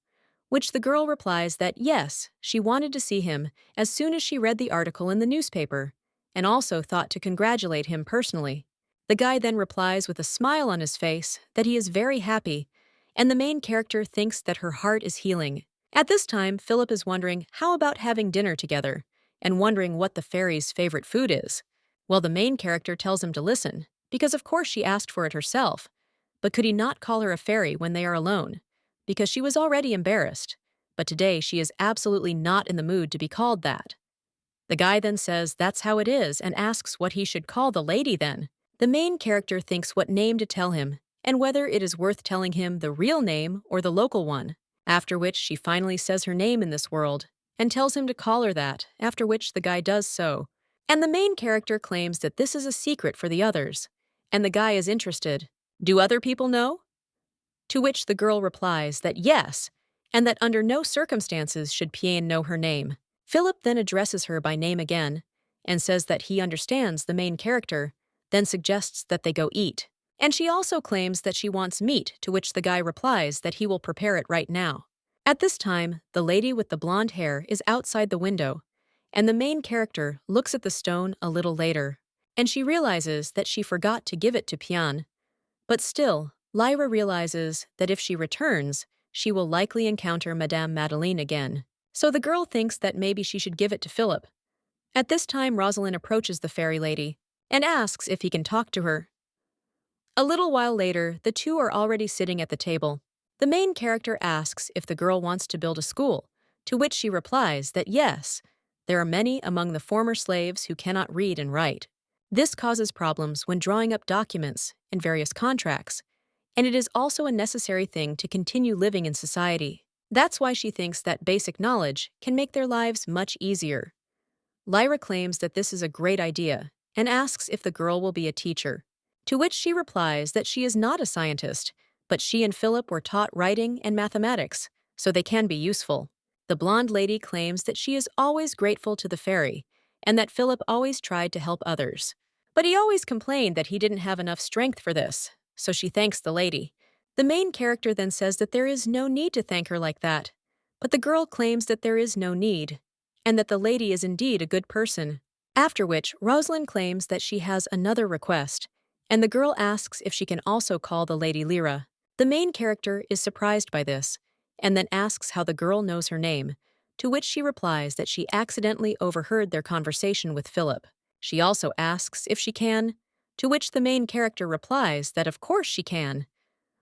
which the girl replies that yes, she wanted to see him as soon as she read the article in the newspaper, and also thought to congratulate him personally. The guy then replies with a smile on his face that he is very happy, and the main character thinks that her heart is healing. At this time, Philip is wondering how about having dinner together, and wondering what the fairy's favorite food is. Well, the main character tells him to listen, because of course she asked for it herself. But could he not call her a fairy when they are alone? Because she was already embarrassed, but today she is absolutely not in the mood to be called that. The guy then says that's how it is and asks what he should call the lady then. The main character thinks what name to tell him, and whether it is worth telling him the real name or the local one, after which she finally says her name in this world, and tells him to call her that, after which the guy does so. And the main character claims that this is a secret for the others, and the guy is interested. Do other people know? To which the girl replies that yes, and that under no circumstances should Pian know her name. Philip then addresses her by name again, and says that he understands the main character, then suggests that they go eat. And she also claims that she wants meat, to which the guy replies that he will prepare it right now. At this time, the lady with the blonde hair is outside the window, and the main character looks at the stone a little later, and she realizes that she forgot to give it to Pian. But still, Lyra realizes that if she returns, she will likely encounter Madame Madeleine again. So the girl thinks that maybe she should give it to Philip. At this time, Rosalind approaches the fairy lady and asks if he can talk to her. A little while later, the two are already sitting at the table. The main character asks if the girl wants to build a school, to which she replies that yes, there are many among the former slaves who cannot read and write. This causes problems when drawing up documents and various contracts, and it is also a necessary thing to continue living in society. That's why she thinks that basic knowledge can make their lives much easier. Lyra claims that this is a great idea and asks if the girl will be a teacher, to which she replies that she is not a scientist, but she and Philip were taught writing and mathematics, so they can be useful. The blonde lady claims that she is always grateful to the fairy, and that Philip always tried to help others. But he always complained that he didn't have enough strength for this, so she thanks the lady. The main character then says that there is no need to thank her like that, but the girl claims that there is no need, and that the lady is indeed a good person. After which, Rosalind claims that she has another request, and the girl asks if she can also call the lady Lyra. The main character is surprised by this, and then asks how the girl knows her name, to which she replies that she accidentally overheard their conversation with Philip. She also asks if she can, to which the main character replies that of course she can,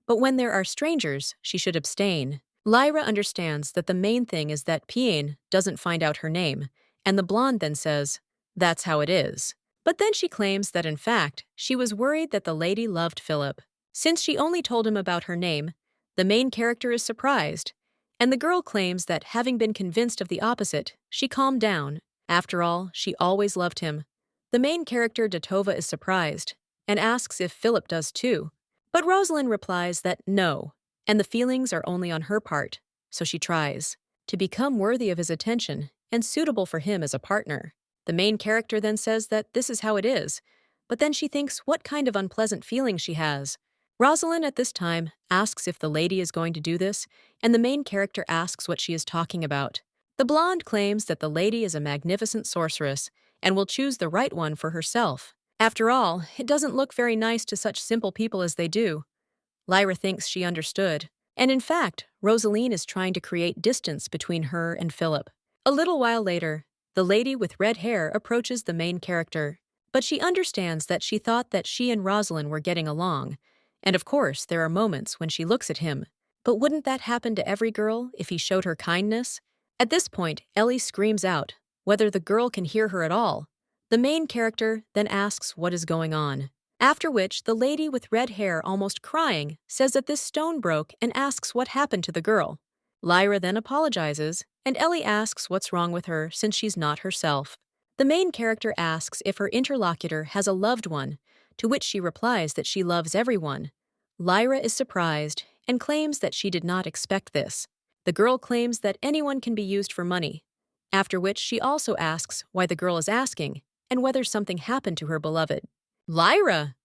but when there are strangers, she should abstain. Lyra understands that the main thing is that Pian doesn't find out her name, and the blonde then says, "That's how it is." But then she claims that in fact, she was worried that the lady loved Philip. Since she only told him about her name, the main character is surprised, and the girl claims that having been convinced of the opposite, she calmed down. After all, she always loved him. The main character Datova is surprised and asks if Philip does too. But Rosalind replies that no, and the feelings are only on her part, so she tries to become worthy of his attention and suitable for him as a partner. The main character then says that this is how it is, but then she thinks what kind of unpleasant feeling she has. Rosalind at this time asks if the lady is going to do this, and the main character asks what she is talking about. The blonde claims that the lady is a magnificent sorceress and will choose the right one for herself. After all, it doesn't look very nice to such simple people as they do. Lyra thinks she understood, and in fact, Rosaline is trying to create distance between her and Philip. A little while later, the lady with red hair approaches the main character, but she understands that she thought that she and Rosalind were getting along, and of course there are moments when she looks at him. But wouldn't that happen to every girl if he showed her kindness? At this point, Ellie screams out, whether the girl can hear her at all. The main character then asks what is going on. After which, the lady with red hair, almost crying, says that this stone broke and asks what happened to the girl. Lyra then apologizes, and Ellie asks what's wrong with her since she's not herself. The main character asks if her interlocutor has a loved one, to which she replies that she loves everyone. Lyra is surprised and claims that she did not expect this. The girl claims that anyone can be used for money, after which she also asks why the girl is asking and whether something happened to her beloved. Lyra!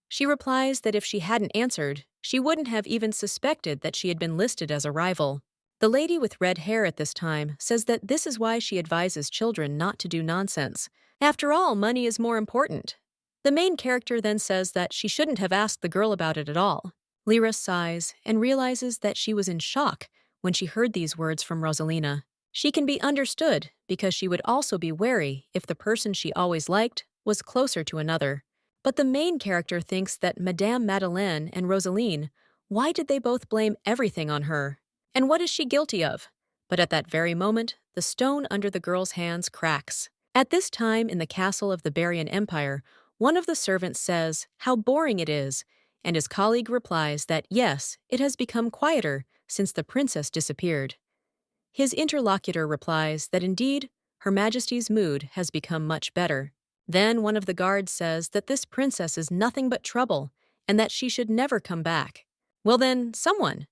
She replies that if she hadn't answered, she wouldn't have even suspected that she had been listed as a rival. The lady with red hair at this time says that this is why she advises children not to do nonsense. After all, money is more important. The main character then says that she shouldn't have asked the girl about it at all. Lyra sighs and realizes that she was in shock when she heard these words from Rosalina. She can be understood because she would also be wary if the person she always liked was closer to another. But the main character thinks that Madame Madeleine and Rosaline, why did they both blame everything on her? And what is she guilty of? But at that very moment, the stone under the girl's hands cracks. At this time in the castle of the Barian Empire, one of the servants says how boring it is, and his colleague replies that yes, it has become quieter since the princess disappeared. His interlocutor replies that indeed, Her Majesty's mood has become much better. Then one of the guards says that this princess is nothing but trouble and that she should never come back. Well then, someone.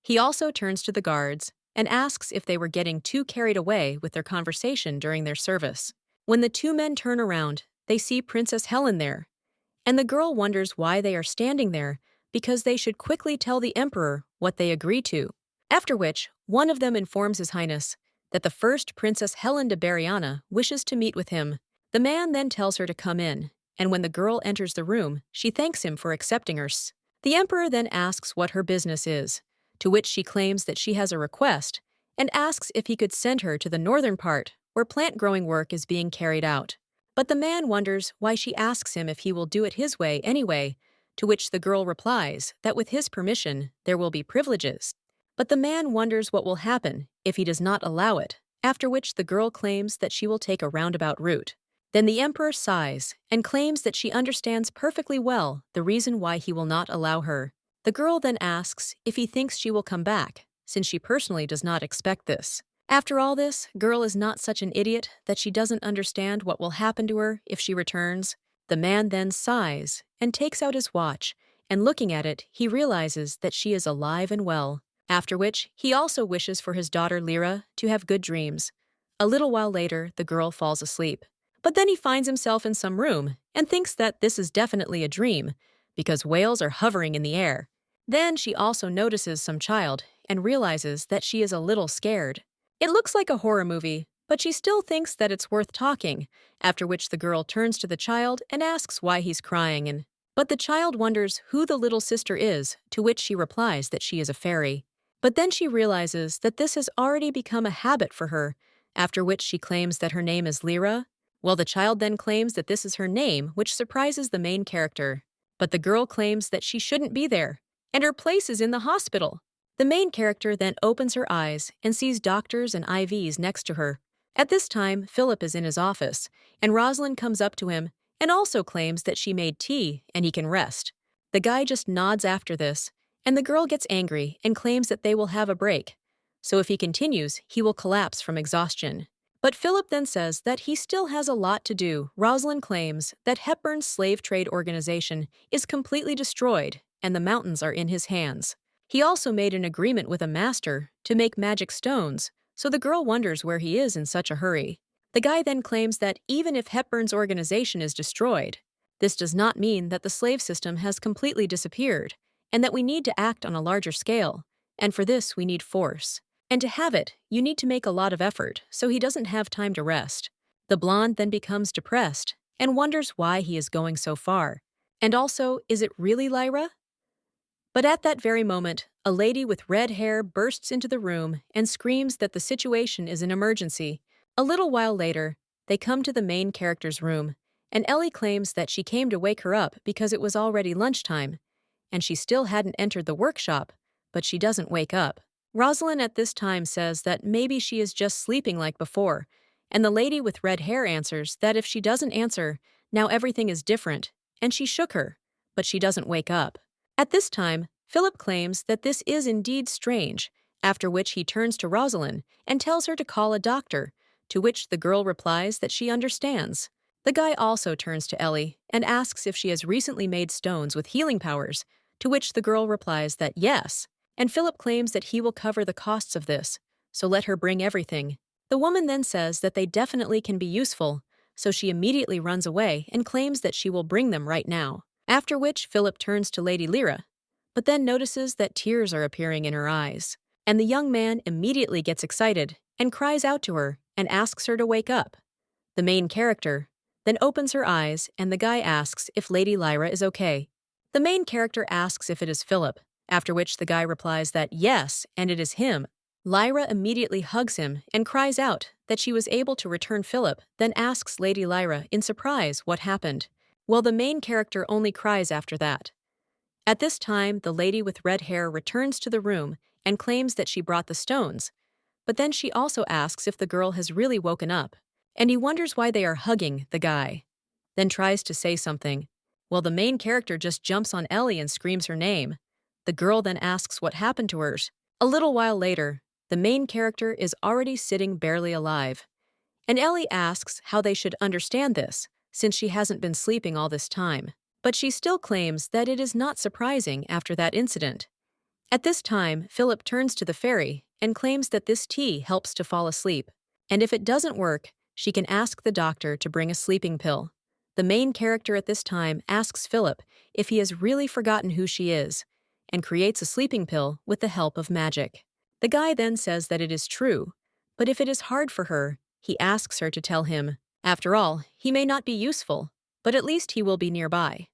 He also turns to the guards and asks if they were getting too carried away with their conversation during their service. When the two men turn around, they see Princess Helen there, and the girl wonders why they are standing there because they should quickly tell the emperor what they agree to. After which, one of them informs His Highness that the first Princess Helen de Bariana wishes to meet with him. The man then tells her to come in, and when the girl enters the room, she thanks him for accepting her. The emperor then asks what her business is, to which she claims that she has a request, and asks if he could send her to the northern part, where plant-growing work is being carried out. But the man wonders why she asks him if he will do it his way anyway, to which the girl replies that with his permission, there will be privileges. But the man wonders what will happen if he does not allow it, after which the girl claims that she will take a roundabout route. Then the emperor sighs and claims that she understands perfectly well the reason why he will not allow her. The girl then asks if he thinks she will come back, since she personally does not expect this. After all this, girl is not such an idiot that she doesn't understand what will happen to her if she returns. The man then sighs and takes out his watch, and looking at it, he realizes that she is alive and well. After which, he also wishes for his daughter Lyra to have good dreams. A little while later, the girl falls asleep. But then he finds himself in some room and thinks that this is definitely a dream, because whales are hovering in the air. Then she also notices some child and realizes that she is a little scared. It looks like a horror movie, but she still thinks that it's worth talking, after which the girl turns to the child and asks why he's crying. But the child wonders who the little sister is, to which she replies that she is a fairy. But then she realizes that this has already become a habit for her, after which she claims that her name is Lyra. Well, the child then claims that this is her name, which surprises the main character. But the girl claims that she shouldn't be there, and her place is in the hospital. The main character then opens her eyes and sees doctors and IVs next to her. At this time, Philip is in his office, and Rosalind comes up to him and also claims that she made tea and he can rest. The guy just nods after this, and the girl gets angry and claims that they will have a break. So if he continues, he will collapse from exhaustion. But Philip then says that he still has a lot to do. Rosalind claims that Hepburn's slave trade organization is completely destroyed and the mountains are in his hands. He also made an agreement with a master to make magic stones, so the girl wonders where he is in such a hurry. The guy then claims that even if Hepburn's organization is destroyed, this does not mean that the slave system has completely disappeared, and that we need to act on a larger scale, and for this we need force. And to have it, you need to make a lot of effort, so he doesn't have time to rest. The blonde then becomes depressed and wonders why he is going so far. And also, is it really Lyra? But at that very moment, a lady with red hair bursts into the room and screams that the situation is an emergency. A little while later, they come to the main character's room, and Ellie claims that she came to wake her up because it was already lunchtime, and she still hadn't entered the workshop, but she doesn't wake up. Rosalind at this time says that maybe she is just sleeping like before, and the lady with red hair answers that if she doesn't answer, now everything is different, and she shook her, but she doesn't wake up. At this time, Philip claims that this is indeed strange, after which he turns to Rosalind and tells her to call a doctor, to which the girl replies that she understands. The guy also turns to Ellie and asks if she has recently made stones with healing powers, to which the girl replies that yes, and Philip claims that he will cover the costs of this, so let her bring everything. The woman then says that they definitely can be useful, so she immediately runs away and claims that she will bring them right now. After which Philip turns to Lady Lyra, but then notices that tears are appearing in her eyes, and the young man immediately gets excited and cries out to her and asks her to wake up. The main character then opens her eyes and the guy asks if Lady Lyra is okay. The main character asks if it is Philip, after which the guy replies that yes, and it is him. Lyra immediately hugs him and cries out that she was able to return Philip, then asks Lady Lyra in surprise what happened. Well, the main character only cries after that. At this time, the lady with red hair returns to the room and claims that she brought the stones, but then she also asks if the girl has really woken up, and he wonders why they are hugging the guy. Then tries to say something. Well, the main character just jumps on Ellie and screams her name. The girl then asks what happened to hers. A little while later, the main character is already sitting barely alive, and Ellie asks how they should understand this, since she hasn't been sleeping all this time. But she still claims that it is not surprising after that incident. At this time, Philip turns to the fairy and claims that this tea helps to fall asleep, and if it doesn't work, she can ask the doctor to bring a sleeping pill. The main character at this time asks Philip if he has really forgotten who she is, and creates a sleeping pill with the help of magic. The guy then says that it is true, but if it is hard for her, he asks her to tell him. After all, he may not be useful, but at least he will be nearby.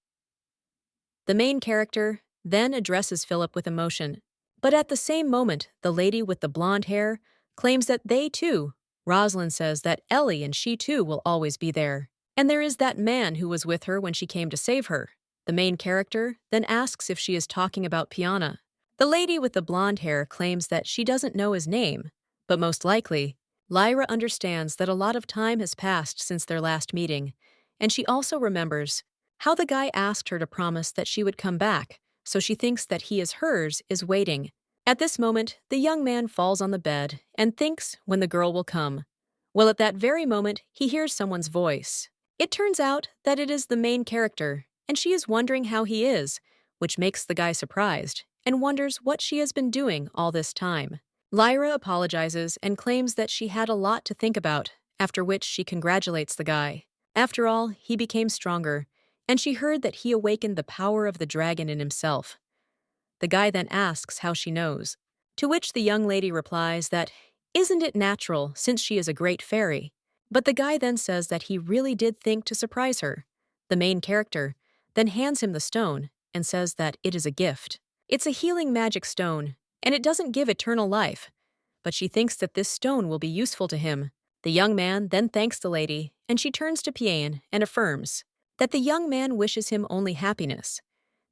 The main character then addresses Philip with emotion, but at the same moment, the lady with the blonde hair claims that they too. Rosalind says that Ellie and she too will always be there, and there is that man who was with her when she came to save her. The main character then asks if she is talking about Piana. The lady with the blonde hair claims that she doesn't know his name, but most likely, Lyra understands that a lot of time has passed since their last meeting, and she also remembers how the guy asked her to promise that she would come back, so she thinks that he is hers is waiting. At this moment, the young man falls on the bed and thinks when the girl will come. Well, at that very moment, he hears someone's voice. It turns out that it is the main character, and she is wondering how he is, which makes the guy surprised and wonders what she has been doing all this time. Lyra apologizes and claims that she had a lot to think about, after which she congratulates the guy. After all, he became stronger, and she heard that he awakened the power of the dragon in himself. The guy then asks how she knows, to which the young lady replies that, isn't it natural since she is a great fairy? But the guy then says that he really did think to surprise her. The main character then hands him the stone and says that it is a gift. It's a healing magic stone, and it doesn't give eternal life, but she thinks that this stone will be useful to him. The young man then thanks the lady, and she turns to Piane and affirms that the young man wishes him only happiness.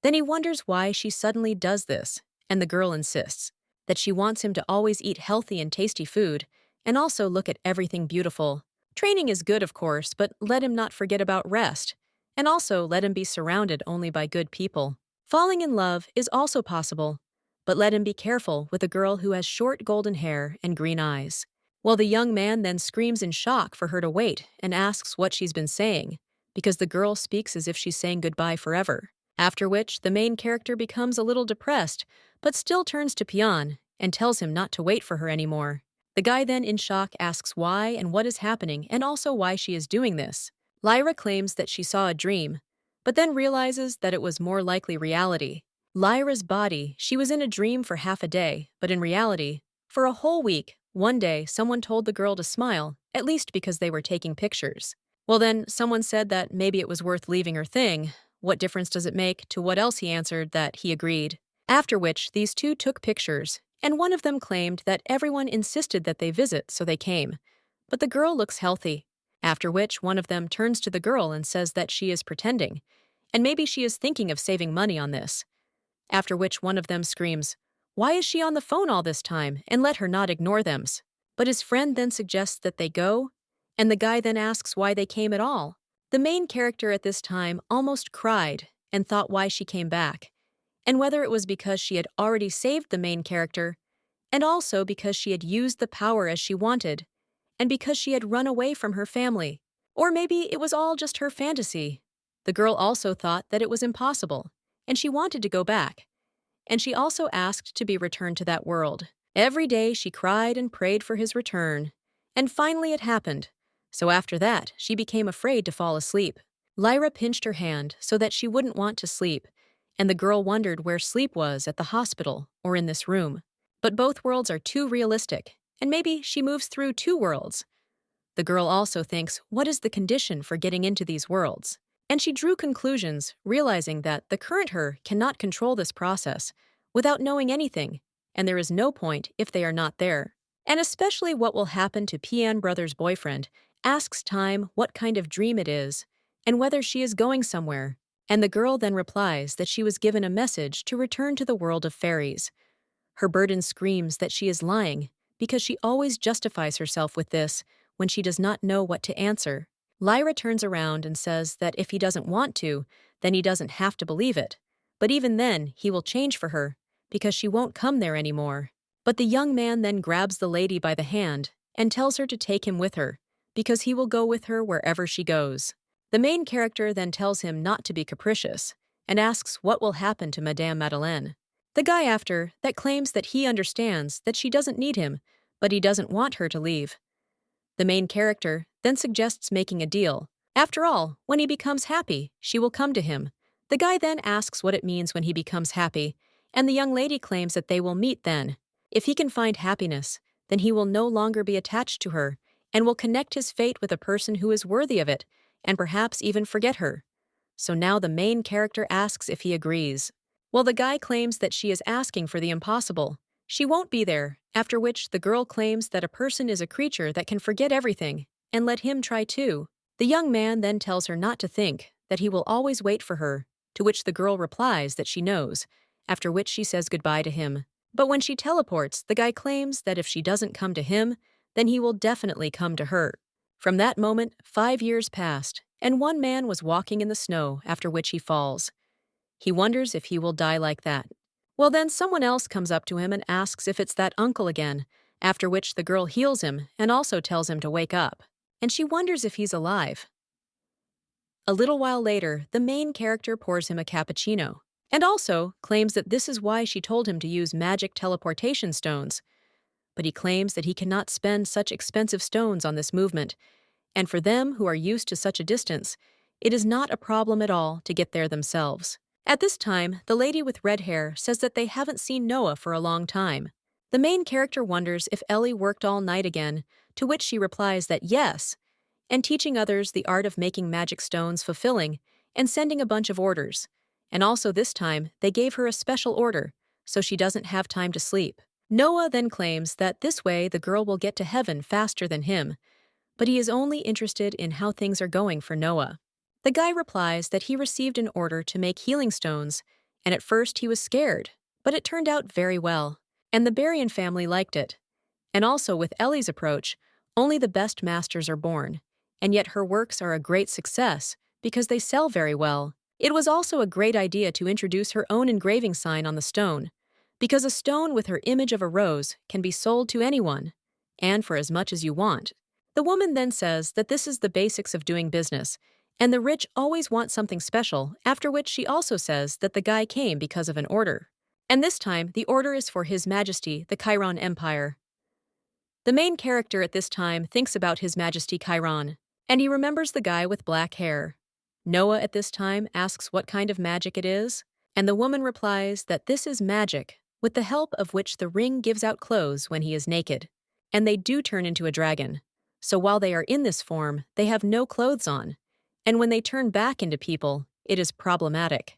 Then he wonders why she suddenly does this, and the girl insists that she wants him to always eat healthy and tasty food, and also look at everything beautiful. Training is good, of course, but let him not forget about rest, And also let him be surrounded only by good people. Falling in love is also possible, but let him be careful with a girl who has short golden hair and green eyes. Well, the young man then screams in shock for her to wait and asks what she's been saying, because the girl speaks as if she's saying goodbye forever. After which, the main character becomes a little depressed, but still turns to Pion and tells him not to wait for her anymore. The guy then in shock asks why and what is happening and also why she is doing this. Lyra claims that she saw a dream, but then realizes that it was more likely reality. Lyra's body, she was in a dream for half a day, but in reality, for a whole week, one day someone told the girl to smile, at least because they were taking pictures. Well then, someone said that maybe it was worth leaving her thing. What difference does it make? To what else he answered that he agreed. After which, these two took pictures, and one of them claimed that everyone insisted that they visit, so they came. But the girl looks healthy. After which, one of them turns to the girl and says that she is pretending, and maybe she is thinking of saving money on this. After which, one of them screams, "Why is she on the phone all this time?" and let her not ignore them. But his friend then suggests that they go, and the guy then asks why they came at all. The main character at this time almost cried and thought why she came back, and whether it was because she had already saved the main character, and also because she had used the power as she wanted, and because she had run away from her family. Or maybe it was all just her fantasy. The girl also thought that it was impossible, and she wanted to go back. And she also asked to be returned to that world. Every day she cried and prayed for his return. And finally it happened. So after that, she became afraid to fall asleep. Lyra pinched her hand so that she wouldn't want to sleep, and the girl wondered where sleep was, at the hospital or in this room. But both worlds are too realistic, and maybe she moves through two worlds. The girl also thinks, what is the condition for getting into these worlds? And she drew conclusions, realizing that the current her cannot control this process without knowing anything, and there is no point if they are not there. And especially what will happen to Pian Brother's boyfriend asks Time what kind of dream it is and whether she is going somewhere. And the girl then replies that she was given a message to return to the world of fairies. Her burden screams that she is lying because she always justifies herself with this when she does not know what to answer. Lyra turns around and says that if he doesn't want to, then he doesn't have to believe it. But even then, he will change for her, because she won't come there anymore. But the young man then grabs the lady by the hand and tells her to take him with her, because he will go with her wherever she goes. The main character then tells him not to be capricious, and asks what will happen to Madame Madeleine. The guy after that claims that he understands that she doesn't need him, but he doesn't want her to leave. The main character then suggests making a deal. After all, when he becomes happy, she will come to him. The guy then asks what it means when he becomes happy, and the young lady claims that they will meet then. If he can find happiness, then he will no longer be attached to her, and will connect his fate with a person who is worthy of it, and perhaps even forget her. So now the main character asks if he agrees. Well, the guy claims that she is asking for the impossible. She won't be there, after which the girl claims that a person is a creature that can forget everything, and let him try too. The young man then tells her not to think, that he will always wait for her, to which the girl replies that she knows, after which she says goodbye to him. But when she teleports, the guy claims that if she doesn't come to him, then he will definitely come to her. From that moment, 5 years passed, and one man was walking in the snow, after which he falls. He wonders if he will die like that. Well, then someone else comes up to him and asks if it's that uncle again, after which the girl heals him and also tells him to wake up. And she wonders if he's alive. A little while later, the main character pours him a cappuccino, and also claims that this is why she told him to use magic teleportation stones. But he claims that he cannot spend such expensive stones on this movement, and for them who are used to such a distance, it is not a problem at all to get there themselves. At this time, the lady with red hair says that they haven't seen Noah for a long time. The main character wonders if Ellie worked all night again, to which she replies that yes, and teaching others the art of making magic stones fulfilling and sending a bunch of orders. And also this time, they gave her a special order, so she doesn't have time to sleep. Noah then claims that this way the girl will get to heaven faster than him, but he is only interested in how things are going for Noah. The guy replies that he received an order to make healing stones, and at first he was scared, but it turned out very well, and the Berrien family liked it. And also with Ellie's approach, only the best masters are born, and yet her works are a great success because they sell very well. It was also a great idea to introduce her own engraving sign on the stone, because a stone with her image of a rose can be sold to anyone, and for as much as you want. The woman then says that this is the basics of doing business, and the rich always want something special, after which she also says that the guy came because of an order. And this time, the order is for His Majesty, the Chiron Empire. The main character at this time thinks about His Majesty Chiron, and he remembers the guy with black hair. Noah at this time asks what kind of magic it is, and the woman replies that this is magic, with the help of which the ring gives out clothes when he is naked. And they do turn into a dragon. So while they are in this form, they have no clothes on. And when they turn back into people, it is problematic.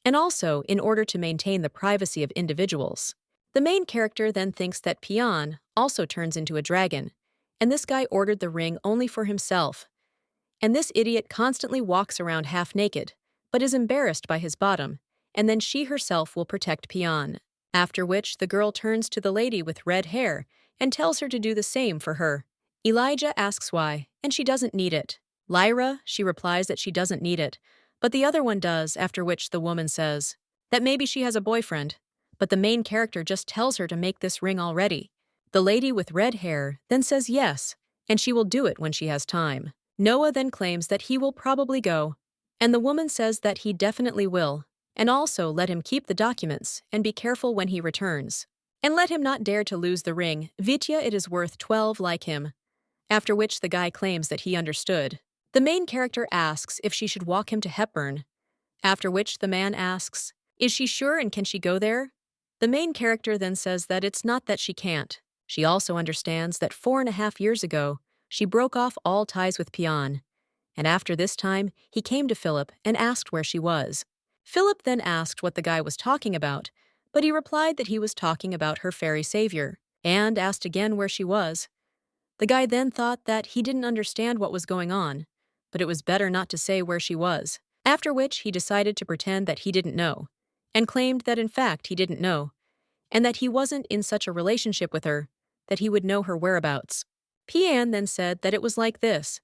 And also, in order to maintain the privacy of individuals. The main character then thinks that Pion also turns into a dragon, and this guy ordered the ring only for himself. And this idiot constantly walks around half naked, but is embarrassed by his bottom, and then she herself will protect Pion. After which, the girl turns to the lady with red hair and tells her to do the same for her. Elijah asks why, and she doesn't need it. Lyra, she replies that she doesn't need it, but the other one does, after which the woman says that maybe she has a boyfriend, but the main character just tells her to make this ring already. The lady with red hair then says yes, and she will do it when she has time. Noah then claims that he will probably go, and the woman says that he definitely will, and also let him keep the documents and be careful when he returns. And let him not dare to lose the ring, Vitya it is worth 12 like him. After which the guy claims that he understood. The main character asks if she should walk him to Hepburn, after which the man asks, is she sure and can she go there? The main character then says that it's not that she can't. She also understands that 4.5 years ago, she broke off all ties with Pion, and after this time, he came to Philip and asked where she was. Philip then asked what the guy was talking about, but he replied that he was talking about her fairy savior, and asked again where she was. The guy then thought that he didn't understand what was going on, but it was better not to say where she was, after which he decided to pretend that he didn't know, and claimed that in fact he didn't know, and that he wasn't in such a relationship with her, that he would know her whereabouts. Pian then said that it was like this,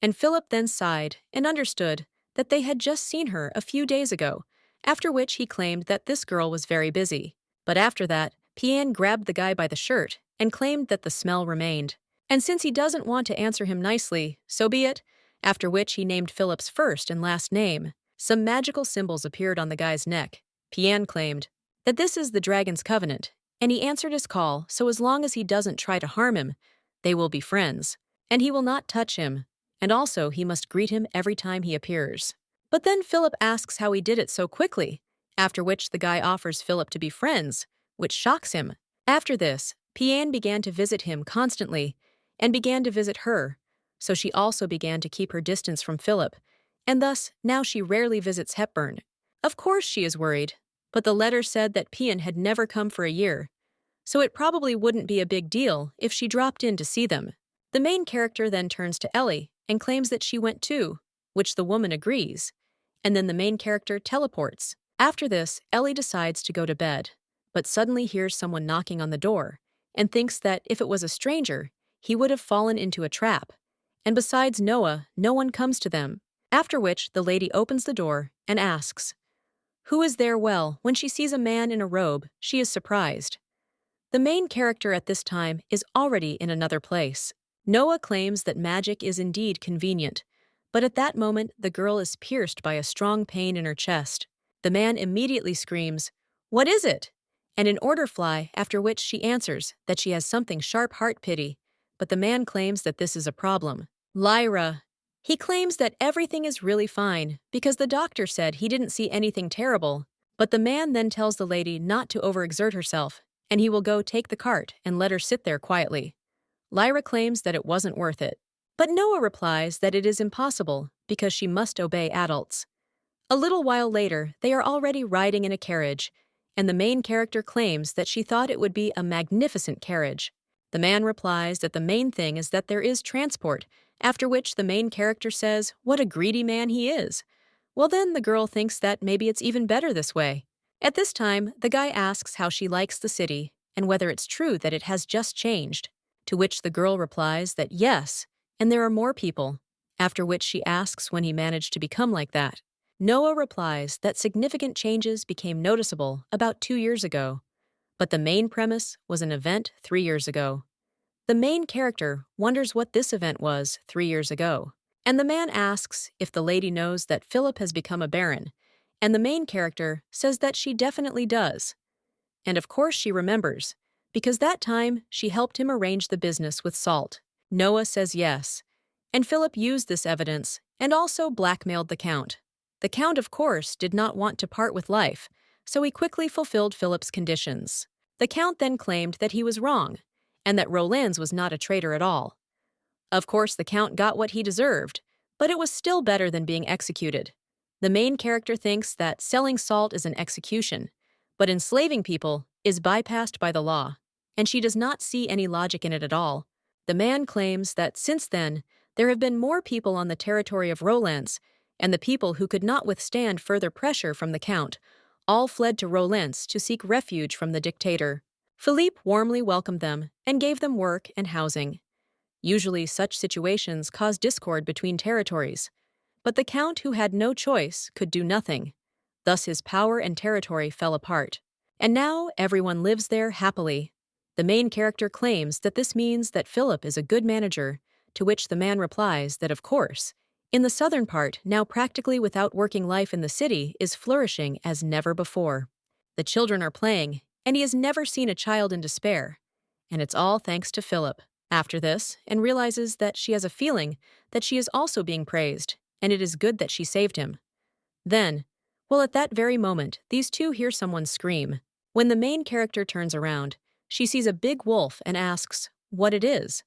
and Philip then sighed and understood that they had just seen her a few days ago, after which he claimed that this girl was very busy. But after that, Pian grabbed the guy by the shirt and claimed that the smell remained. And since he doesn't want to answer him nicely, so be it, after which he named Philip's first and last name. Some magical symbols appeared on the guy's neck. Pian claimed that this is the dragon's covenant, and he answered his call, so as long as he doesn't try to harm him, they will be friends, and he will not touch him, and also he must greet him every time he appears. But then Philip asks how he did it so quickly, after which the guy offers Philip to be friends, which shocks him. After this, Pian began to visit him constantly, and began to visit her, so she also began to keep her distance from Philip, and thus now she rarely visits Hepburn. Of course she is worried, but the letter said that Pian had never come for a year, so it probably wouldn't be a big deal if she dropped in to see them. The main character then turns to Ellie and claims that she went too, which the woman agrees, and then the main character teleports. After this, Ellie decides to go to bed, but suddenly hears someone knocking on the door, and thinks that if it was a stranger, he would have fallen into a trap, and besides Noah, no one comes to them. After which, the lady opens the door and asks, who is there? Well, when she sees a man in a robe, she is surprised. The main character at this time is already in another place. Noah claims that magic is indeed convenient, but at that moment the girl is pierced by a strong pain in her chest. The man immediately screams, "What is it?" And an order fly, after which she answers that she has something sharp heart pity, but the man claims that this is a problem. Lyra. He claims that everything is really fine because the doctor said he didn't see anything terrible, but the man then tells the lady not to overexert herself, and he will go take the cart and let her sit there quietly. Lyra claims that it wasn't worth it, but Noah replies that it is impossible because she must obey adults. A little while later, they are already riding in a carriage, and the main character claims that she thought it would be a magnificent carriage. The man replies that the main thing is that there is transport, after which the main character says what a greedy man he is. Well then, the girl thinks that maybe it's even better this way. At this time, the guy asks how she likes the city and whether it's true that it has just changed, to which the girl replies that yes, and there are more people, after which she asks when he managed to become like that. Noah replies that significant changes became noticeable about 2 years ago, but the main premise was an event 3 years ago. The main character wonders what this event was 3 years ago, and the man asks if the lady knows that Philip has become a baron, and the main character says that she definitely does. And of course she remembers, because that time she helped him arrange the business with Salt. Noah says yes, and Philip used this evidence and also blackmailed the Count. The Count, of course, did not want to part with life, so he quickly fulfilled Philip's conditions. The Count then claimed that he was wrong, and that Roland's was not a traitor at all. Of course, the Count got what he deserved, but it was still better than being executed. The main character thinks that selling salt is an execution, but enslaving people is bypassed by the law, and she does not see any logic in it at all. The man claims that since then, there have been more people on the territory of Roland's, and the people who could not withstand further pressure from the Count all fled to Roland's to seek refuge from the dictator. Philippe warmly welcomed them and gave them work and housing. Usually such situations cause discord between territories, but the Count, who had no choice, could do nothing. Thus his power and territory fell apart. And now everyone lives there happily. The main character claims that this means that Philip is a good manager, to which the man replies that of course, in the southern part, now practically without working life in the city, is flourishing as never before. The children are playing, and he has never seen a child in despair. And it's all thanks to Philip. After this, and realizes that she has a feeling that she is also being praised, and it is good that she saved him. Then, well, at that very moment, these two hear someone scream. When the main character turns around, she sees a big wolf and asks what it is.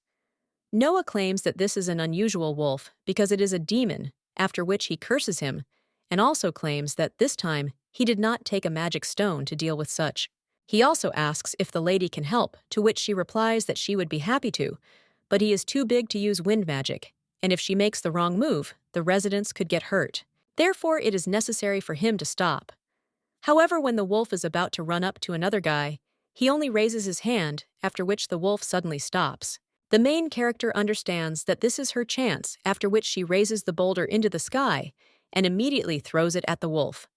Noah claims that this is an unusual wolf because it is a demon, after which he curses him, and also claims that this time he did not take a magic stone to deal with such. He also asks if the lady can help, to which she replies that she would be happy to, but he is too big to use wind magic, and if she makes the wrong move, the residents could get hurt. Therefore, it is necessary for him to stop. However, when the wolf is about to run up to another guy, he only raises his hand, after which the wolf suddenly stops. The main character understands that this is her chance, after which she raises the boulder into the sky and immediately throws it at the wolf.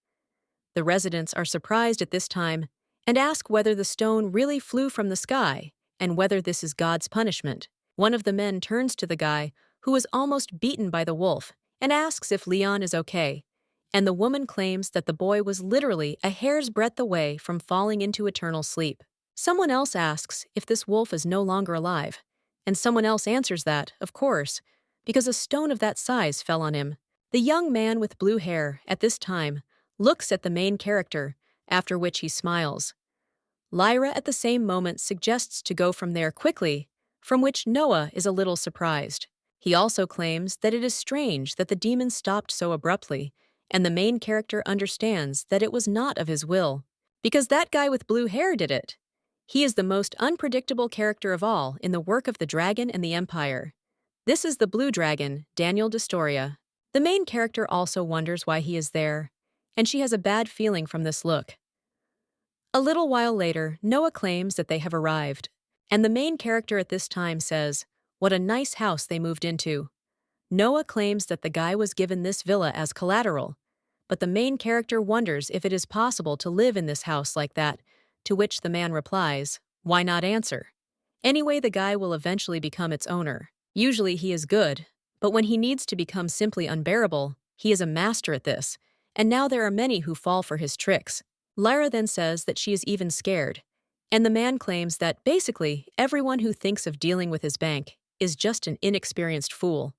The residents are surprised at this time and ask whether the stone really flew from the sky and whether this is God's punishment. One of the men turns to the guy who was almost beaten by the wolf and asks if Leon is okay, and the woman claims that the boy was literally a hair's breadth away from falling into eternal sleep. Someone else asks if this wolf is no longer alive, and someone else answers that, of course, because a stone of that size fell on him. The young man with blue hair, at this time, looks at the main character, after which he smiles. Lyra at the same moment suggests to go from there quickly, from which Noah is a little surprised. He also claims that it is strange that the demon stopped so abruptly, and the main character understands that it was not of his will, because that guy with blue hair did it. He is the most unpredictable character of all in the work of the Dragon and the Empire. This is the Blue Dragon, Daniel d'Astoria. The main character also wonders why he is there, and she has a bad feeling from this look. A little while later, Noah claims that they have arrived, and the main character at this time says, what a nice house they moved into. Noah claims that the guy was given this villa as collateral, but the main character wonders if it is possible to live in this house like that, to which the man replies, why not answer? Anyway, the guy will eventually become its owner. Usually he is good, but when he needs to become simply unbearable, he is a master at this, and now there are many who fall for his tricks. Lyra then says that she is even scared, and the man claims that basically everyone who thinks of dealing with his bank is just an inexperienced fool.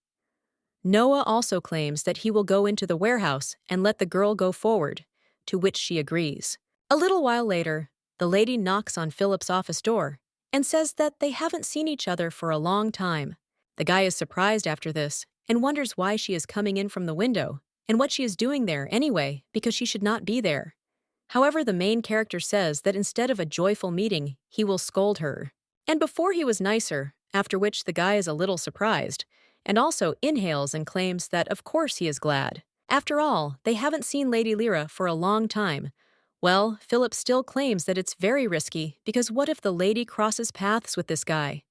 Noah also claims that he will go into the warehouse and let the girl go forward, to which she agrees. A little while later, the lady knocks on Philip's office door and says that they haven't seen each other for a long time. The guy is surprised after this and wonders why she is coming in from the window and what she is doing there anyway, because she should not be there. However, the main character says that instead of a joyful meeting, he will scold her. And before he was nicer, after which the guy is a little surprised and also inhales and claims that of course he is glad. After all, they haven't seen Lady Lyra for a long time. Well, Philip still claims that it's very risky because what if the lady crosses paths with this guy?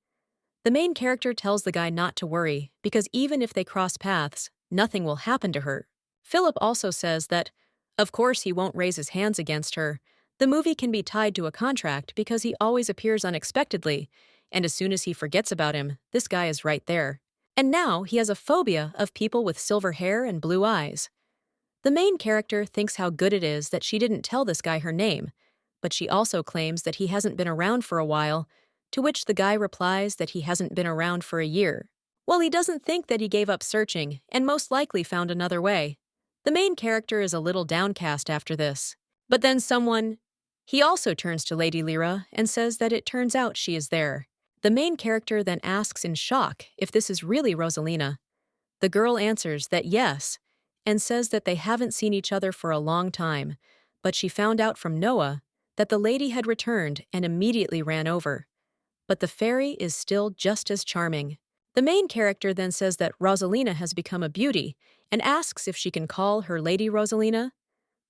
The main character tells the guy not to worry because even if they cross paths, nothing will happen to her. Philip also says that, of course, he won't raise his hands against her. The movie can be tied to a contract because he always appears unexpectedly, and as soon as he forgets about him, this guy is right there. And now he has a phobia of people with silver hair and blue eyes. The main character thinks how good it is that she didn't tell this guy her name, but she also claims that he hasn't been around for a while, to which the guy replies that he hasn't been around for a year. Well, he doesn't think that he gave up searching and most likely found another way. The main character is a little downcast after this. But then he also turns to Lady Lyra and says that it turns out she is there. The main character then asks in shock if this is really Rosalina. The girl answers that yes, and says that they haven't seen each other for a long time, but she found out from Noah that the lady had returned and immediately ran over. But the fairy is still just as charming. The main character then says that Rosalina has become a beauty and asks if she can call her Lady Rosalina.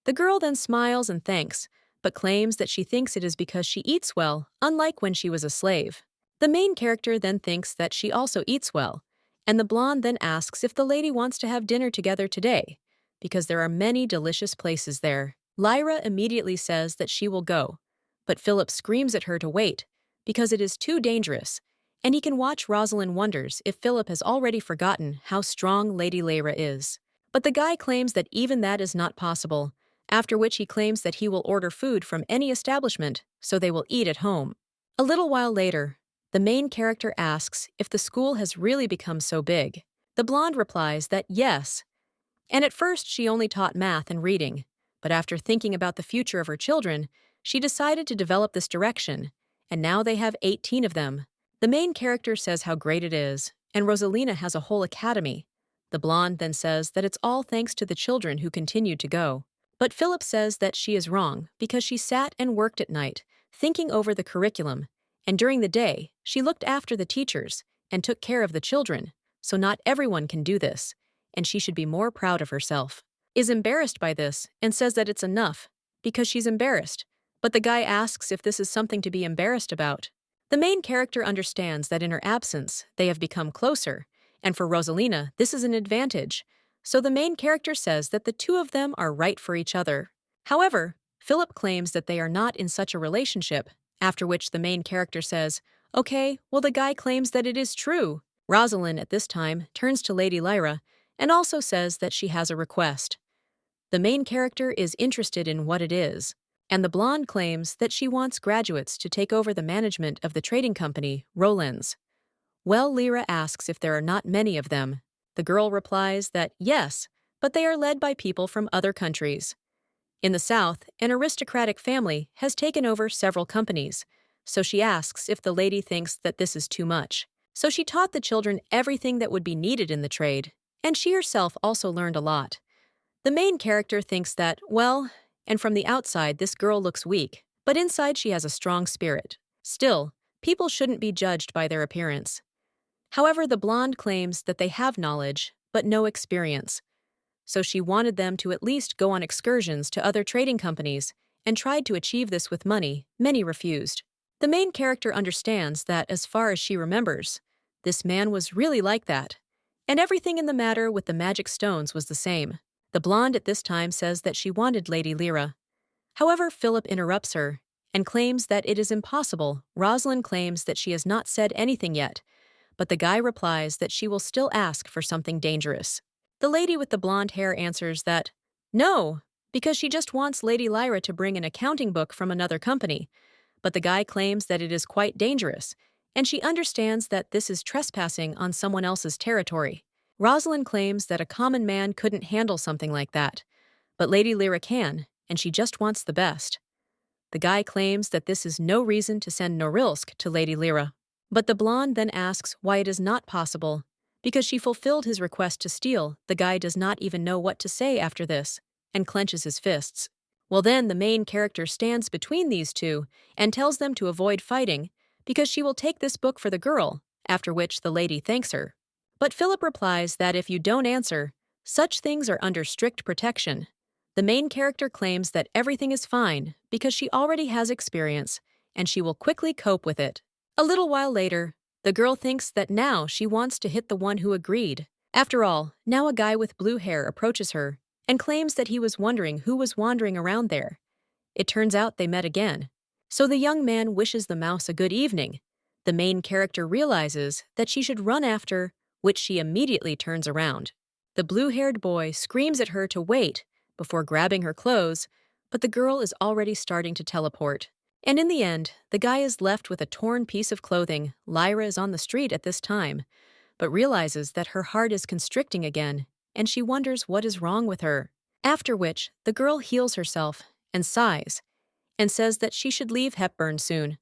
The girl then smiles and thanks, but claims that she thinks it is because she eats well, unlike when she was a slave. The main character then thinks that she also eats well, and the blonde then asks if the lady wants to have dinner together today, because there are many delicious places there. Lyra immediately says that she will go, but Philip screams at her to wait, because it is too dangerous, and he can watch. Rosalind wonders if Philip has already forgotten how strong Lady Lyra is. But the guy claims that even that is not possible, after which he claims that he will order food from any establishment so they will eat at home. A little while later, the main character asks if the school has really become so big. The blonde replies that yes, and at first she only taught math and reading, but after thinking about the future of her children, she decided to develop this direction, and now they have 18 of them. The main character says how great it is, and Rosalina has a whole academy. The blonde then says that it's all thanks to the children who continued to go. But Philip says that she is wrong because she sat and worked at night, thinking over the curriculum, and during the day, she looked after the teachers and took care of the children, so not everyone can do this, and she should be more proud of herself. Is embarrassed by this and says that it's enough because she's embarrassed, but the guy asks if this is something to be embarrassed about. The main character understands that in her absence, they have become closer, and for Rosalina, this is an advantage, so the main character says that the two of them are right for each other. However, Philip claims that they are not in such a relationship, after which the main character says, okay, well the guy claims that it is true. Rosalind at this time turns to Lady Lyra and also says that she has a request. The main character is interested in what it is, and the blonde claims that she wants graduates to take over the management of the trading company, Rollins. Well, Lyra asks if there are not many of them. The girl replies that yes, but they are led by people from other countries. In the South, an aristocratic family has taken over several companies, so she asks if the lady thinks that this is too much. So she taught the children everything that would be needed in the trade, and she herself also learned a lot. The main character thinks that, well, and from the outside this girl looks weak, but inside she has a strong spirit. Still, people shouldn't be judged by their appearance. However, the blonde claims that they have knowledge, but no experience. So she wanted them to at least go on excursions to other trading companies and tried to achieve this with money. Many refused. The main character understands that, as far as she remembers, this man was really like that, and everything in the matter with the magic stones was the same. The blonde at this time says that she wanted Lady Lyra. However, Philip interrupts her and claims that it is impossible. Rosalind claims that she has not said anything yet, but the guy replies that she will still ask for something dangerous. The lady with the blonde hair answers that, no, because she just wants Lady Lyra to bring an accounting book from another company, but the guy claims that it is quite dangerous, and she understands that this is trespassing on someone else's territory. Rosalind claims that a common man couldn't handle something like that, but Lady Lyra can, and she just wants the best. The guy claims that this is no reason to send Norilsk to Lady Lyra. But the blonde then asks why it is not possible. Because she fulfilled his request to steal, the guy does not even know what to say after this, and clenches his fists. Well then, the main character stands between these two and tells them to avoid fighting, because she will take this book for the girl, after which the lady thanks her. But Philip replies that if you don't answer, such things are under strict protection. The main character claims that everything is fine because she already has experience, and she will quickly cope with it. A little while later, The girl thinks that now she wants to hit the one who agreed. After all, now a guy with blue hair approaches her and claims that he was wondering who was wandering around there. It turns out they met again. So the young man wishes the mouse a good evening. The main character realizes that she should run after, which she immediately turns around. The blue-haired boy screams at her to wait before grabbing her clothes, but the girl is already starting to teleport. And in the end, the guy is left with a torn piece of clothing. Lyra is on the street at this time, but realizes that her heart is constricting again, and she wonders what is wrong with her. After which, the girl heals herself and sighs, and says that she should leave Hepburn soon.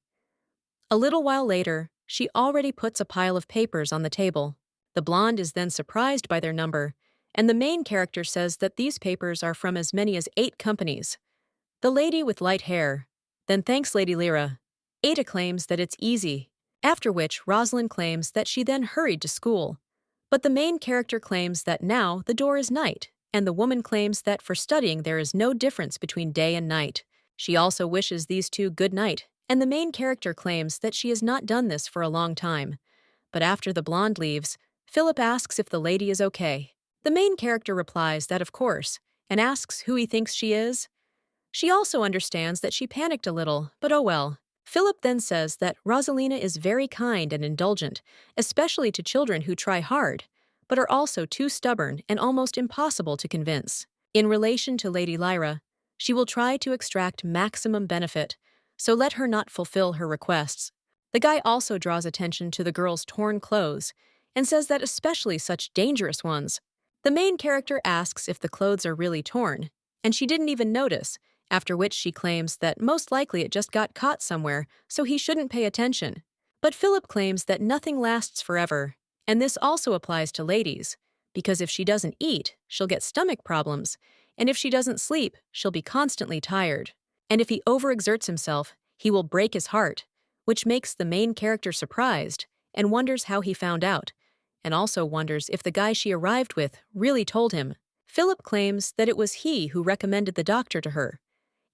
A little while later, she already puts a pile of papers on the table. The blonde is then surprised by their number, and the main character says that these papers are from as many as 8 companies. The lady with light hair then thanks Lady Lyra. Ada claims that it's easy, after which Rosalind claims that she then hurried to school. But the main character claims that now the door is night, and the woman claims that for studying there is no difference between day and night. She also wishes these two good night, and the main character claims that she has not done this for a long time. But after the blonde leaves, Philip asks if the lady is okay. The main character replies that of course, and asks who he thinks she is. She also understands that she panicked a little, but oh well. Philip then says that Rosalina is very kind and indulgent, especially to children who try hard, but are also too stubborn and almost impossible to convince. In relation to Lady Lyra, she will try to extract maximum benefit, so let her not fulfill her requests. The guy also draws attention to the girl's torn clothes and says that especially such dangerous ones. The main character asks if the clothes are really torn, and she didn't even notice, after which she claims that most likely it just got caught somewhere, so he shouldn't pay attention. But Philip claims that nothing lasts forever, and this also applies to ladies, because if she doesn't eat, she'll get stomach problems, and if she doesn't sleep, she'll be constantly tired. And if he overexerts himself, he will break his heart, which makes the main character surprised and wonders how he found out, and also wonders if the guy she arrived with really told him. Philip claims that it was he who recommended the doctor to her,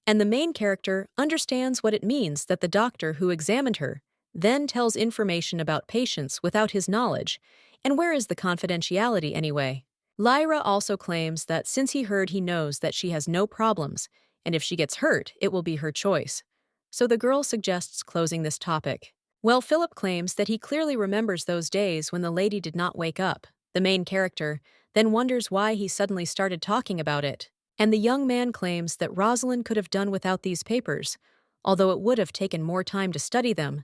and the main character understands what it means that the doctor who examined her then tells information about patients without his knowledge, and where is the confidentiality anyway? Lyra also claims that since he knows that she has no problems, and if she gets hurt, it will be her choice. So the girl suggests closing this topic. Well, Philip claims that he clearly remembers those days when the lady did not wake up. The main character then wonders why he suddenly started talking about it. And the young man claims that Rosalind could have done without these papers, although it would have taken more time to study them.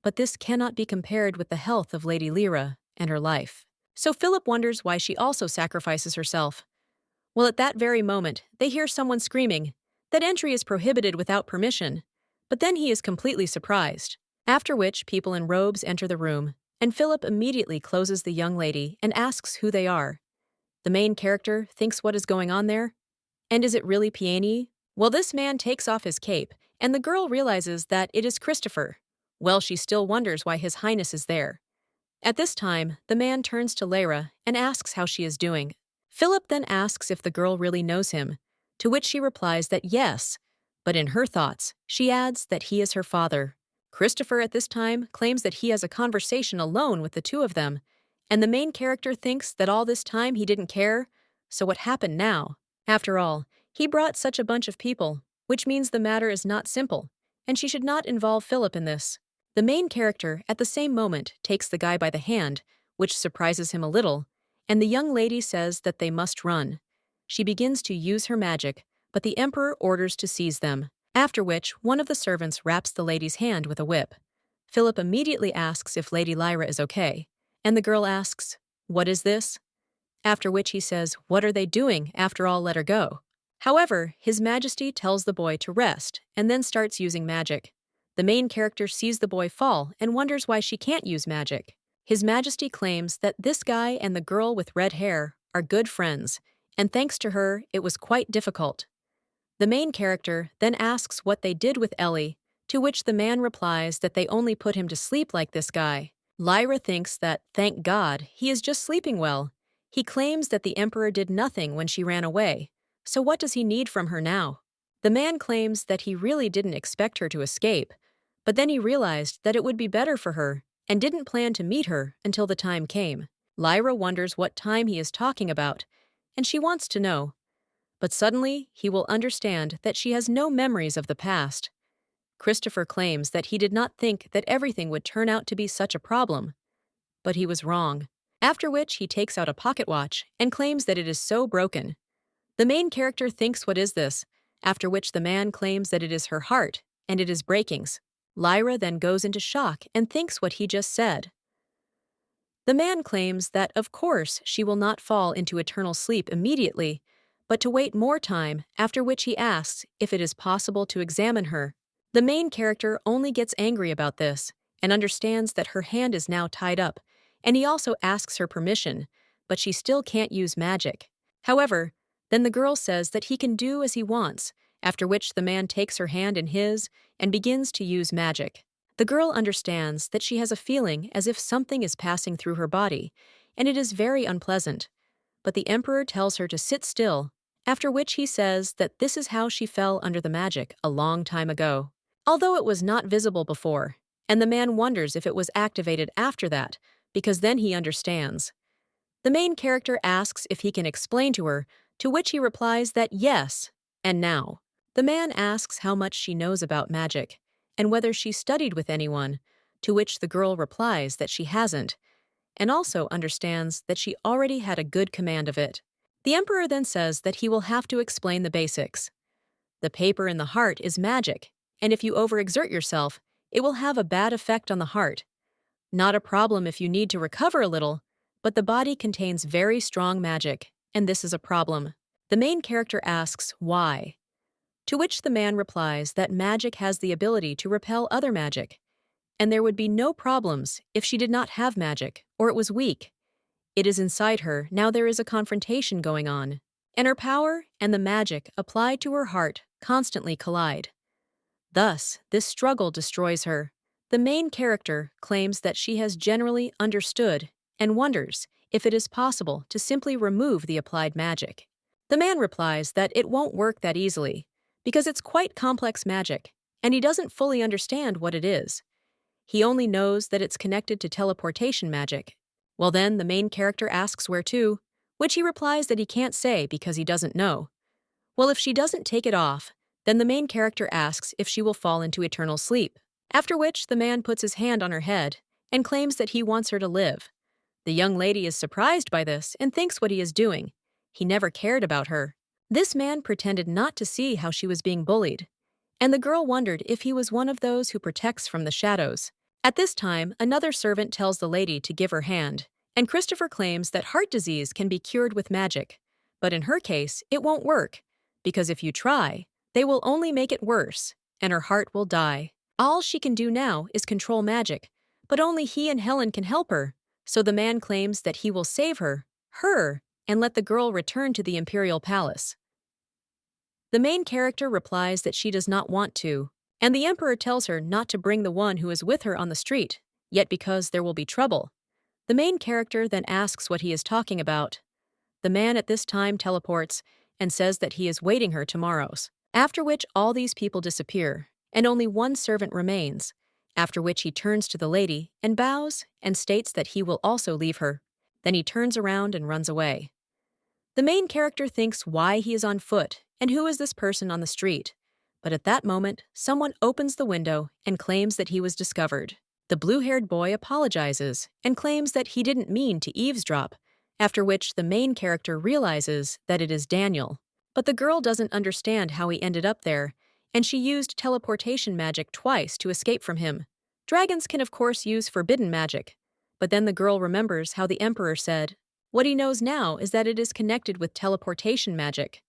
But this cannot be compared with the health of Lady Lyra and her life. So Philip wonders why she also sacrifices herself. Well, at that very moment, they hear someone screaming that entry is prohibited without permission, but then he is completely surprised. After which, people in robes enter the room, and Philip immediately closes the young lady and asks who they are. The main character thinks what is going on there. And is it really Peony? Well, this man takes off his cape, and the girl realizes that it is Christopher. Well, she still wonders why His Highness is there. At this time, the man turns to Lyra and asks how she is doing. Philip then asks if the girl really knows him, to which she replies that yes, but in her thoughts, she adds that he is her father. Christopher at this time claims that he has a conversation alone with the two of them, and the main character thinks that all this time he didn't care, so what happened now? After all, he brought such a bunch of people, which means the matter is not simple, and she should not involve Philip in this. The main character, at the same moment, takes the guy by the hand, which surprises him a little, and the young lady says that they must run. She begins to use her magic, but the Emperor orders to seize them, after which one of the servants wraps the lady's hand with a whip. Philip immediately asks if Lady Lyra is okay, and the girl asks, "What is this?" After which he says, "What are they doing? After all, let her go." However, His Majesty tells the boy to rest and then starts using magic. The main character sees the boy fall and wonders why she can't use magic. His Majesty claims that this guy and the girl with red hair are good friends, and thanks to her, it was quite difficult. The main character then asks what they did with Ellie, to which the man replies that they only put him to sleep like this guy. Lyra thinks that, thank God, he is just sleeping well. He claims that the Emperor did nothing when she ran away, so what does he need from her now? The man claims that he really didn't expect her to escape, but then he realized that it would be better for her, and didn't plan to meet her until the time came. Lyra wonders what time he is talking about, and she wants to know. But suddenly, he will understand that she has no memories of the past. Christopher claims that he did not think that everything would turn out to be such a problem. But he was wrong. After which, he takes out a pocket watch and claims that it is so broken. The main character thinks, "What is this?" After which the man claims that it is her heart, and it is breaking. Lyra then goes into shock and thinks what he just said. The man claims that, of course, she will not fall into eternal sleep immediately, but to wait more time, after which he asks if it is possible to examine her. The main character only gets angry about this and understands that her hand is now tied up, and he also asks her permission, but she still can't use magic. However, then the girl says that he can do as he wants, after which the man takes her hand in his and begins to use magic. The girl understands that she has a feeling as if something is passing through her body, and it is very unpleasant. But the emperor tells her to sit still, after which he says that this is how she fell under the magic a long time ago, although it was not visible before, and the man wonders if it was activated after that, because then he understands. The main character asks if he can explain to her, to which he replies that yes, and now. The man asks how much she knows about magic, and whether she studied with anyone, to which the girl replies that she hasn't, and also understands that she already had a good command of it. The emperor then says that he will have to explain the basics. The paper in the heart is magic, and if you overexert yourself, it will have a bad effect on the heart. Not a problem if you need to recover a little, but the body contains very strong magic, and this is a problem. The main character asks why, to which the man replies that magic has the ability to repel other magic, and there would be no problems if she did not have magic or it was weak. It is inside her, now there is a confrontation going on, and her power and the magic applied to her heart constantly collide. Thus, this struggle destroys her. The main character claims that she has generally understood and wonders if it is possible to simply remove the applied magic. The man replies that it won't work that easily, because it's quite complex magic, and he doesn't fully understand what it is. He only knows that it's connected to teleportation magic. Well then, the main character asks where to, which he replies that he can't say because he doesn't know. Well, if she doesn't take it off, then the main character asks if she will fall into eternal sleep, after which the man puts his hand on her head and claims that he wants her to live. The young lady is surprised by this and thinks what he is doing. He never cared about her. This man pretended not to see how she was being bullied, and the girl wondered if he was one of those who protects from the shadows. At this time, another servant tells the lady to give her hand, and Christopher claims that heart disease can be cured with magic, but in her case, it won't work, because if you try, they will only make it worse, and her heart will die. All she can do now is control magic, but only he and Helen can help her, so the man claims that he will save her, and let the girl return to the imperial palace. The main character replies that she does not want to, and the emperor tells her not to bring the one who is with her on the street, yet because there will be trouble. The main character then asks what he is talking about. The man at this time teleports and says that he is waiting her tomorrow's, after which all these people disappear, and only one servant remains, after which he turns to the lady and bows and states that he will also leave her. Then he turns around and runs away. The main character thinks why he is on foot and who is this person on the street, but at that moment, someone opens the window and claims that he was discovered. The blue-haired boy apologizes and claims that he didn't mean to eavesdrop, after which the main character realizes that it is Daniel. But the girl doesn't understand how he ended up there, and she used teleportation magic twice to escape from him. Dragons can of course use forbidden magic, but then the girl remembers how the emperor said, what he knows now is that it is connected with teleportation magic.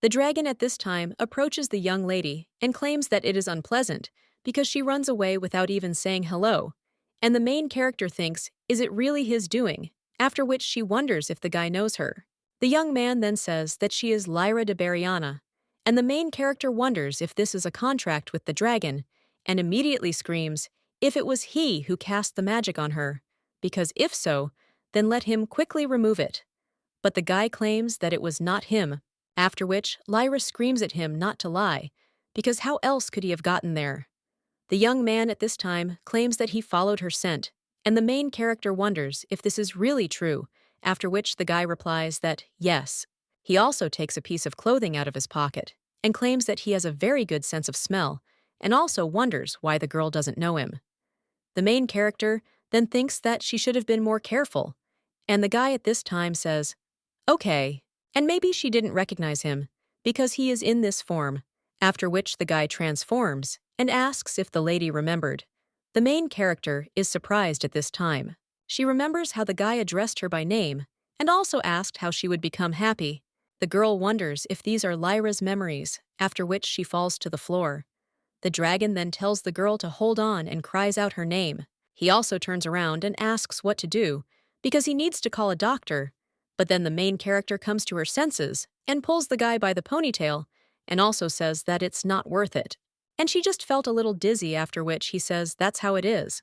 The dragon at this time approaches the young lady and claims that it is unpleasant because she runs away without even saying hello, and the main character thinks, is it really his doing? After which she wonders if the guy knows her. The young man then says that she is Lyra de Bariana, and the main character wonders if this is a contract with the dragon, and immediately screams if it was he who cast the magic on her, because if so, then let him quickly remove it. But the guy claims that it was not him, after which Lyra screams at him not to lie, because how else could he have gotten there? The young man at this time claims that he followed her scent, and the main character wonders if this is really true, after which the guy replies that yes. He also takes a piece of clothing out of his pocket and claims that he has a very good sense of smell, and also wonders why the girl doesn't know him. The main character then thinks that she should have been more careful, and the guy at this time says, okay, and maybe she didn't recognize him because he is in this form, after which the guy transforms and asks if the lady remembered. The main character is surprised at this time. She remembers how the guy addressed her by name and also asked how she would become happy. The girl wonders if these are Lyra's memories, after which she falls to the floor. The dragon then tells the girl to hold on and cries out her name. He also turns around and asks what to do, because he needs to call a doctor. But then the main character comes to her senses and pulls the guy by the ponytail and also says that it's not worth it. And she just felt a little dizzy, after which he says that's how it is.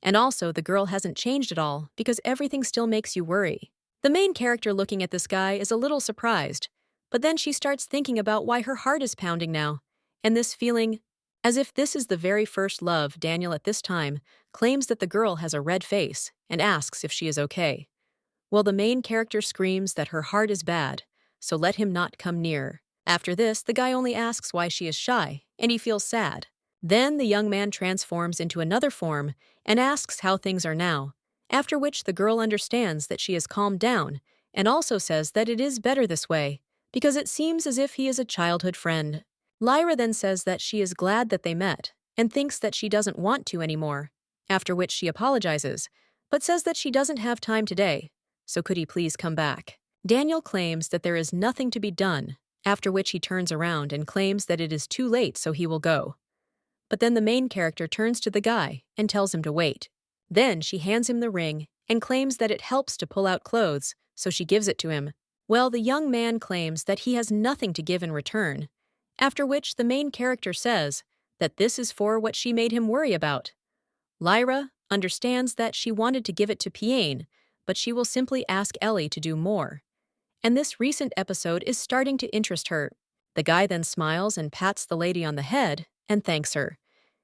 And also the girl hasn't changed at all because everything still makes you worry. The main character looking at this guy is a little surprised, but then she starts thinking about why her heart is pounding now, and this feeling, as if this is the very first love. Daniel at this time claims that the girl has a red face and asks if she is okay. Well, the main character screams that her heart is bad, so let him not come near. After this, the guy only asks why she is shy, and he feels sad. Then the young man transforms into another form and asks how things are now, after which the girl understands that she has calmed down and also says that it is better this way, because it seems as if he is a childhood friend. Lyra then says that she is glad that they met and thinks that she doesn't want to anymore, after which she apologizes, but says that she doesn't have time today, so could he please come back. Daniel claims that there is nothing to be done, after which he turns around and claims that it is too late, so he will go. But then the main character turns to the guy and tells him to wait. Then she hands him the ring and claims that it helps to pull out clothes, so she gives it to him. Well, the young man claims that he has nothing to give in return, after which the main character says that this is for what she made him worry about. Lyra understands that she wanted to give it to Piane, but she will simply ask Ellie to do more. And this recent episode is starting to interest her. The guy then smiles and pats the lady on the head and thanks her.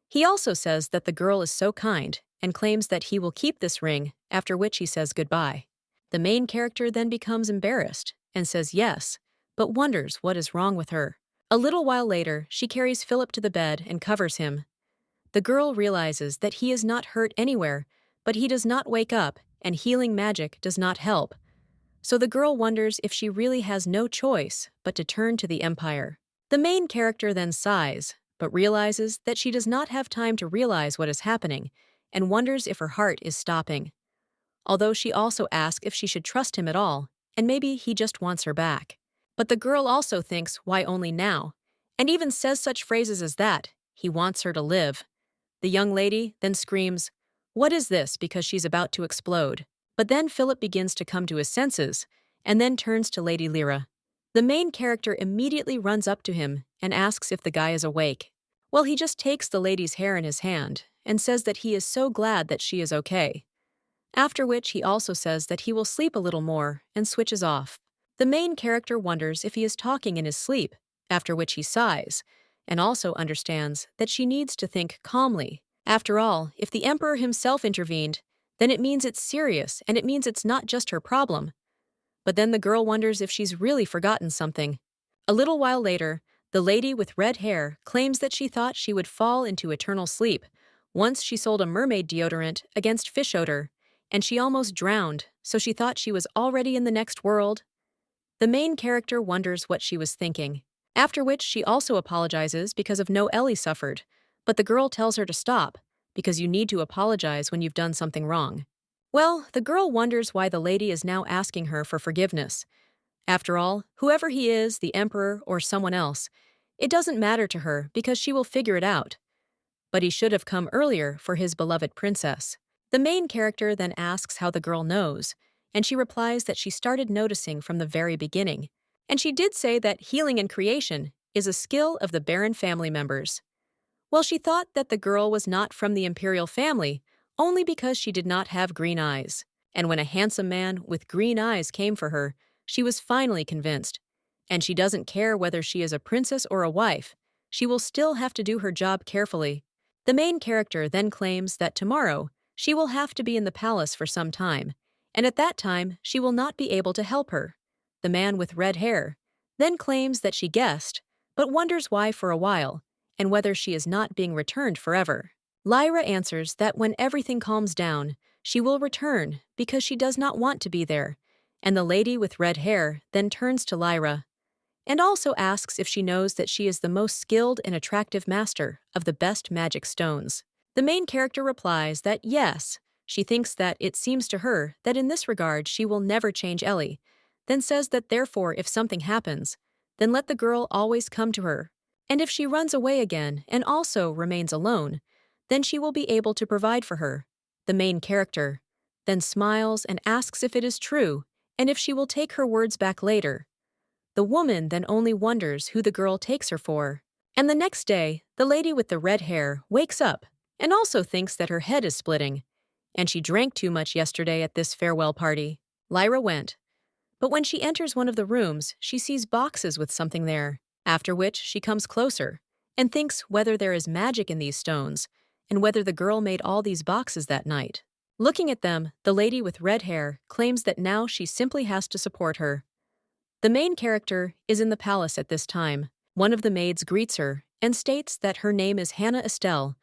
He also says that the girl is so kind and claims that he will keep this ring, after which he says goodbye. The main character then becomes embarrassed and says yes, but wonders what is wrong with her. A little while later, she carries Philip to the bed and covers him. The girl realizes that he is not hurt anywhere, but he does not wake up, and healing magic does not help. So the girl wonders if she really has no choice but to turn to the Empire. The main character then sighs, but realizes that she does not have time to realize what is happening, and wonders if her heart is stopping. Although she also asks if she should trust him at all, and maybe he just wants her back. But the girl also thinks, why only now? And even says such phrases as that, he wants her to live. The young lady then screams, what is this, because she's about to explode. But then Philip begins to come to his senses, and then turns to Lady Lyra. The main character immediately runs up to him and asks if the guy is awake. Well, he just takes the lady's hair in his hand and says that he is so glad that she is okay. After which he also says that he will sleep a little more and switches off. The main character wonders if he is talking in his sleep, after which he sighs, and also understands that she needs to think calmly. After all, if the Emperor himself intervened, then it means it's serious, and it means it's not just her problem. But then the girl wonders if she's really forgotten something. A little while later, the lady with red hair claims that she thought she would fall into eternal sleep once she sold a mermaid deodorant against fish odor, and she almost drowned, so she thought she was already in the next world. The main character wonders what she was thinking, after which she also apologizes because of no Ellie suffered, but the girl tells her to stop, because you need to apologize when you've done something wrong. Well, the girl wonders why the lady is now asking her for forgiveness. After all, whoever he is, the Emperor or someone else, it doesn't matter to her because she will figure it out. But he should have come earlier for his beloved princess. The main character then asks how the girl knows, and she replies that she started noticing from the very beginning. And she did say that healing and creation is a skill of the Baron family members. Well, she thought that the girl was not from the imperial family only because she did not have green eyes. And when a handsome man with green eyes came for her, she was finally convinced. And she doesn't care whether she is a princess or a wife. She will still have to do her job carefully. The main character then claims that tomorrow she will have to be in the palace for some time, and at that time she will not be able to help her. The man with red hair then claims that she guessed, but wonders why for a while, and whether she is not being returned forever. Lyra answers that when everything calms down, she will return because she does not want to be there, and the lady with red hair then turns to Lyra and also asks if she knows that she is the most skilled and attractive master of the best magic stones. The main character replies that yes, she thinks that it seems to her that in this regard she will never change Ellie, then says that therefore if something happens, then let the girl always come to her, and if she runs away again and also remains alone, then she will be able to provide for her. The main character then smiles and asks if it is true and if she will take her words back later. The woman then only wonders who the girl takes her for. And the next day, the lady with the red hair wakes up and also thinks that her head is splitting, and she drank too much yesterday at this farewell party. Lyra went, but when she enters one of the rooms, she sees boxes with something there, after which she comes closer and thinks whether there is magic in these stones and whether the girl made all these boxes that night. Looking at them, the lady with red hair claims that now she simply has to support her. The main character is in the palace at this time. One of the maids greets her and states that her name is Hannah Estelle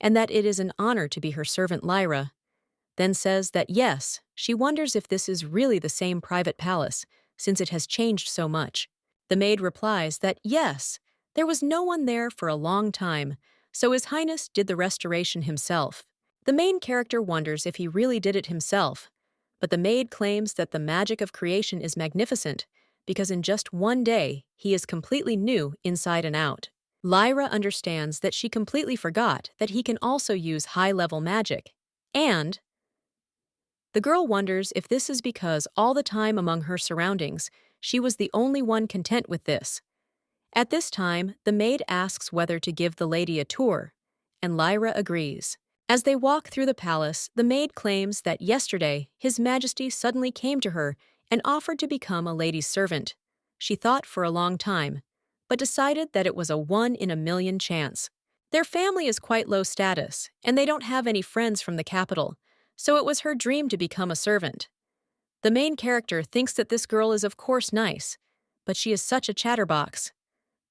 and that it is an honor to be her servant Lyra, then says that yes, she wonders if this is really the same private palace, since it has changed so much. The maid replies that yes, there was no one there for a long time, so His Highness did the restoration himself. The main character wonders if he really did it himself, but the maid claims that the magic of creation is magnificent, because in just one day, he is completely new inside and out. Lyra understands that she completely forgot that he can also use high-level magic, and the girl wonders if this is because all the time among her surroundings, she was the only one content with this. At this time, the maid asks whether to give the lady a tour, and Lyra agrees. As they walk through the palace, the maid claims that yesterday His Majesty suddenly came to her and offered to become a lady's servant. She thought for a long time, but decided that it was a 1 in a million chance. Their family is quite low status, and they don't have any friends from the capital, so it was her dream to become a servant. The main character thinks that this girl is of course nice, but she is such a chatterbox,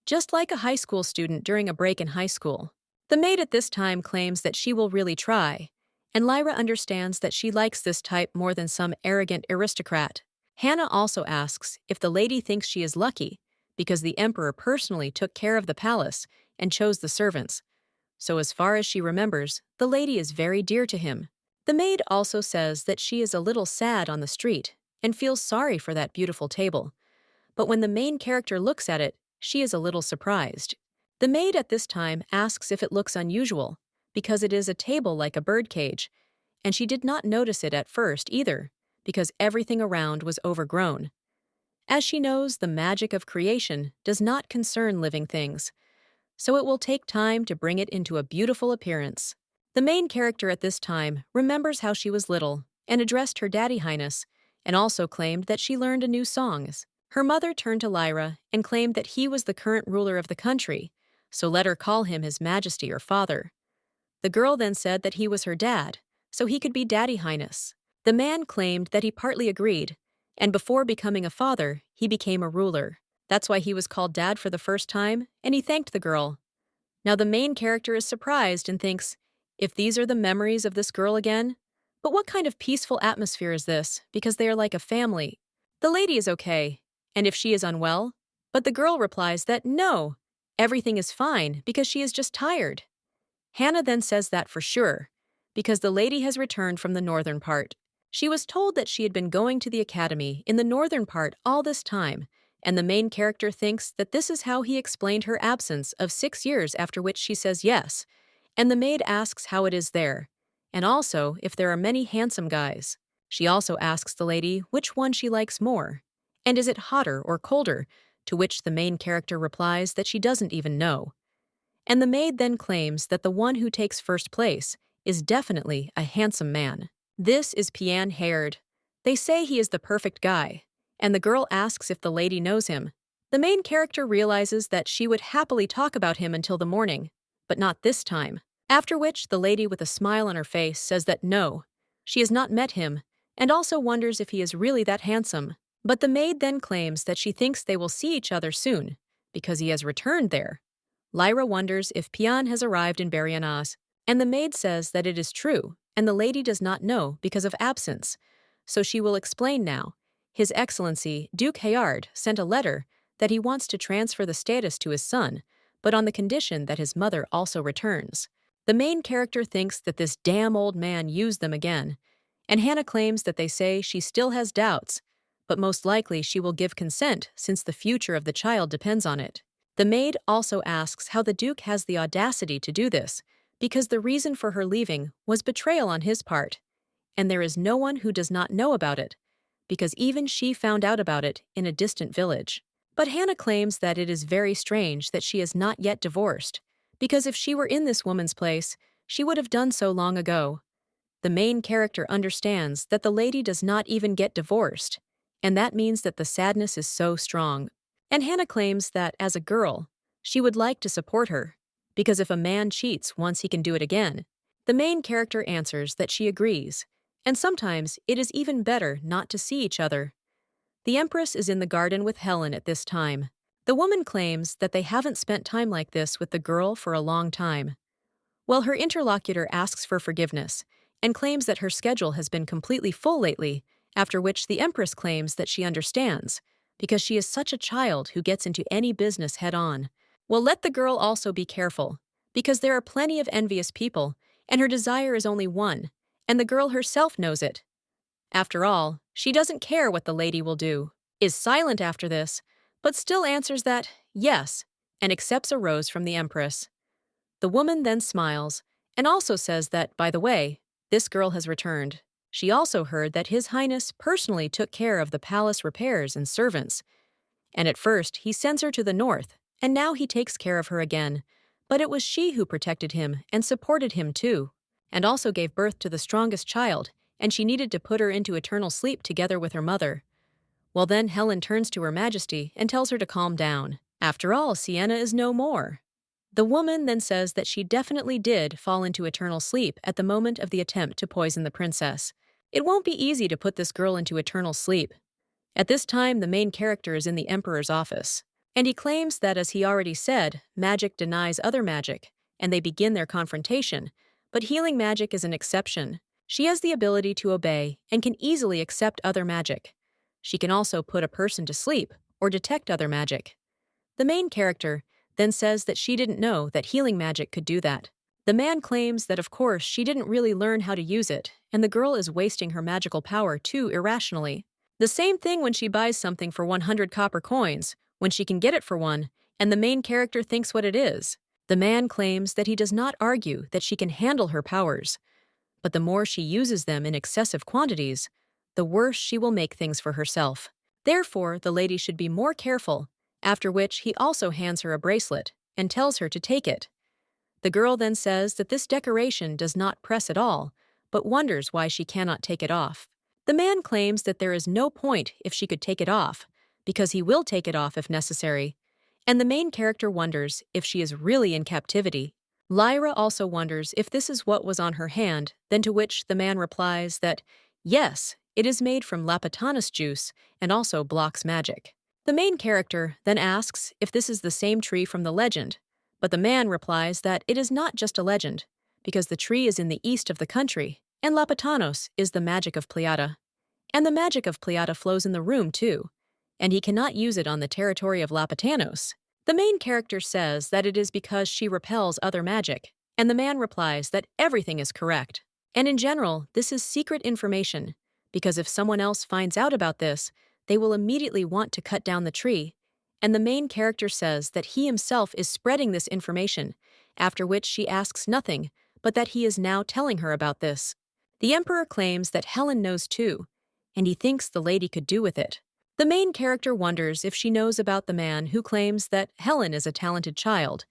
just like a high school student during a break in high school. The maid at this time claims that she will really try, and Lyra understands that she likes this type more than some arrogant aristocrat. Hannah also asks if the lady thinks she is lucky, because the emperor personally took care of the palace and chose the servants. So as far as she remembers, the lady is very dear to him. The maid also says that she is a little sad on the street and feels sorry for that beautiful table. But when the main character looks at it, she is a little surprised. The maid at this time asks if it looks unusual, because it is a table like a birdcage, and she did not notice it at first either, because everything around was overgrown. As she knows, the magic of creation does not concern living things, so it will take time to bring it into a beautiful appearance. The main character at this time remembers how she was little and addressed her Daddy Highness, and also claimed that she learned a new songs. Her mother turned to Lyra and claimed that he was the current ruler of the country, so let her call him His Majesty or Father. The girl then said that he was her dad, so he could be Daddy Highness. The man claimed that he partly agreed, and before becoming a father, he became a ruler. That's why he was called Dad for the first time, and he thanked the girl. Now the main character is surprised and thinks, if these are the memories of this girl again? But what kind of peaceful atmosphere is this, because they are like a family? The lady is okay, and if she is unwell? But the girl replies that no, everything is fine because she is just tired. Hannah then says that for sure, because the lady has returned from the northern part. She was told that she had been going to the academy in the northern part all this time, and the main character thinks that this is how he explained her absence of 6 years, after which she says yes, and the maid asks how it is there, and also if there are many handsome guys. She also asks the lady which one she likes more, and is it hotter or colder, to which the main character replies that she doesn't even know. And the maid then claims that the one who takes first place is definitely a handsome man. This is Pian-haired. They say he is the perfect guy, and the girl asks if the lady knows him. The main character realizes that she would happily talk about him until the morning, but not this time. After which, the lady with a smile on her face says that no, she has not met him, and also wonders if he is really that handsome. But the maid then claims that she thinks they will see each other soon, because he has returned there. Lyra wonders if Pian has arrived in Barianas, and the maid says that it is true, and the lady does not know because of absence. So she will explain now. His Excellency, Duke Hayard, sent a letter that he wants to transfer the status to his son, but on the condition that his mother also returns. The main character thinks that this damn old man used them again, and Hannah claims that they say she still has doubts, but most likely she will give consent since the future of the child depends on it. The maid also asks how the Duke has the audacity to do this, because the reason for her leaving was betrayal on his part, and there is no one who does not know about it, because even she found out about it in a distant village. But Hannah claims that it is very strange that she is not yet divorced, because if she were in this woman's place, she would have done so long ago. The main character understands that the lady does not even get divorced, and that means that the sadness is so strong. And Hannah claims that, as a girl, she would like to support her, because if a man cheats once he can do it again. The main character answers that she agrees, and sometimes it is even better not to see each other. The Empress is in the garden with Helen at this time. The woman claims that they haven't spent time like this with the girl for a long time. Well, her interlocutor asks for forgiveness and claims that her schedule has been completely full lately, after which the Empress claims that she understands, because she is such a child who gets into any business head-on. Well, let the girl also be careful, because there are plenty of envious people, and her desire is only one, and the girl herself knows it. After all, she doesn't care what the lady will do, is silent after this, but still answers that, yes, and accepts a rose from the Empress. The woman then smiles, and also says that, by the way, this girl has returned. She also heard that His Highness personally took care of the palace repairs and servants, and at first he sends her to the north, and now he takes care of her again. But it was she who protected him and supported him too, and also gave birth to the strongest child, and she needed to put her into eternal sleep together with her mother. Well, then Helen turns to Her Majesty and tells her to calm down. After all, Sienna is no more. The woman then says that she definitely did fall into eternal sleep at the moment of the attempt to poison the princess. It won't be easy to put this girl into eternal sleep. At this time, the main character is in the Emperor's office, and he claims that, as he already said, magic denies other magic, and they begin their confrontation, but healing magic is an exception. She has the ability to obey and can easily accept other magic. She can also put a person to sleep or detect other magic. The main character then says that she didn't know that healing magic could do that. The man claims that of course she didn't really learn how to use it, and the girl is wasting her magical power too irrationally. The same thing when she buys something for 100 copper coins, when she can get it for one, and the main character thinks what it is. The man claims that he does not argue that she can handle her powers, but the more she uses them in excessive quantities, the worse she will make things for herself. Therefore, the lady should be more careful, after which he also hands her a bracelet and tells her to take it. The girl then says that this decoration does not press at all, but wonders why she cannot take it off. The man claims that there is no point if she could take it off, because he will take it off if necessary, and the main character wonders if she is really in captivity. Lyra also wonders if this is what was on her hand, then to which the man replies that, yes, it is made from lapitanus juice and also blocks magic. The main character then asks if this is the same tree from the legend, but the man replies that it is not just a legend, because the tree is in the east of the country, and lapitanos is the magic of Pleiada. And the magic of Pleiada flows in the room too, and he cannot use it on the territory of Lapitanos. The main character says that it is because she repels other magic, and the man replies that everything is correct. And in general, this is secret information, because if someone else finds out about this, they will immediately want to cut down the tree, and the main character says that he himself is spreading this information, after which she asks nothing, but that he is now telling her about this. The Emperor claims that Helen knows too, and he thinks the lady could do with it. The main character wonders if she knows about the man who claims that Helen is a talented child,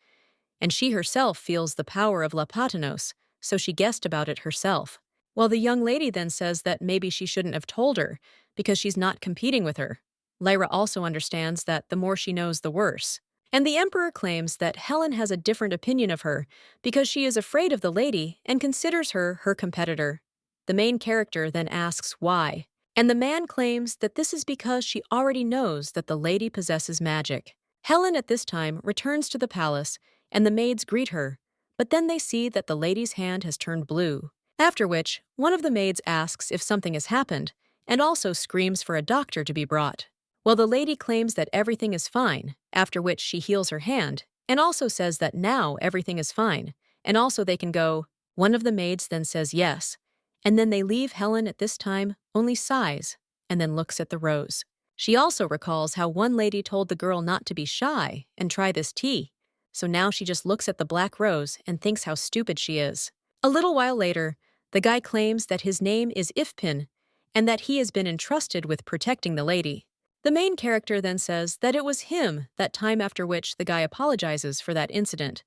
and she herself feels the power of Lapatanos, so she guessed about it herself. While the young lady then says that maybe she shouldn't have told her, because she's not competing with her. Lyra also understands that the more she knows, the worse. And the emperor claims that Helen has a different opinion of her because she is afraid of the lady and considers her her competitor. The main character then asks why, and the man claims that this is because she already knows that the lady possesses magic. Helen at this time returns to the palace, and the maids greet her, but then they see that the lady's hand has turned blue. After which, one of the maids asks if something has happened, and also screams for a doctor to be brought. Well, the lady claims that everything is fine, after which she heals her hand, and also says that now everything is fine, and also they can go. One of the maids then says yes, and then they leave. Helen at this time only sighs, and then looks at the rose. She also recalls how one lady told the girl not to be shy and try this tea, so now she just looks at the black rose and thinks how stupid she is. A little while later, the guy claims that his name is Ifpin, and that he has been entrusted with protecting the lady. The main character then says that it was him that time, after which the guy apologizes for that incident.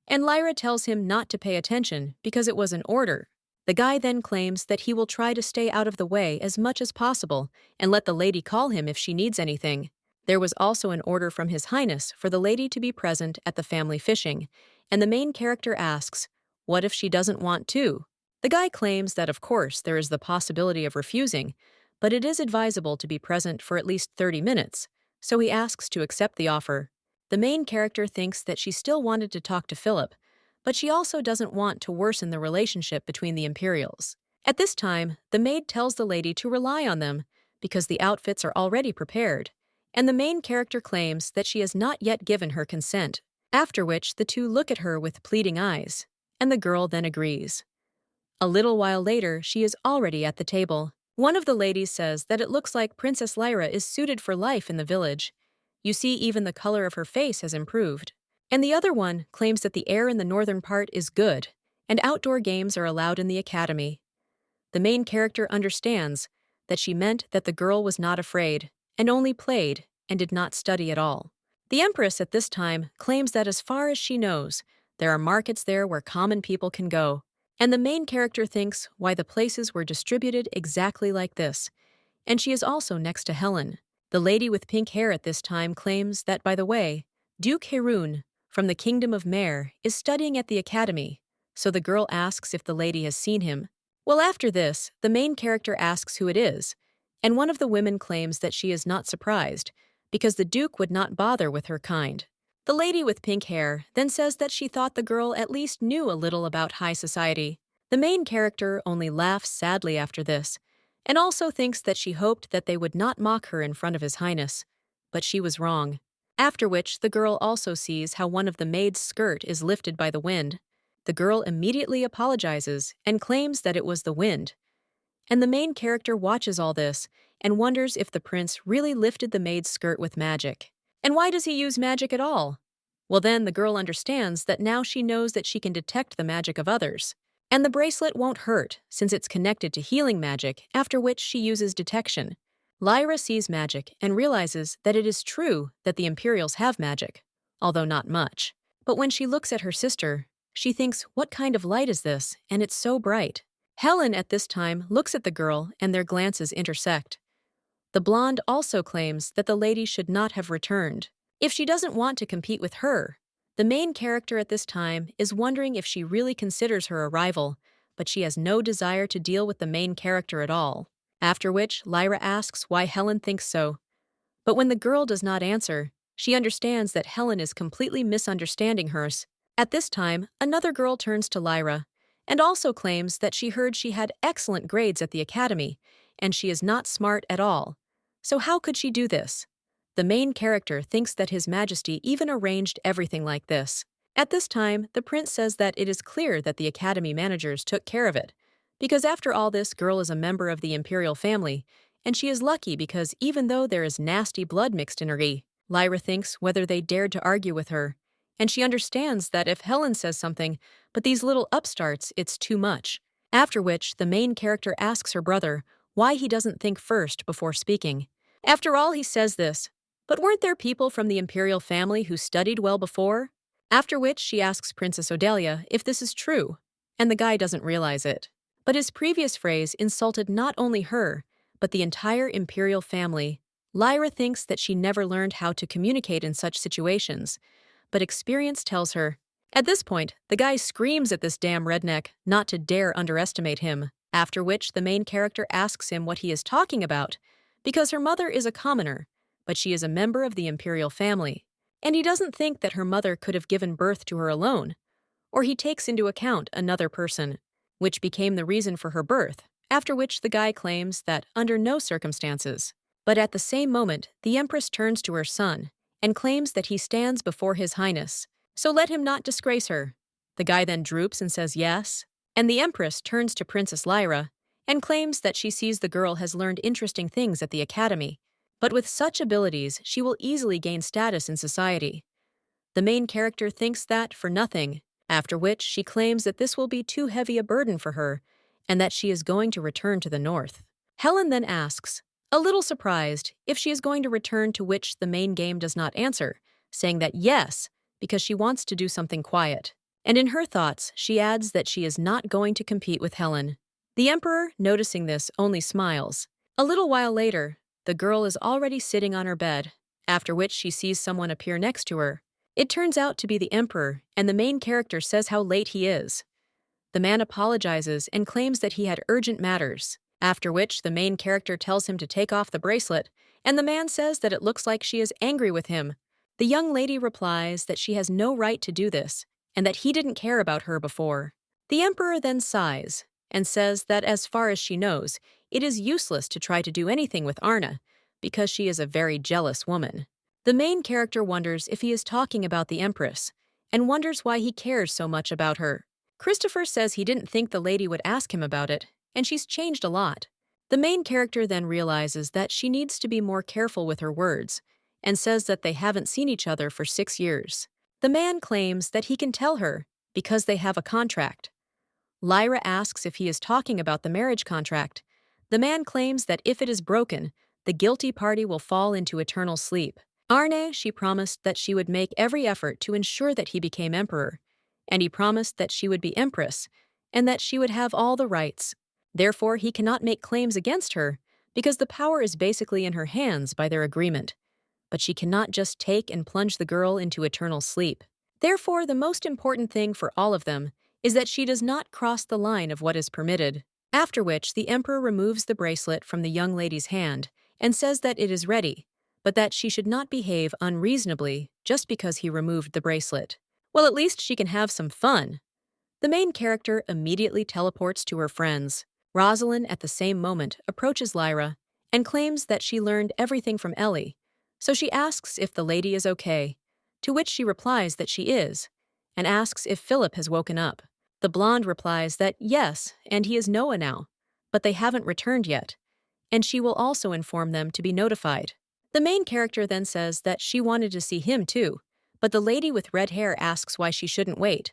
And Lyra tells him not to pay attention because it was an order. The guy then claims that he will try to stay out of the way as much as possible and let the lady call him if she needs anything. There was also an order from His Highness for the lady to be present at the family fishing, and the main character asks, what if she doesn't want to? The guy claims that of course there is the possibility of refusing, but it is advisable to be present for at least 30 minutes, so he asks to accept the offer. The main character thinks that she still wanted to talk to Philip, but she also doesn't want to worsen the relationship between the Imperials. At this time, the maid tells the lady to rely on them because the outfits are already prepared, and the main character claims that she has not yet given her consent, after which the two look at her with pleading eyes, and the girl then agrees. A little while later, she is already at the table. One of the ladies says that it looks like Princess Lyra is suited for life in the village. You see, even the color of her face has improved. And the other one claims that the air in the northern part is good, and outdoor games are allowed in the academy. The main character understands that she meant that the girl was not afraid, and only played, and did not study at all. The Empress at this time claims that as far as she knows, there are markets there where common people can go, and the main character thinks why the places were distributed exactly like this, and she is also next to Helen. The lady with pink hair at this time claims that, by the way, Duke Chiron, from the kingdom of Mare, is studying at the academy, so the girl asks if the lady has seen him. Well, after this, the main character asks who it is, and one of the women claims that she is not surprised, because the Duke would not bother with her kind. The lady with pink hair then says that she thought the girl at least knew a little about high society. The main character only laughs sadly after this, and also thinks that she hoped that they would not mock her in front of His Highness. But she was wrong. After which, the girl also sees how one of the maid's skirt is lifted by the wind. The girl immediately apologizes and claims that it was the wind. And the main character watches all this and wonders if the prince really lifted the maid's skirt with magic. And why does he use magic at all? Well, then the girl understands that now she knows that she can detect the magic of others. And the bracelet won't hurt, since it's connected to healing magic, after which she uses detection. Lyra sees magic and realizes that it is true that the Imperials have magic, although not much. But when she looks at her sister, she thinks, what kind of light is this? And it's so bright. Helen at this time looks at the girl and their glances intersect. The blonde also claims that the lady should not have returned. If she doesn't want to compete with her, the main character at this time is wondering if she really considers her a rival, but she has no desire to deal with the main character at all. After which, Lyra asks why Helen thinks so. But when the girl does not answer, she understands that Helen is completely misunderstanding hers. At this time, another girl turns to Lyra and also claims that she heard she had excellent grades at the academy, and she is not smart at all. So how could she do this? The main character thinks that His Majesty even arranged everything like this. At this time, the prince says that it is clear that the academy managers took care of it, because after all, this girl is a member of the imperial family, and she is lucky because even though there is nasty blood mixed in her, Lyra thinks whether they dared to argue with her, and she understands that if Helen says something, but these little upstarts, it's too much. After which, the main character asks her brother why he doesn't think first before speaking. After all, he says this, but weren't there people from the imperial family who studied well before? After which, she asks Princess Odelia if this is true, and the guy doesn't realize it. But his previous phrase insulted not only her, but the entire imperial family, Lyra thinks that she never learned how to communicate in such situations, but experience tells her. At this point, the guy screams at this damn redneck not to dare underestimate him, after which the main character asks him what he is talking about, because her mother is a commoner, but she is a member of the imperial family, and he doesn't think that her mother could have given birth to her alone, or he takes into account another person, which became the reason for her birth, after which the guy claims that under no circumstances. But at the same moment, the Empress turns to her son and claims that he stands before His Highness, so let him not disgrace her. The guy then droops and says yes, and the Empress turns to Princess Lyra and claims that she sees the girl has learned interesting things at the academy, but with such abilities she will easily gain status in society. The main character thinks that for nothing, after which she claims that this will be too heavy a burden for her and that she is going to return to the north. Helen then asks, a little surprised, if she is going to return, to which the main game does not answer, saying that yes, because she wants to do something quiet. And in her thoughts, she adds that she is not going to compete with Helen. The Emperor, noticing this, only smiles. A little while later, the girl is already sitting on her bed, after which she sees someone appear next to her. It turns out to be the Emperor, and the main character says how late he is. The man apologizes and claims that he had urgent matters, after which the main character tells him to take off the bracelet, and the man says that it looks like she is angry with him. The young lady replies that she has no right to do this, and that he didn't care about her before. The Emperor then sighs, and says that as far as she knows, it is useless to try to do anything with Arna, because she is a very jealous woman. The main character wonders if he is talking about the Empress, and wonders why he cares so much about her. Christopher says he didn't think the lady would ask him about it, and she's changed a lot. The main character then realizes that she needs to be more careful with her words, and says that they haven't seen each other for 6 years. The man claims that he can tell her, because they have a contract. Lyra asks if he is talking about the marriage contract. The man claims that if it is broken, the guilty party will fall into eternal sleep. Arne, she promised that she would make every effort to ensure that he became emperor, and he promised that she would be empress, and that she would have all the rights. Therefore, he cannot make claims against her, because the power is basically in her hands by their agreement. But she cannot just take and plunge the girl into eternal sleep. Therefore, the most important thing for all of them is that she does not cross the line of what is permitted. After which, the Emperor removes the bracelet from the young lady's hand and says that it is ready, but that she should not behave unreasonably just because he removed the bracelet. Well, at least she can have some fun. The main character immediately teleports to her friends. Rosalind, at the same moment, approaches Lyra and claims that she learned everything from Ellie, so she asks if the lady is okay, to which she replies that she is, and asks if Philip has woken up. The blonde replies that yes, and he is Noah now, but they haven't returned yet, and she will also inform them to be notified. The main character then says that she wanted to see him too, but the lady with red hair asks why she shouldn't wait.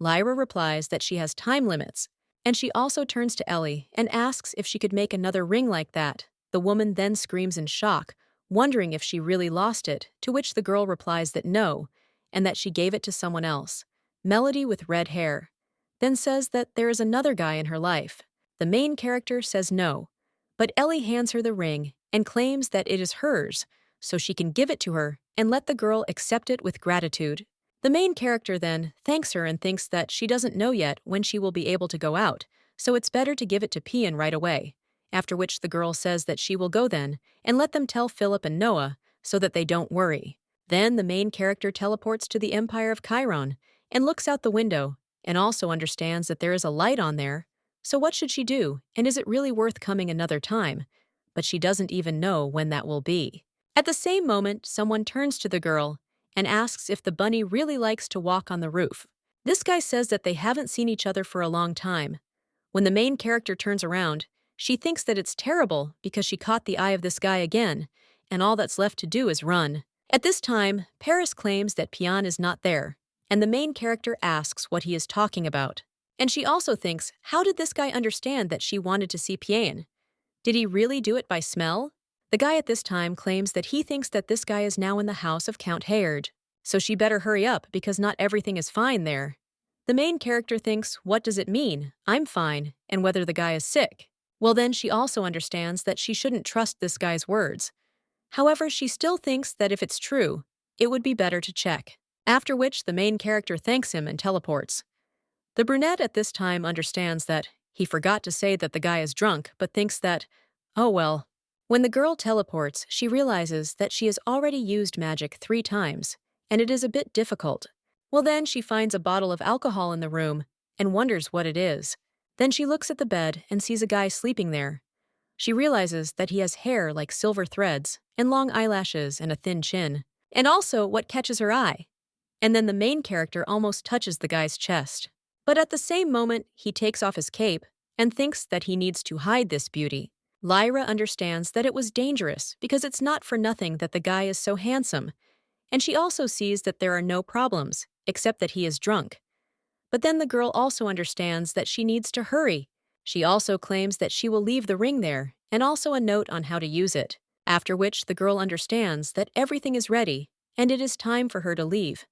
Lyra replies that she has time limits, and she also turns to Ellie and asks if she could make another ring like that. The woman then screams in shock, wondering if she really lost it, to which the girl replies that no, and that she gave it to someone else. Melody with red hair then says that there is another guy in her life. The main character says no, but Ellie hands her the ring and claims that it is hers, so she can give it to her and let the girl accept it with gratitude. The main character then thanks her and thinks that she doesn't know yet when she will be able to go out, so it's better to give it to Pian right away, after which the girl says that she will go then and let them tell Philip and Noah so that they don't worry. Then the main character teleports to the Empire of Chiron and looks out the window and also understands that there is a light on there. So what should she do, and is it really worth coming another time? But she doesn't even know when that will be. At the same moment, someone turns to the girl and asks if the bunny really likes to walk on the roof. This guy says that they haven't seen each other for a long time. When the main character turns around, she thinks that it's terrible because she caught the eye of this guy again, and all that's left to do is run. At this time, Paris claims that Pian is not there, and the main character asks what he is talking about. And she also thinks, how did this guy understand that she wanted to see Pian? Did he really do it by smell? The guy at this time claims that he thinks that this guy is now in the house of Count Hayard, so she better hurry up because not everything is fine there. The main character thinks, what does it mean? I'm fine, and whether the guy is sick. Well, then she also understands that she shouldn't trust this guy's words. However, she still thinks that if it's true, it would be better to check. After which, the main character thanks him and teleports. The brunette at this time understands that he forgot to say that the guy is drunk, but thinks that, oh well. When the girl teleports, she realizes that she has already used magic 3 times, and it is a bit difficult. Well, then she finds a bottle of alcohol in the room and wonders what it is. Then she looks at the bed and sees a guy sleeping there. She realizes that he has hair like silver threads and long eyelashes and a thin chin. And also, what catches her eye? And then the main character almost touches the guy's chest. But at the same moment, he takes off his cape and thinks that he needs to hide this beauty. Lyra understands that it was dangerous because it's not for nothing that the guy is so handsome, and she also sees that there are no problems, except that he is drunk. But then the girl also understands that she needs to hurry. She also claims that she will leave the ring there, and also a note on how to use it, after which the girl understands that everything is ready, and it is time for her to leave.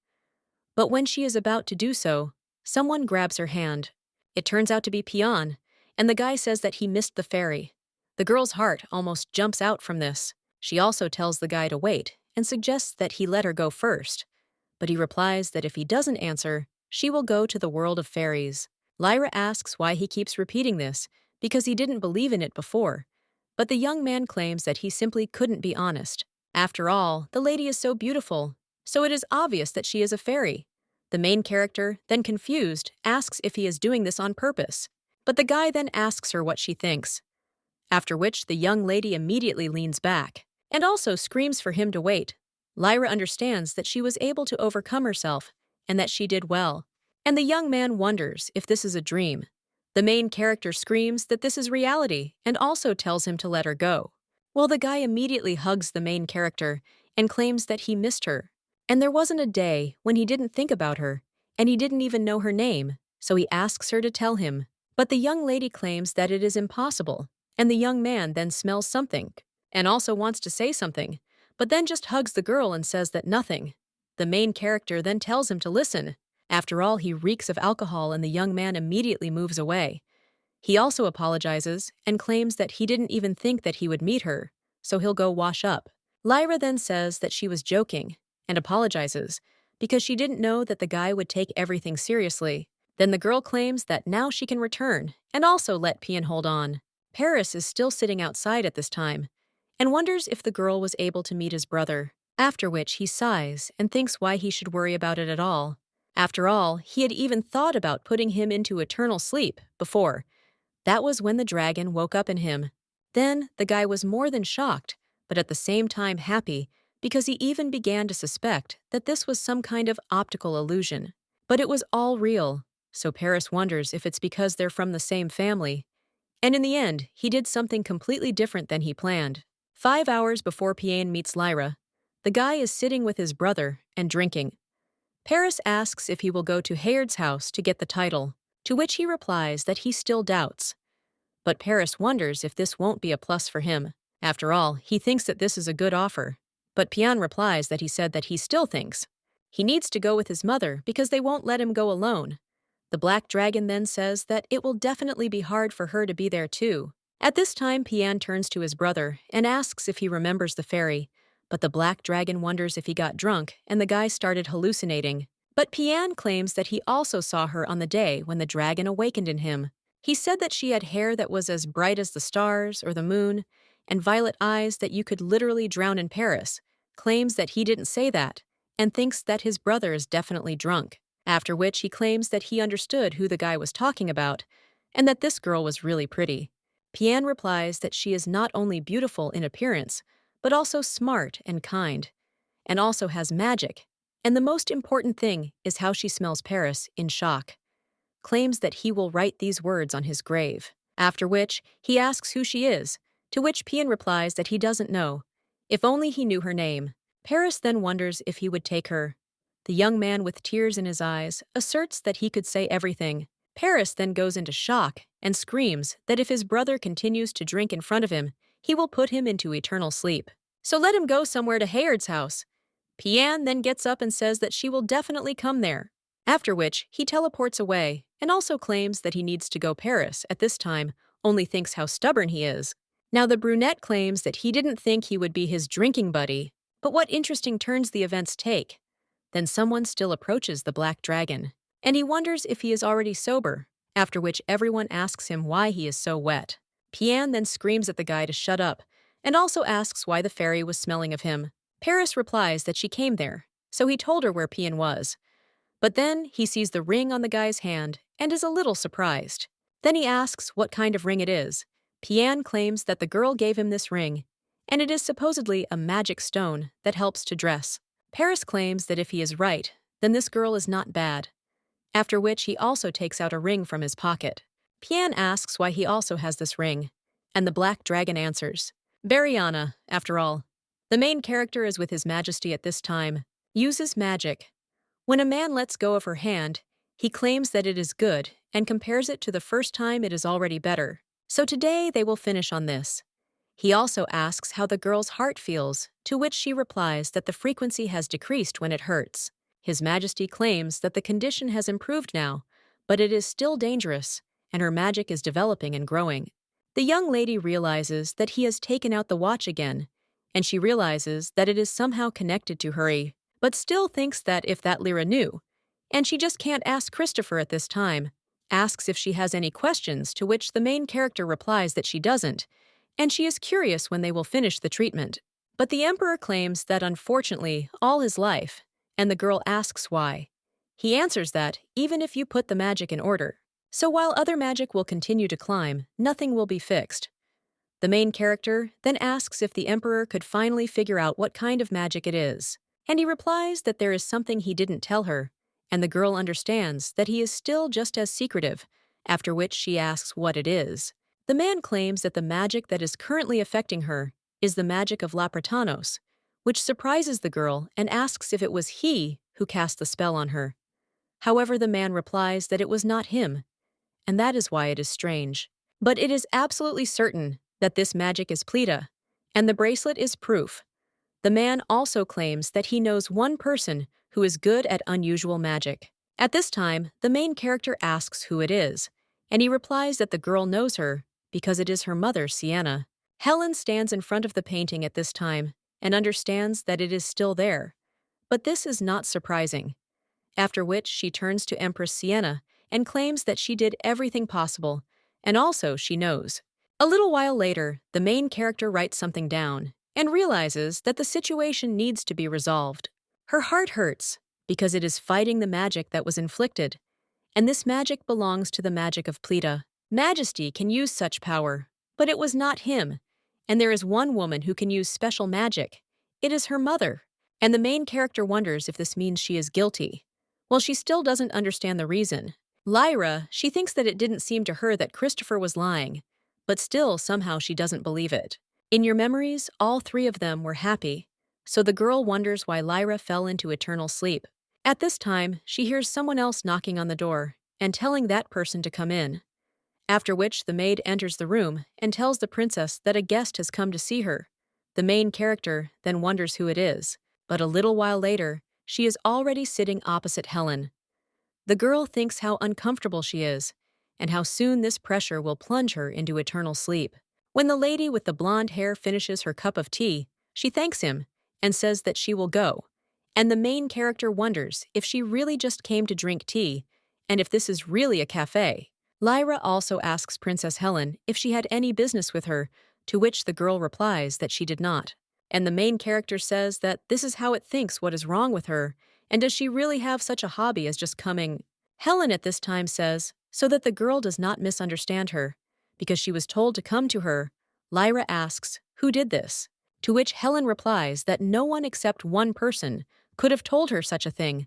But when she is about to do so, someone grabs her hand. It turns out to be Pian, and the guy says that he missed the ferry. The girl's heart almost jumps out from this. She also tells the guy to wait and suggests that he let her go first. But he replies that if he doesn't answer, she will go to the world of fairies. Lyra asks why he keeps repeating this, because he didn't believe in it before. But the young man claims that he simply couldn't be honest. After all, the lady is so beautiful, so it is obvious that she is a fairy. The main character, then confused, asks if he is doing this on purpose. But the guy then asks her what she thinks. After which, the young lady immediately leans back and also screams for him to wait. Lyra understands that she was able to overcome herself and that she did well. And the young man wonders if this is a dream. The main character screams that this is reality and also tells him to let her go. Well, the guy immediately hugs the main character and claims that he missed her. And there wasn't a day when he didn't think about her, and he didn't even know her name, so he asks her to tell him. But the young lady claims that it is impossible, and the young man then smells something and also wants to say something, but then just hugs the girl and says that nothing. The main character then tells him to listen. After all, he reeks of alcohol and the young man immediately moves away. He also apologizes and claims that he didn't even think that he would meet her, so he'll go wash up. Lyra then says that she was joking and apologizes because she didn't know that the guy would take everything seriously. Then the girl claims that now she can return and also let Pian hold on. Paris is still sitting outside at this time and wonders if the girl was able to meet his brother, after which he sighs and thinks why he should worry about it at all. After all, he had even thought about putting him into eternal sleep before. That was when the dragon woke up in him. Then the guy was more than shocked, but at the same time happy, because he even began to suspect that this was some kind of optical illusion. But it was all real, so Paris wonders if it's because they're from the same family. And in the end, he did something completely different than he planned. 5 hours before Pian meets Lyra, the guy is sitting with his brother and drinking. Paris asks if he will go to Hayard's house to get the title, to which he replies that he still doubts. But Paris wonders if this won't be a plus for him. After all, he thinks that this is a good offer. But Pian replies that he said that he still thinks he needs to go with his mother because they won't let him go alone. The black dragon then says that it will definitely be hard for her to be there too. At this time, Pian turns to his brother and asks if he remembers the fairy, but the black dragon wonders if he got drunk and the guy started hallucinating. But Pian claims that he also saw her on the day when the dragon awakened in him. He said that she had hair that was as bright as the stars or the moon, and violet eyes that you could literally drown in Paris, claims that he didn't say that, and thinks that his brother is definitely drunk. After which he claims that he understood who the guy was talking about, and that this girl was really pretty. Pian replies that she is not only beautiful in appearance, but also smart and kind, and also has magic. And the most important thing is how she smells Paris in shock. Claims that he will write these words on his grave. After which, he asks who she is, to which Pian replies that he doesn't know. If only he knew her name. Paris then wonders if he would take her. The young man with tears in his eyes asserts that he could say everything. Paris then goes into shock and screams that if his brother continues to drink in front of him, he will put him into eternal sleep. So let him go somewhere to Hayard's house. Pian then gets up and says that she will definitely come there. After which, he teleports away and also claims that he needs to go Paris at this time, only thinks how stubborn he is. Now the brunette claims that he didn't think he would be his drinking buddy, but what interesting turns the events take. Then someone still approaches the black dragon, and he wonders if he is already sober, after which everyone asks him why he is so wet. Pian then screams at the guy to shut up, and also asks why the fairy was smelling of him. Paris replies that she came there, so he told her where Pian was. But then he sees the ring on the guy's hand and is a little surprised. Then he asks what kind of ring it is. Pian claims that the girl gave him this ring, and it is supposedly a magic stone that helps to dress. Paris claims that if he is right, then this girl is not bad, after which he also takes out a ring from his pocket. Pian asks why he also has this ring, and the black dragon answers, Bariana, after all. The main character is with his majesty at this time, uses magic. When a man lets go of her hand, he claims that it is good and compares it to the first time it is already better. So today they will finish on this. He also asks how the girl's heart feels, to which she replies that the frequency has decreased when it hurts. His Majesty claims that the condition has improved now, but it is still dangerous, and her magic is developing and growing. The young lady realizes that he has taken out the watch again, and she realizes that it is somehow connected to her, but still thinks that if that Lyra knew, and she just can't ask Christopher at this time, asks if she has any questions, to which the main character replies that she doesn't, and she is curious when they will finish the treatment. But the Emperor claims that unfortunately all his life, and the girl asks why. He answers that even if you put the magic in order. So while other magic will continue to climb, nothing will be fixed. The main character then asks if the Emperor could finally figure out what kind of magic it is, and he replies that there is something he didn't tell her, and the girl understands that he is still just as secretive, after which she asks what it is. The man claims that the magic that is currently affecting her is the magic of Lapratanos, which surprises the girl and asks if it was he who cast the spell on her. However, the man replies that it was not him, and that is why it is strange. But it is absolutely certain that this magic is Pleta, and the bracelet is proof. The man also claims that he knows one person who is good at unusual magic. At this time, the main character asks who it is, and he replies that the girl knows her because it is her mother, Sienna. Helen stands in front of the painting at this time and understands that it is still there. But this is not surprising. After which she turns to Empress Sienna and claims that she did everything possible, and also she knows. A little while later, the main character writes something down and realizes that the situation needs to be resolved. Her heart hurts because it is fighting the magic that was inflicted, and this magic belongs to the magic of Pleta. Majesty can use such power, but it was not him, and there is one woman who can use special magic. It is her mother, and the main character wonders if this means she is guilty. Well, she still doesn't understand the reason. Lyra, she thinks that it didn't seem to her that Christopher was lying, but still somehow she doesn't believe it. In your memories, all three of them were happy, so the girl wonders why Lyra fell into eternal sleep. At this time, she hears someone else knocking on the door and telling that person to come in. After which the maid enters the room and tells the princess that a guest has come to see her. The main character then wonders who it is, but a little while later, she is already sitting opposite Helen. The girl thinks how uncomfortable she is, and how soon this pressure will plunge her into eternal sleep. When the lady with the blonde hair finishes her cup of tea, she thanks him and says that she will go, and the main character wonders if she really just came to drink tea, and if this is really a cafe. Lyra also asks Princess Helen if she had any business with her, to which the girl replies that she did not. And the main character says that this is how it thinks what is wrong with her, and does she really have such a hobby as just coming? Helen at this time says, so that the girl does not misunderstand her, because she was told to come to her, Lyra asks, who did this? To which Helen replies that no one except one person could have told her such a thing,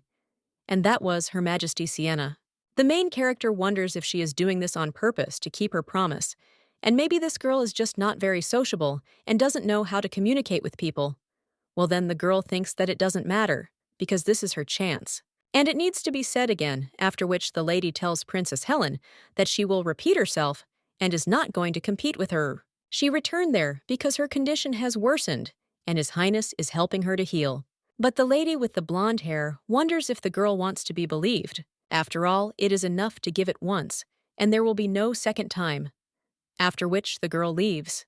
and that was Her Majesty Sienna. The main character wonders if she is doing this on purpose to keep her promise, and maybe this girl is just not very sociable and doesn't know how to communicate with people. Well, then the girl thinks that it doesn't matter, because this is her chance. And it needs to be said again, after which the lady tells Princess Helen that she will repeat herself and is not going to compete with her. She returned there because her condition has worsened, and His Highness is helping her to heal. But the lady with the blonde hair wonders if the girl wants to be believed. After all, it is enough to give it once, and there will be no second time. After which the girl leaves.